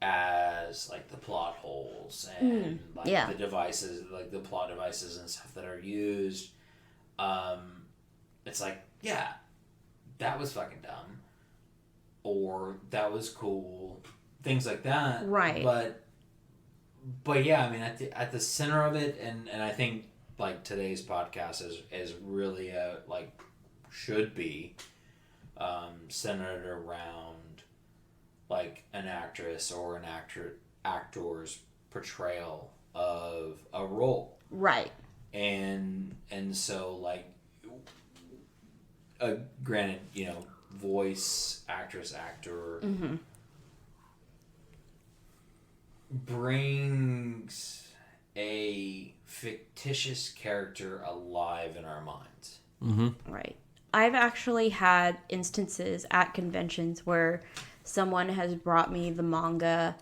as like the plot holes and like the devices, like the plot devices and stuff that are used. It's like, yeah, that was fucking dumb, or that was cool, things like that. Right. But yeah, I mean, at the center of it, and I think like today's podcast is really should be centered around like an actress or an actor's portrayal of a role. Right. And so like granted, you know, voice actress actor brings a fictitious character alive in our minds. Right. I've actually had instances at conventions where someone has brought me the manga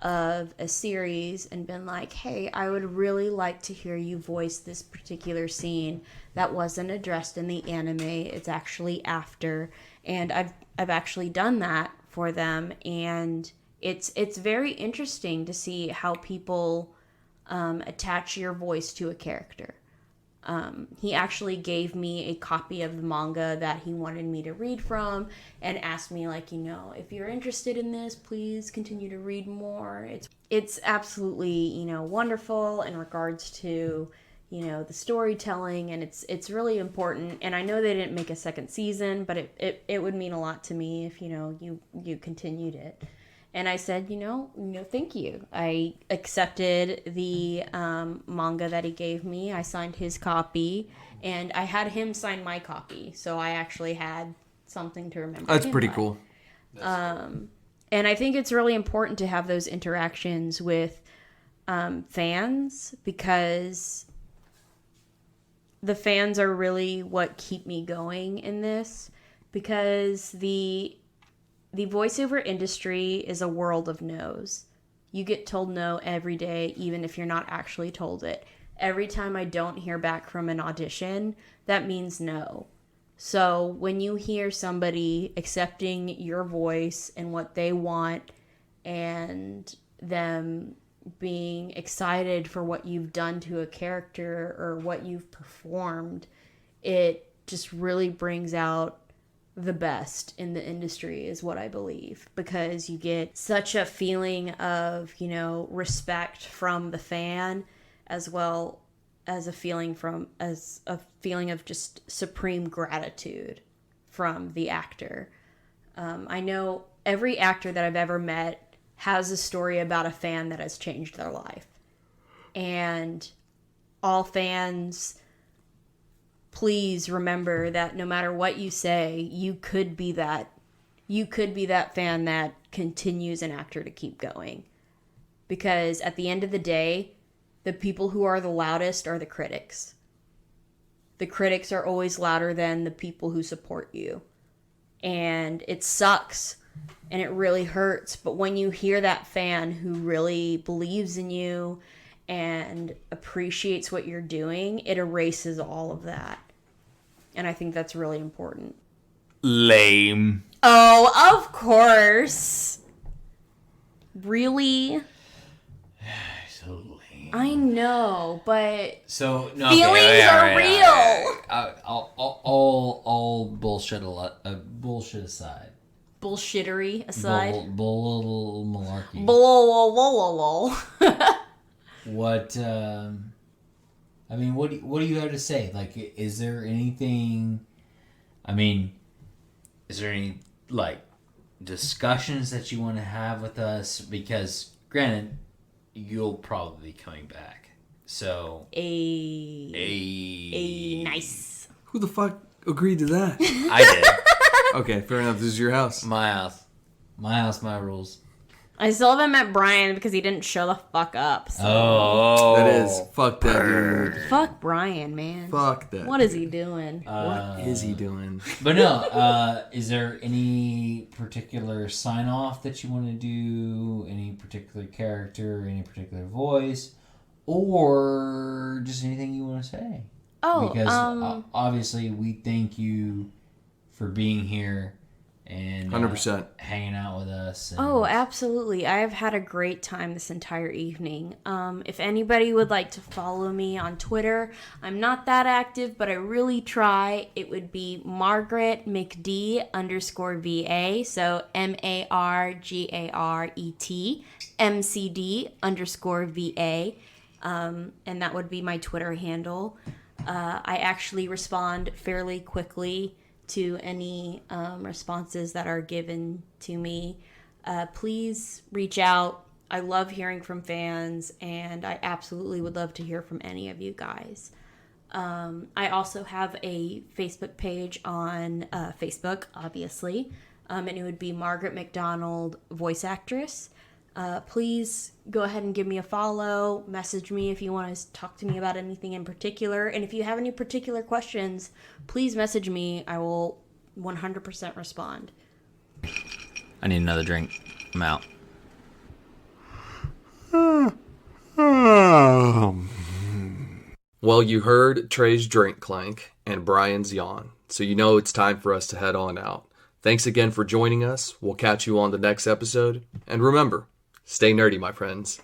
of a series and been like, hey, I would really like to hear you voice this particular scene that wasn't addressed in the anime. It's actually after. And I've actually done that for them, and it's very interesting to see how people attach your voice to a character. He actually gave me a copy of the manga that he wanted me to read from and asked me, like, you know, if you're interested in this, please continue to read more. It's absolutely, you know, wonderful in regards to, you know, the storytelling, and it's really important. And I know they didn't make a second season, but it would mean a lot to me if, you know, you continued it. And I said, you know, thank you. I accepted the manga that he gave me. I signed his copy, and I had him sign my copy. So I actually had something to remember. That's him pretty by. cool. And I think it's really important to have those interactions with fans, because the fans are really what keep me going in this, because the voiceover industry is a world of no's. You get told no every day, even if you're not actually told it. Every time I don't hear back from an audition, that means no. So when you hear somebody accepting your voice and what they want, and them being excited for what you've done to a character or what you've performed, it just really brings out the best in the industry, is what I believe, because you get such a feeling of, you know, respect from the fan, as well as a feeling of just supreme gratitude from the actor. I know every actor that I've ever met has a story about a fan that has changed their life, and all fans, please remember that no matter what you say, you could be that fan that continues an actor to keep going. Because at the end of the day, the people who are the loudest are the critics. The critics are always louder than the people who support you. And it sucks and it really hurts, but when you hear that fan who really believes in you and appreciates what you're doing, it erases all of that. And I think that's really important. Lame. Oh, of course. Really? So lame. I know, but So no, feelings are real. All bullshit. Bullshit aside. Bullshittery aside. Bull malarkey. Bull. What? I mean, what do you have to say? Like, is there anything? I mean, is there any like discussions that you want to have with us? Because, granted, you'll probably be coming back. So Nice. Who the fuck agreed to that? I did. Okay, fair enough. This is your house. My house, my rules. I still haven't met Brian because he didn't show the fuck up. So. Oh. That is. Fuck that dude. Fuck Brian, man. Fuck that. What is he doing? What is he doing? But no, is there any particular sign off that you want to do? Any particular character, any particular voice, or just anything you want to say? Oh, because obviously we thank you for being here and 100% hanging out with us. And Oh, absolutely. I have had a great time this entire evening. If anybody would like to follow me on Twitter, I'm not that active, but I really try. It would be Margaret McD_VA. So MargaretMCD_VA. And that would be my Twitter handle. I actually respond fairly quickly to any responses that are given to me. Please reach out. I love hearing from fans, and I absolutely would love to hear from any of you guys. I also have a Facebook page on Facebook, obviously, and it would be Margaret McDonald, voice actress. Please go ahead and give me a follow. Message me if you want to talk to me about anything in particular. And if you have any particular questions, please message me. I will 100% respond. I need another drink. I'm out. Well, you heard Trey's drink clank and Brian's yawn, so you know it's time for us to head on out. Thanks again for joining us. We'll catch you on the next episode. And remember, stay nerdy, my friends.